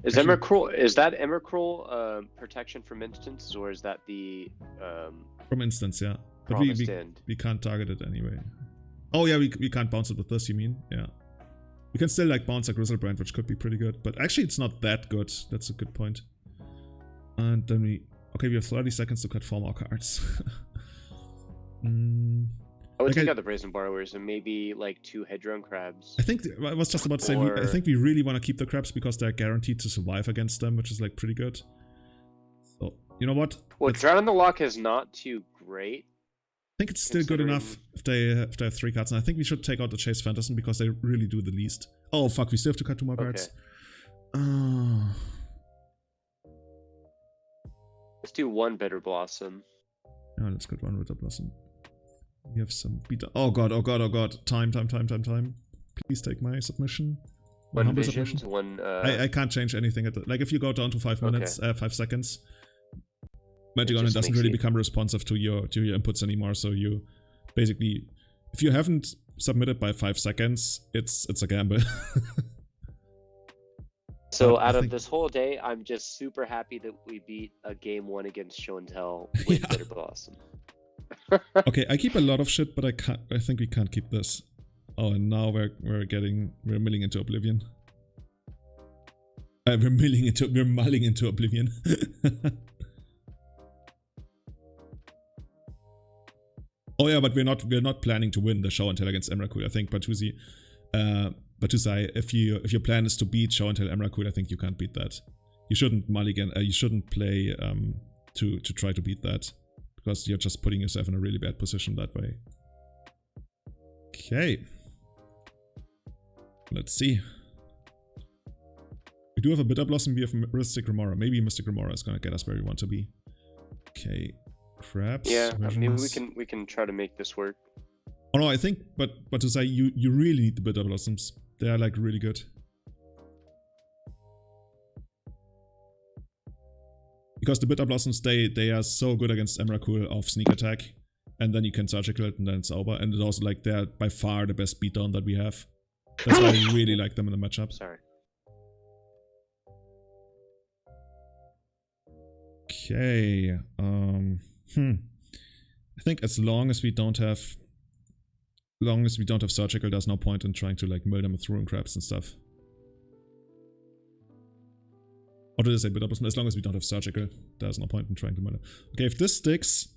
Is that Emrakul protection from instants, or is that the from instants? Yeah, but we can't target it anyway. Oh yeah, we can't bounce it with this, you mean? Yeah. We can still like bounce a Grizzlebrand, which could be pretty good. But actually it's not that good. That's a good point. And then we have 30 seconds to cut 4 more cards. I would take out the Brazen Borrowers and maybe like 2 Hedron Crabs. I think, I was just about to say, I think we really want to keep the crabs because they're guaranteed to survive against them, which is like pretty good. So, you know what? Well, Drown on the Lock is not too great. I think it's still good enough if they have 3 cards, and I think we should take out the Chase Phantasm because they really do the least. Oh fuck, we still have to cut 2 more cards. Let's do 1 Bitter Blossom. Yeah, let's cut 1 Bitter Blossom. We have some beta. Oh god, oh god, oh god. Time. Please take my submission. 1 Visions, 1... I can't change anything at the... Like if you go down to 5 minutes, 5 seconds... Magic Online doesn't really become responsive to your inputs anymore, so you basically, if you haven't submitted by 5 seconds, it's a gamble. So out of this whole day, I'm just super happy that we beat a game 1 against Show and Tell with Bitter Blossom. Okay, I keep a lot of shit, but I think we can't keep this. Oh, and now we're milling into Oblivion. We're mulling into Oblivion. Oh yeah, but we're not planning to win the Show and Tell against Emrakul. I think Bertuzzi But to say, if your plan is to beat Show and Tell Emrakul, I think you can't beat that. You shouldn't mulligan. You shouldn't play to try to beat that, because you're just putting yourself in a really bad position that way. Okay. Let's see. We do have a Bitter Blossom, we have Mystic Remora. Maybe Mystic Remora is gonna get us where we want to be. Okay. Crabs. Yeah, I mean, versions. we can try to make this work. Oh no, I think, but to say, you really need the Bitter Blossoms. They are like really good. Because the Bitter Blossoms, they are so good against Emrakul of sneak attack. And then you can surgical it and then it's over. And it's also like they're by far the best beatdown that we have. That's why I really like them in the matchup. Sorry. Okay. I think as long as we don't have surgical, there's no point in trying to like mill them with throwing crabs and stuff. Or did I say Bitter Blossom? As long as we don't have surgical, there's no point in trying to mill them. Okay, if this sticks,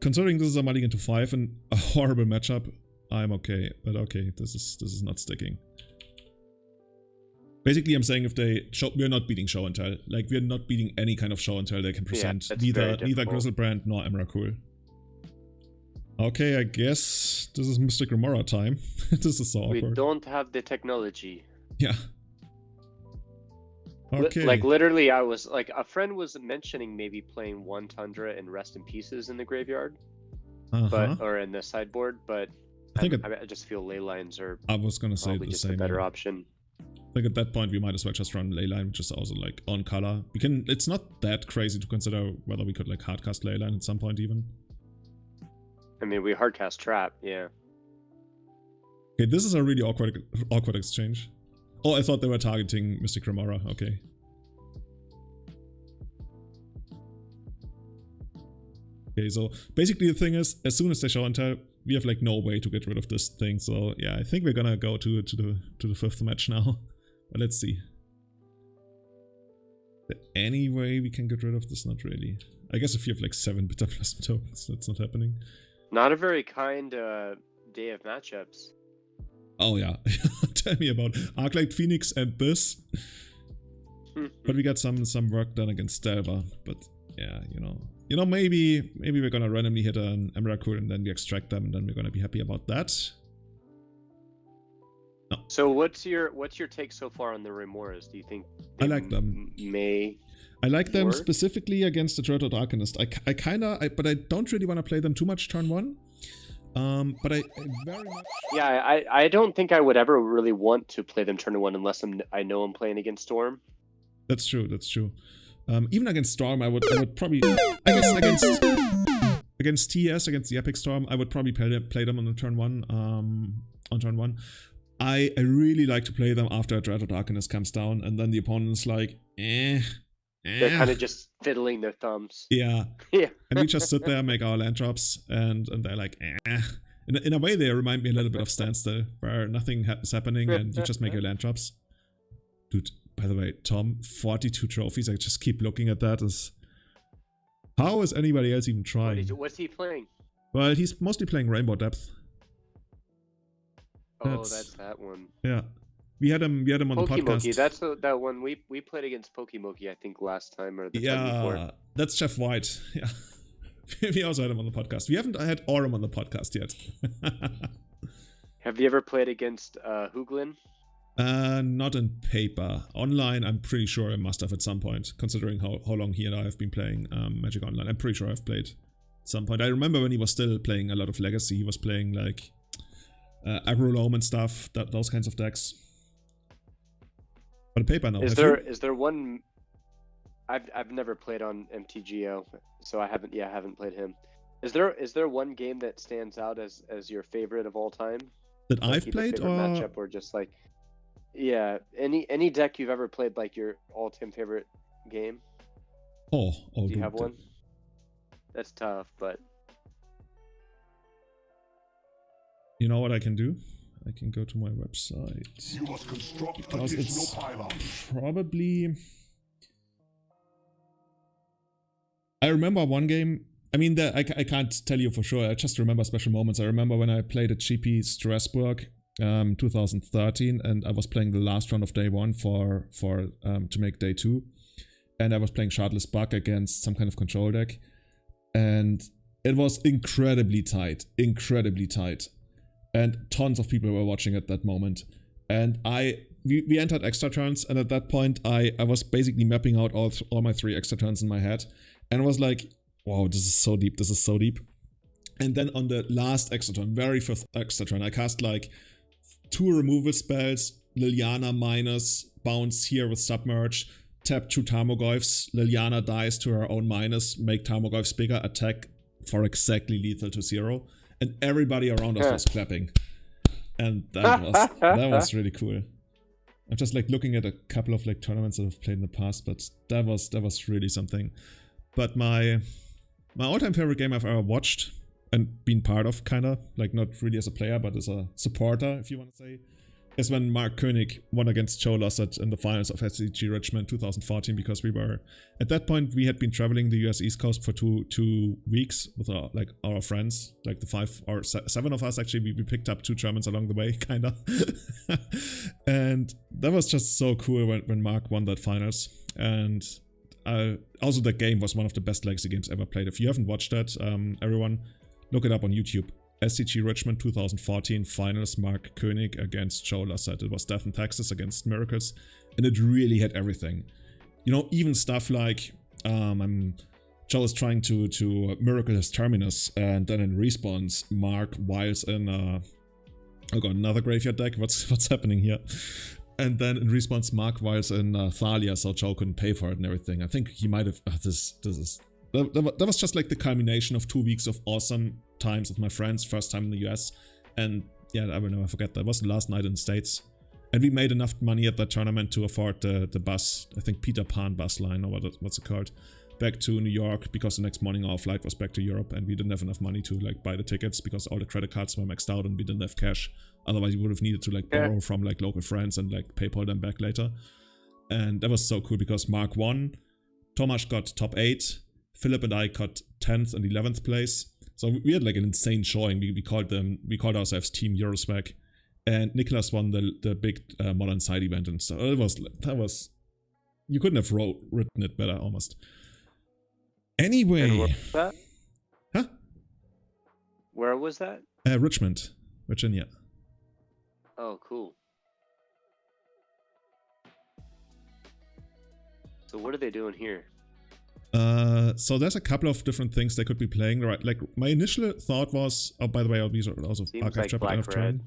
considering this is a mulligan to 5 and a horrible matchup, I'm okay. But okay, this is not sticking. Basically, I'm saying if they show, we're not beating Show and Tell. Like, we're not beating any kind of Show and Tell they can present. Yeah, neither Grizzlebrand nor Emrakul. Okay, I guess this is Mystic Remora time. This is so awkward. We don't have the technology. Yeah. Okay. Like, literally, I was like, a friend was mentioning maybe playing 1 Tundra and Rest in Pieces in the graveyard, or in the sideboard, but I just feel ley lines are I was gonna say probably the just same. a better option. Like at that point, we might as well just run Leyline, which is also like on color. We can. It's not that crazy to consider whether we could like hardcast Leyline at some point even. I mean, we hardcast Trap, yeah. Okay, this is a really awkward exchange. Oh, I thought they were targeting Mystic Remora. Okay. Okay, so basically the thing is, as soon as they show and tell, we have like no way to get rid of this thing. So yeah, I think we're gonna go to the 5th match now. But let's see. Is there any way we can get rid of this? Not really. I guess if you have like 7 Bitter Blossom tokens, that's not happening. Not a very kind day of matchups. Oh yeah, tell me about Arclight Phoenix and this. But we got some work done against Delver. But yeah, you know, maybe we're gonna randomly hit an Emrakul and then we extract them, and then we're gonna be happy about that. No. So what's your take so far on the Remoras? Do you think I like them? I like them work? Specifically against the Dreaded Arcanist. But I don't really want to play them too much turn 1. But I very much. Yeah, I don't think I would ever really want to play them turn 1 unless I know I'm playing against Storm. That's true. Even against Storm, I would probably. I guess against TS, against the Epic Storm, I would probably play them on the turn 1. On turn 1, I really like to play them after a Dreaded Arcanist comes down, and then the opponent's like, They're kind of just fiddling their thumbs. Yeah. Yeah. And we just sit there, make our land drops, and they're like, In a way, they remind me a little bit of Standstill, where nothing is happening and you just make your land drops. Dude, by the way, Tom, 42 trophies. I just keep looking at that. How is anybody else even trying? What's he playing? Well, he's mostly playing Rainbow Depth. Oh, that's that one. Yeah. We had him on the podcast. That's that one we played against Pokimoki, I think, last time or the time before. Yeah, that's Jeff White. Yeah. We also had him on the podcast. We haven't had Aurum on the podcast yet. Have you ever played against Hooglin? Not in paper. Online, I'm pretty sure I must have at some point, considering how long he and I have been playing Magic Online. I'm pretty sure I've played at some point. I remember when he was still playing a lot of Legacy, he was playing like Agrolome and stuff, those kinds of decks. But in paper now. Is there one? I've never played on MTGO, so I haven't played him. Is there one game that stands out as your favorite of all time? That like I've played, or matchup, or just like, yeah, any deck you've ever played, like your all-time favorite game? Oh, do you have one? That's tough, but you know what I can do? I can go to my website. You must construct because it's probably. I remember one game. I mean, I can't tell you for sure. I just remember special moments. I remember when I played at GP Strasbourg 2013, and I was playing the last round of day 1 for to make day 2, and I was playing Shardless Bug against some kind of control deck, and it was incredibly tight, and tons of people were watching at that moment, and we entered extra turns, and at that point I was basically mapping out all my 3 extra turns in my head, and I was like, wow, this is so deep. And then on the last extra turn, very first extra turn, I cast like 2 removal spells, Liliana minus, bounce here with Submerge, tap 2 Tarmogoyfs, Liliana dies to her own minus, make Tarmogoyfs bigger, attack for exactly lethal to 0, and everybody around us was clapping. And that was really cool. I'm just like looking at a couple of like tournaments that I've played in the past, but that was really something. But my all-time favorite game I've ever watched and been part of, kinda, like not really as a player, but as a supporter, if you want to say, is when Mark Koenig won against Joe Lossett in the finals of SCG Richmond 2014, because we were, at that point, we had been traveling the US East Coast for two weeks with our friends, like the 5 or 7 of us, actually. We picked up 2 Germans along the way, kinda. And that was just so cool when Mark won that finals. And also that game was one of the best Legacy games ever played. If you haven't watched that, everyone, look it up on YouTube. SCG Richmond 2014 finals, Mark Koenig against Joe Lossett. It was Death in Texas against Miracles, and it really had everything. You know, even stuff like Joe is trying to miracle his Terminus, and then in response, Mark wiles in oh god, another graveyard deck. What's happening here? And then in response, Mark wiles in Thalia, so Joe couldn't pay for it and everything. I think he might have that was just like the culmination of 2 weeks of awesome times with my friends, first time in the US, and yeah, I will never forget that. It was the last night in the States, and we made enough money at that tournament to afford the bus, I think Peter Pan bus line, or what's it called, back to New York, because the next morning our flight was back to Europe, and we didn't have enough money to like buy the tickets because all the credit cards were maxed out and we didn't have cash. Otherwise we would have needed to like borrow from like local friends and like PayPal them back later. And that was so cool because Mark won, Tomasz got top 8, Philip and I got 10th and 11th place. So we had like an insane showing. We called ourselves Team Euroswag, and Nicholas won the big modern side event and stuff. That was you couldn't have written it better almost. Anyway, and where was that? Huh? Where was that? Richmond, Virginia. Oh, cool. So what are they doing here? So there's a couple of different things they could be playing. Right, like my initial thought was, oh, by the way, these are also archive trap kind of turn.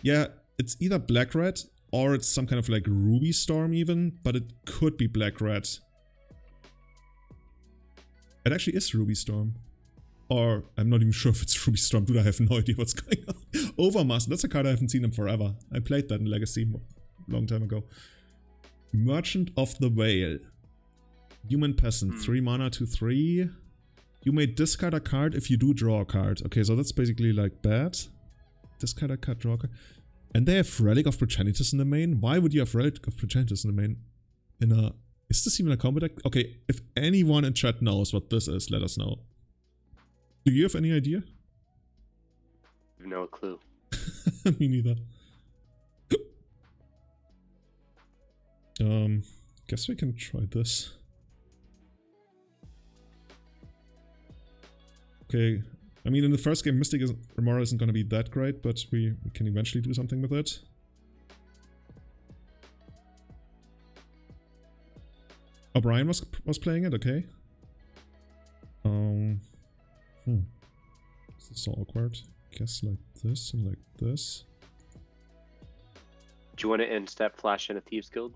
Yeah, it's either black red or it's some kind of like Ruby Storm even, but it could be black red. It actually is Ruby Storm, or I'm not even sure if it's Ruby Storm. Dude, I have no idea what's going on. Overmaster, that's a card I haven't seen in forever. I played that in Legacy a long time ago. Merchant of the Whale. Human Peasant, 3 mana, 2/3. You may discard a card if you do draw a card. Okay, so that's basically like bad. Discard a card, draw a card. And they have Relic of Progenitus in the main. Why would you have Relic of Progenitus in the main? Is this even a combo deck? Okay, if anyone in chat knows what this is, let us know. Do you have any idea? I have no clue. Me neither. Guess we can try this. Okay, I mean, in the first game, Mystic Remora isn't going to be that great, but we can eventually do something with it. O'Brien was playing it, okay. This is so awkward. Guess like this and like this. Do you want to in-step flash in a Thieves Guild?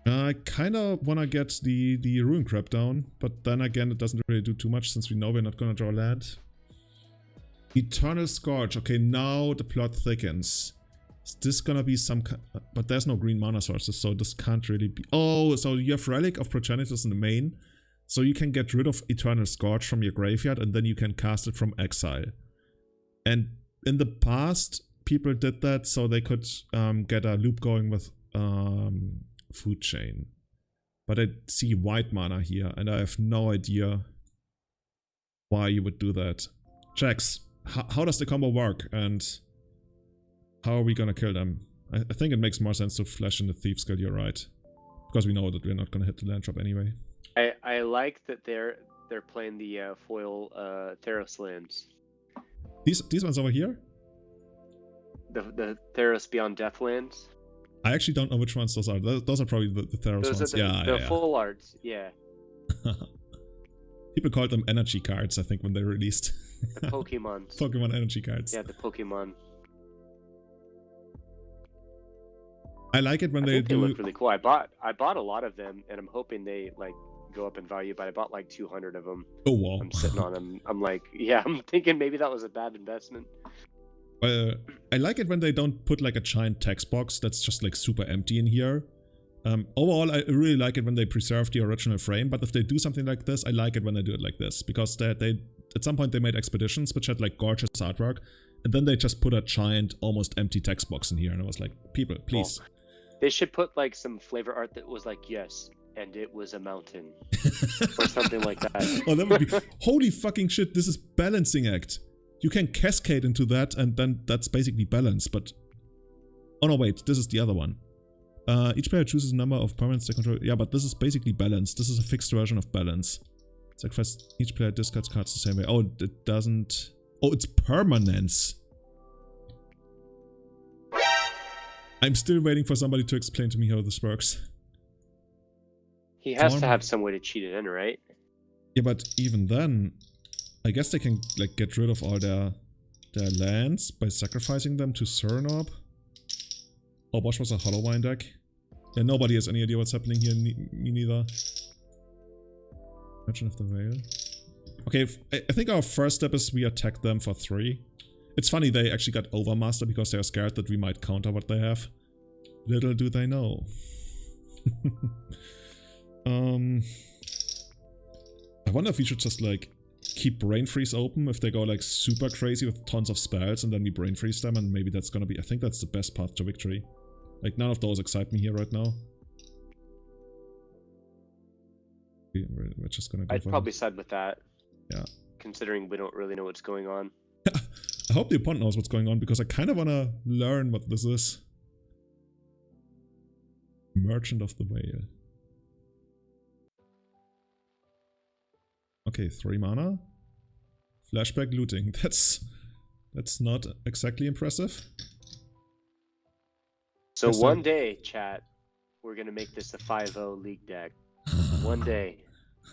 I kind of want to get the Ruin Crab down, but then again, it doesn't really do too much since we know we're not going to draw land. Eternal Scourge. Okay, now the plot thickens. Is this going to be some... But there's no green mana sources, so this can't really be... Oh, so you have Relic of Progenitus in the main, so you can get rid of Eternal Scourge from your graveyard, and then you can cast it from exile. And in the past, people did that so they could get a loop going with... Food Chain. But I see white mana here, and I have no idea why you would do that. Jax, how does the combo work? And How are we gonna kill them? I think it makes more sense to flash in the Thief's Guild, you're right. Because we know that we're not gonna hit the land drop anyway. I like that they're playing the foil Theros lands. These ones over here? The Theros Beyond Death lands. I actually don't know which ones those are. Those are probably the Theros Those ones. are the Yeah. full arts, yeah. People called them energy cards, I think, when they released. The Pokemons. Pokemon energy cards. Yeah, the Pokemon. I like it when They do. look really cool. I bought a lot of them, and I'm hoping they like go up in value. But I bought like 200 of them. Oh wow! I'm sitting on them. I'm like, yeah. I'm thinking maybe that was a bad investment. I like it when they don't put like a giant text box that's just like super empty in here. Overall, I really like it when they preserve the original frame. But if they do something like this, I like it when they do it like this, because they at some point they made expeditions which had like gorgeous artwork, and then they just put a giant, almost empty text box in here, and I was like, people, please. Well, they should put like some flavor art that was like, yes, and it was a mountain. Or something like that. Oh, that would be... Holy fucking shit, this is balancing act. You can cascade into that, and then that's basically balance, but... Oh no, wait, this is the other one. Each player chooses a number of permanents they control. Yeah, but this is basically balance. This is a fixed version of balance. Sacrifice... Each player discards cards the same way. Oh, it doesn't... Oh, it's permanence. I'm still waiting for somebody to explain to me how this works. He has to have some way to cheat it in, right? Yeah, but even then, I guess they can like get rid of all their lands by sacrificing them to Surinop. Oh, Bosch was a Hollowine deck. Yeah, nobody has any idea what's happening here. Me neither. Merchant of the Veil. Okay, I think our first step is we attack them for 3. It's funny, they actually got Overmaster because they are scared that we might counter what they have. Little do they know. I wonder if we should just like keep Brain Freeze open if they go like super crazy with tons of spells, and then we Brain Freeze them, and maybe that's gonna be... I think that's the best path to victory. Like, none of those excite me here right now. We're just gonna go I'd probably side with that. Yeah. Considering we don't really know what's going on. I hope the opponent knows what's going on, because I kind of want to learn what this is. Merchant of the Whale. Okay, 3 mana. Flashback looting. That's not exactly impressive. So one day, chat, we're gonna make this a 5-0 league deck. One day.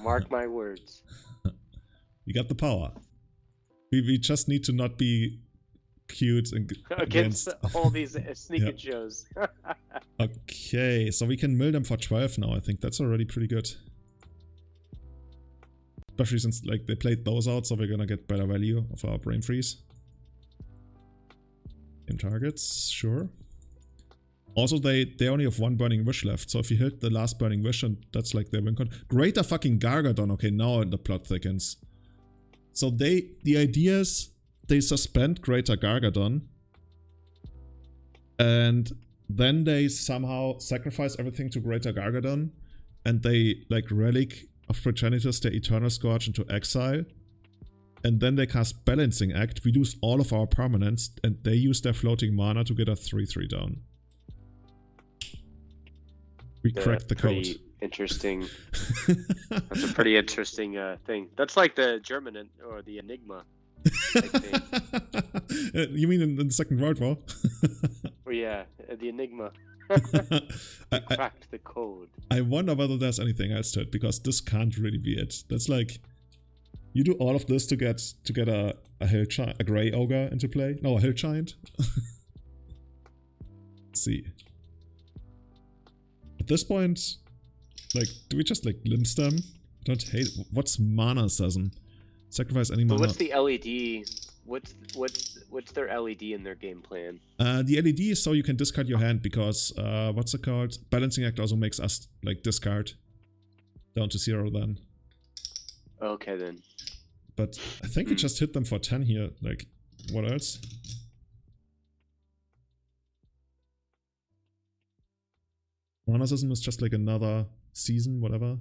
Mark my words. We got the power. We just need to not be cute and against all these sneaking shows. Okay, so we can mill them for 12 now. I think that's already pretty good. Especially since like they played those out, so we're gonna get better value of our Brain Freeze. In targets, sure. Also, they only have 1 Burning Wish left, so if you hit the last Burning Wish, and that's like their win con. Greater fucking Gargadon. Okay, now the plot thickens. So the idea is they suspend Greater Gargadon, and then they somehow sacrifice everything to Greater Gargadon, and they like Relic of Progenitors their Eternal Scourge into exile, and then they cast Balancing Act. We lose all of our permanents, and they use their floating mana to get a 3/3 down. We cracked the code. Interesting. That's a pretty interesting thing. That's like the German or the Enigma. You mean in the Second World War? Oh yeah, the Enigma. Cracked the code. I wonder whether there's anything else to it, because this can't really be it. That's like you do all of this to get a hill giant, a grey ogre into play. No, a hill giant. Let's see. At this point, like, do we just like limps them? I don't hate. What's mana assassin? Sacrifice any mana. But what's the LED? What's their LED in their game plan? The LED is so you can discard your hand, because what's it called? Balancing Act also makes us like discard down to 0 then. Okay then. But I think we just hit them for 10 here. Like, what else? Mana Assassin is just like another season, whatever,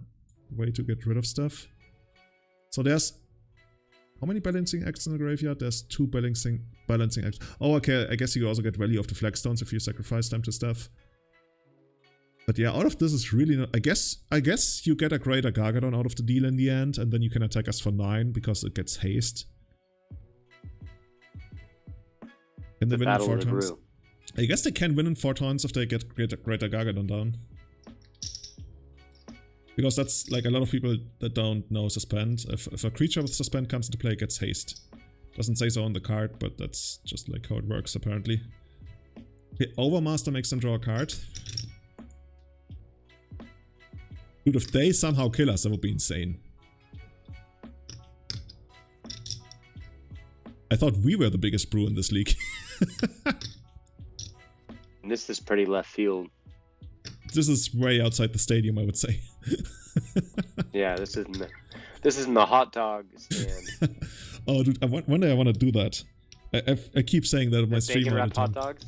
way to get rid of stuff. So there's How many balancing acts in the graveyard? There's 2 balancing acts. Oh, okay, I guess you also get value of the flagstones if you sacrifice them to stuff. But yeah, all of this is really not... I guess you get a greater Gargadon out of the deal in the end, and then you can attack us for 9 because it gets haste. Can they win in 4 turns? I guess they can win in 4 turns if they get greater Gargadon down. Because that's like a lot of people that don't know Suspend. If a creature with Suspend comes into play, it gets haste. Doesn't say so on the card, but that's just like how it works apparently. Okay, Overmaster makes them draw a card. Dude, if they somehow kill us, that would be insane. I thought we were the biggest brew in this league. This is pretty left field. This is way outside the stadium, I would say. Yeah, this isn't the hot dog stand. Oh, dude, one day I want to do that. I keep saying that on my stream all the time. Hot dogs?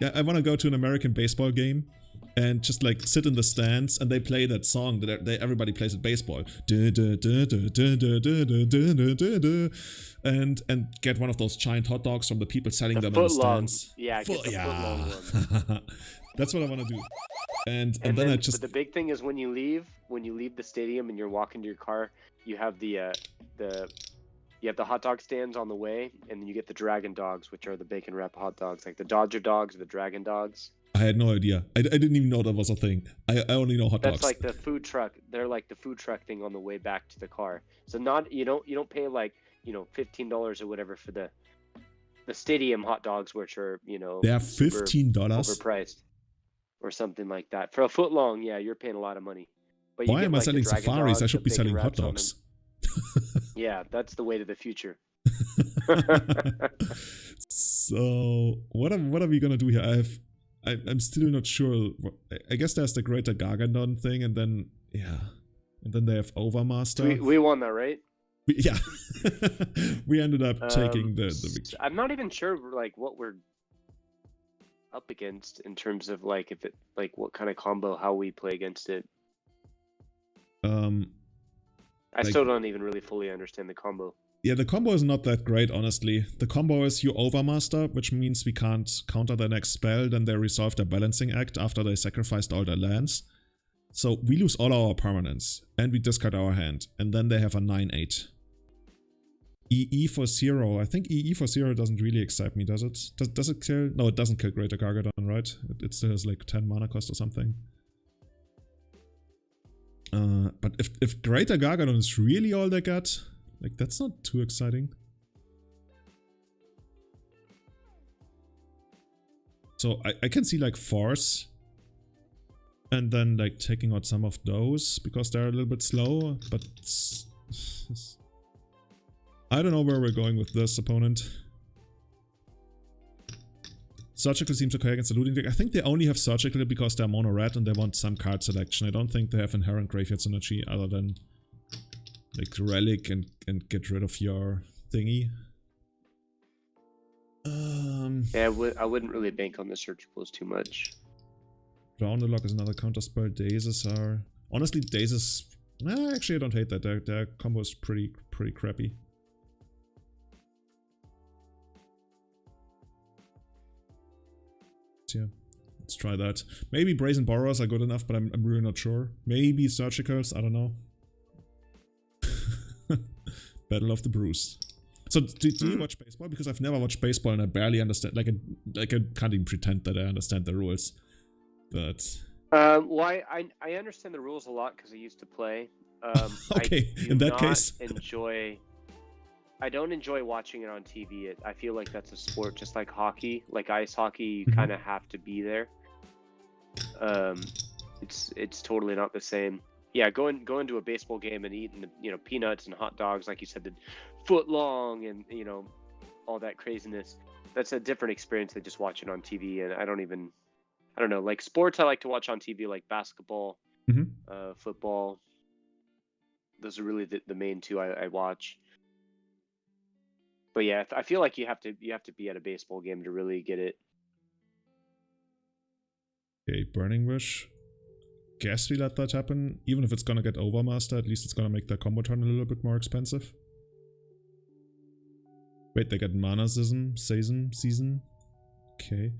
Yeah, I want to go to an American baseball game and just like sit in the stands and they play that song that everybody plays at baseball. And get one of those giant hot dogs from the people selling them in the stands. Yeah, get the foot long one. That's what I want to do. And then I just... But the big thing is when you leave the stadium and you're walking to your car, you have the hot dog stands on the way, and then you get the dragon dogs, which are the bacon wrap hot dogs, like the Dodger dogs or the dragon dogs. I had no idea. I didn't even know that was a thing. I only know hot dogs. That's like the food truck. They're like the food truck thing on the way back to the car. So you don't pay like, $15 or whatever for the stadium hot dogs, which are, they are $15 overpriced or something like that. For a foot long, yeah, you're paying a lot of money. But why am I selling safaris? I should be selling hot dogs. Yeah, that's the way to the future. So what are we gonna do here? I'm still not sure. I guess there's the greater Gargadon thing, and then they have Overmaster. We won that, right? Yeah, we ended up taking the victory. I'm not even sure like what we're up against in terms of like if it like what kind of combo, how we play against it. I still don't even really fully understand the combo. Yeah, the combo is not that great, honestly. The combo is you Overmaster, which means we can't counter their next spell, then they resolve their balancing act after they sacrificed all their lands. So we lose all our permanents, and we discard our hand, and then they have a 9/8. EE for 0. I think EE for 0 doesn't really excite me, does it? Does it kill? No, it doesn't kill Greater Gargadon, right? It still has like 10 mana cost or something. But if Greater Gargadon is really all they got, like that's not too exciting. So I can see like Force and then like taking out some of those because they're a little bit slow, but I don't know where we're going with this opponent. Surgical seems okay against the looting deck. I think they only have Surgical because they're mono red and they want some card selection. I don't think they have inherent graveyard synergy other than like Relic and get rid of your thingy. Yeah, I wouldn't really bank on the Surgicals too much. Round the Lock is another counter spell. Dazes are... Honestly, Dazes... Nah, actually I don't hate that. Their combo is pretty crappy. Yeah, let's try that. Maybe Brazen Borrowers are good enough, but I'm really not sure. Maybe Surgicals, I don't know. Battle of the Brews. So do you watch baseball? Because I've never watched baseball and I barely understand. Like I can't even pretend that I understand the rules. But well, I understand the rules a lot because I used to play. Okay, in that case, I don't enjoy watching it on TV. I feel like that's a sport just like hockey. Like ice hockey, you kind of have to be there. It's totally not the same. Yeah, going to a baseball game and eating peanuts and hot dogs, like you said, the foot long and all that craziness. That's a different experience than just watching on TV. And I don't know. Like sports, I like to watch on TV, like basketball, football. Those are really the main two I watch. But yeah, I feel like you have to be at a baseball game to really get it. Okay, Burning Wish. Guess we let that happen. Even if it's gonna get Overmaster, at least it's gonna make the combo turn a little bit more expensive. Wait, they got mana season. Okay.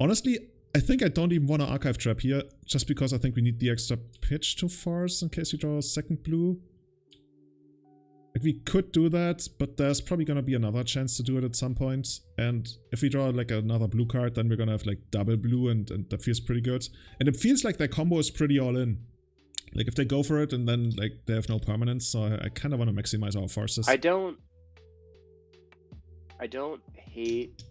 Honestly, I think I don't even want to archive trap here, just because I think we need the extra pitch to force in case we draw a second blue. Like, we could do that, but there's probably gonna be another chance to do it at some point. And if we draw like another blue card, then we're gonna have like double blue, and that feels pretty good. And it feels like their combo is pretty all in. Like, if they go for it and then like they have no permanence, so I kind of want to maximize our forces. I don't hate.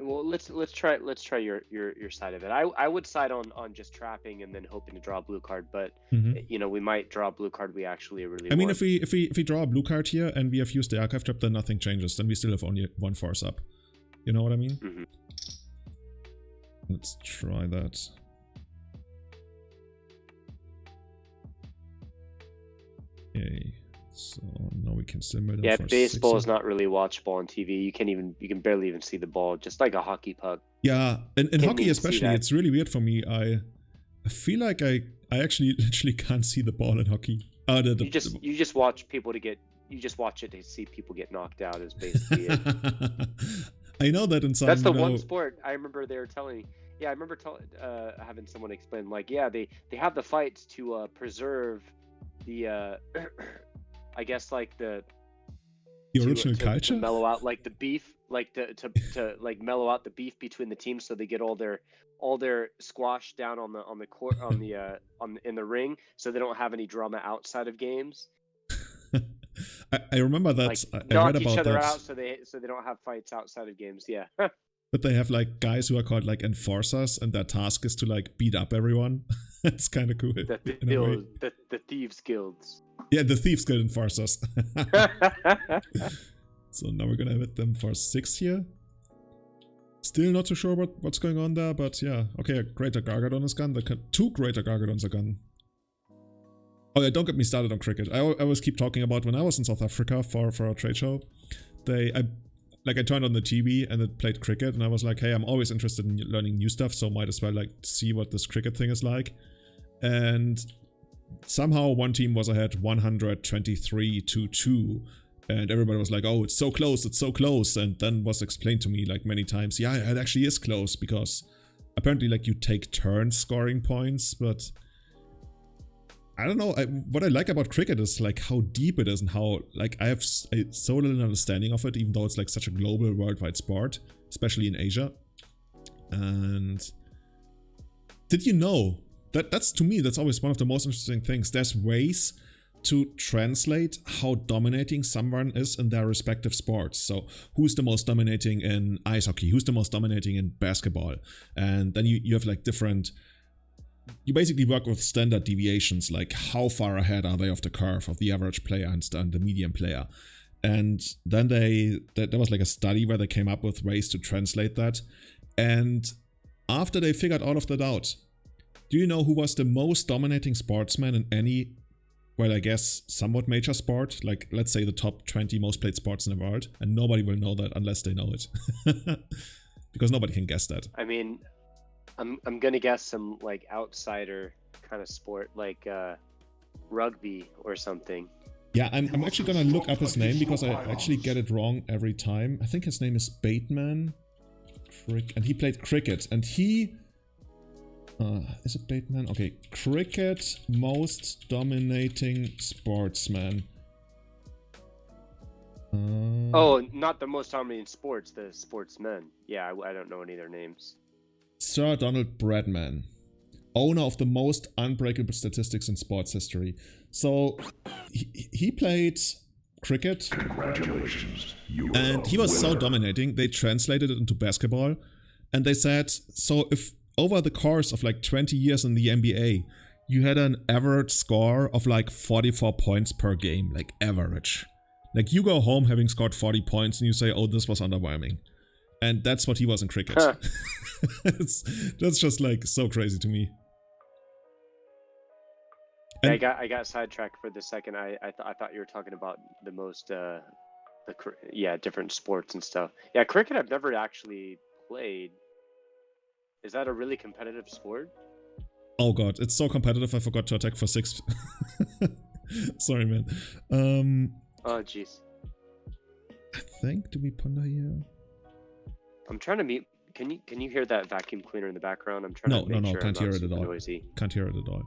Well, let's try your side of it. I would side on just trapping and then hoping to draw a blue card, but you know, we might draw a blue card we actually really. I mean, want. if we draw a blue card here and we have used the archive trap, then nothing changes. Then we still have only one force up. You know what I mean? Mm-hmm. Let's try that. Okay. So now we can simulate. Yeah, for baseball 6. is not really watchable on TV. You can barely even see the ball, just like a hockey puck. Yeah, in Can't hockey even see especially, that. it's really weird for me. I feel like I actually literally can't see the ball in hockey. You just watch people you just watch it to see people get knocked out is basically it. I know that in some. That's the one sport I remember they were telling me. Yeah, I remember having someone explain, like, yeah, they have the fights to preserve the I guess like the original culture, to mellow out like the beef, like to like mellow out the beef between the teams, so they get all their squash down on the court in the ring, so they don't have any drama outside of games. I remember that. Like, I knock read about each other that. out so they don't have fights outside of games. Yeah. But they have like guys who are called like enforcers, and their task is to like beat up everyone. It's kind of cool. The thieves guilds. Yeah, the thieves guild enforcers. So now we're gonna hit them for 6 here. Still not too sure what's going on there, but yeah. Okay, a Greater Gargadon is gone. 2 Greater Gargadons are gone. Oh yeah, don't get me started on cricket. I always keep talking about when I was in South Africa for a trade show. I turned on the TV and it played cricket, and I was like, hey, I'm always interested in learning new stuff, so might as well like see what this cricket thing is like. And somehow one team was ahead 123-2, and everybody was like, oh, it's so close, and then was explained to me like many times, yeah, it actually is close, because apparently like you take turns scoring points, but I don't know, what I like about cricket is like how deep it is, and how like I have so little understanding of it, even though it's like such a global worldwide sport, especially in Asia. And did you know that's to me, that's always one of the most interesting things. There's ways to translate how dominating someone is in their respective sports. So who's the most dominating in ice hockey? Who's the most dominating in basketball? And then you have like different... You basically work with standard deviations, like how far ahead are they of the curve of the average player and the medium player. And then there was like a study where they came up with ways to translate that. And after they figured all of that out, do you know who was the most dominating sportsman in any, well, I guess, somewhat major sport? Like, let's say the top 20 most played sports in the world. And nobody will know that unless they know it. Because nobody can guess that. I mean, I'm gonna guess some like outsider kind of sport, like rugby or something. Yeah, I'm actually gonna look up his name, because I actually get it wrong every time. I think his name is Bateman. And he played cricket, and he... is it Bateman? Okay, cricket most dominating sportsman. Oh, not the most dominating sports, the sportsmen. Yeah, I don't know any of their names. Sir Donald Bradman, owner of the most unbreakable statistics in sports history. So he played cricket. Congratulations. And he was so dominating, they translated it into basketball. And they said, so if over the course of like 20 years in the NBA, you had an average score of like 44 points per game, like average. Like you go home having scored 40 points and you say, oh, this was underwhelming. And that's what he was in cricket. Huh. That's just like so crazy to me. And I got sidetracked for the second. I thought you were talking about the most different sports and stuff. Yeah, cricket I've never actually played. Is that a really competitive sport? Oh god, it's so competitive I forgot to attack for 6. Sorry, man. Oh jeez. think. Do we ponder here? I'm trying to mute. Can you hear that vacuum cleaner in the background? I'm trying to make sure can't I'm hear not it at super all. noisy. Can't hear it at all.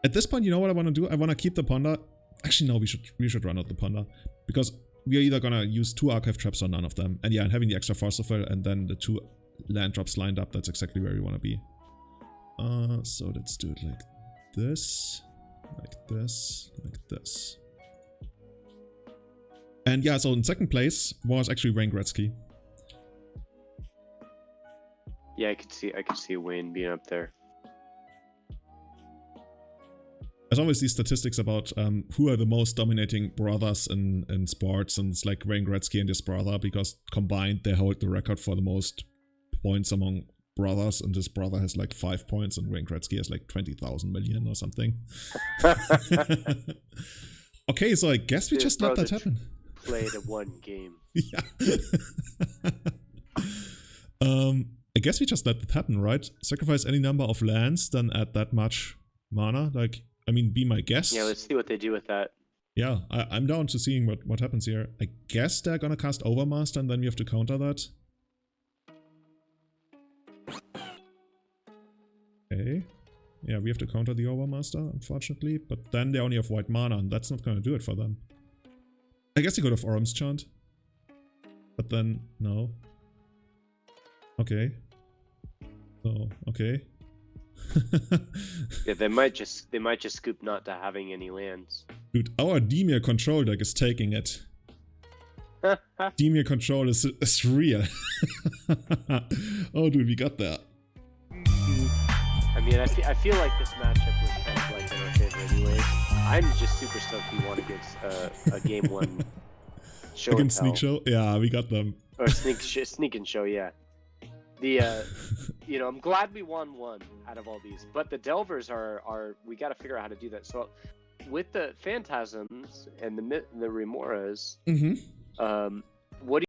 At this point, you know what I want to do? I want to keep the ponder. Actually, no, we should run out the ponder. Because we are either gonna use 2 archive traps or none of them. And yeah, and having the extra Forcible and then the 2 land drops lined up, that's exactly where we want to be. So let's do it like this, like this, like this. And yeah, so in second place was actually Wayne Gretzky. Yeah, I could see Wayne being up there. There's always these statistics about who are the most dominating brothers in sports, and it's like Wayne Gretzky and his brother, because combined they hold the record for the most points among brothers, and this brother has like 5 points and Wayne Gretzky has like 20,000 million or something. Okay, so I guess we just let that happen. Played a 1 game. Yeah. I guess we just let that happen, right? Sacrifice any number of lands, then add that much mana. Like, I mean, be my guest. Yeah, let's see what they do with that. Yeah, I'm down to seeing what happens here. I guess they're gonna cast Overmaster and then we have to counter that. Okay. Yeah, we have to counter the Overmaster, unfortunately. But then they only have white mana and that's not gonna do it for them. I guess they could have Orum's Chant. But then, no. Okay. So, okay. Yeah, they might just scoop not to having any lands. Dude, our Dimir control deck is taking it. Dimir control is real. Oh, dude, we got that. I mean, I feel like this matchup was kind of like in our favor anyway. I'm just super stoked we won against a game 1 show. Against Sneak Show? Yeah, we got them. Or Sneak and Show, yeah. The you know, I'm glad we won 1 out of all these, but the Delvers are we got to figure out how to do that. So with the Phantasms and the Remoras, what do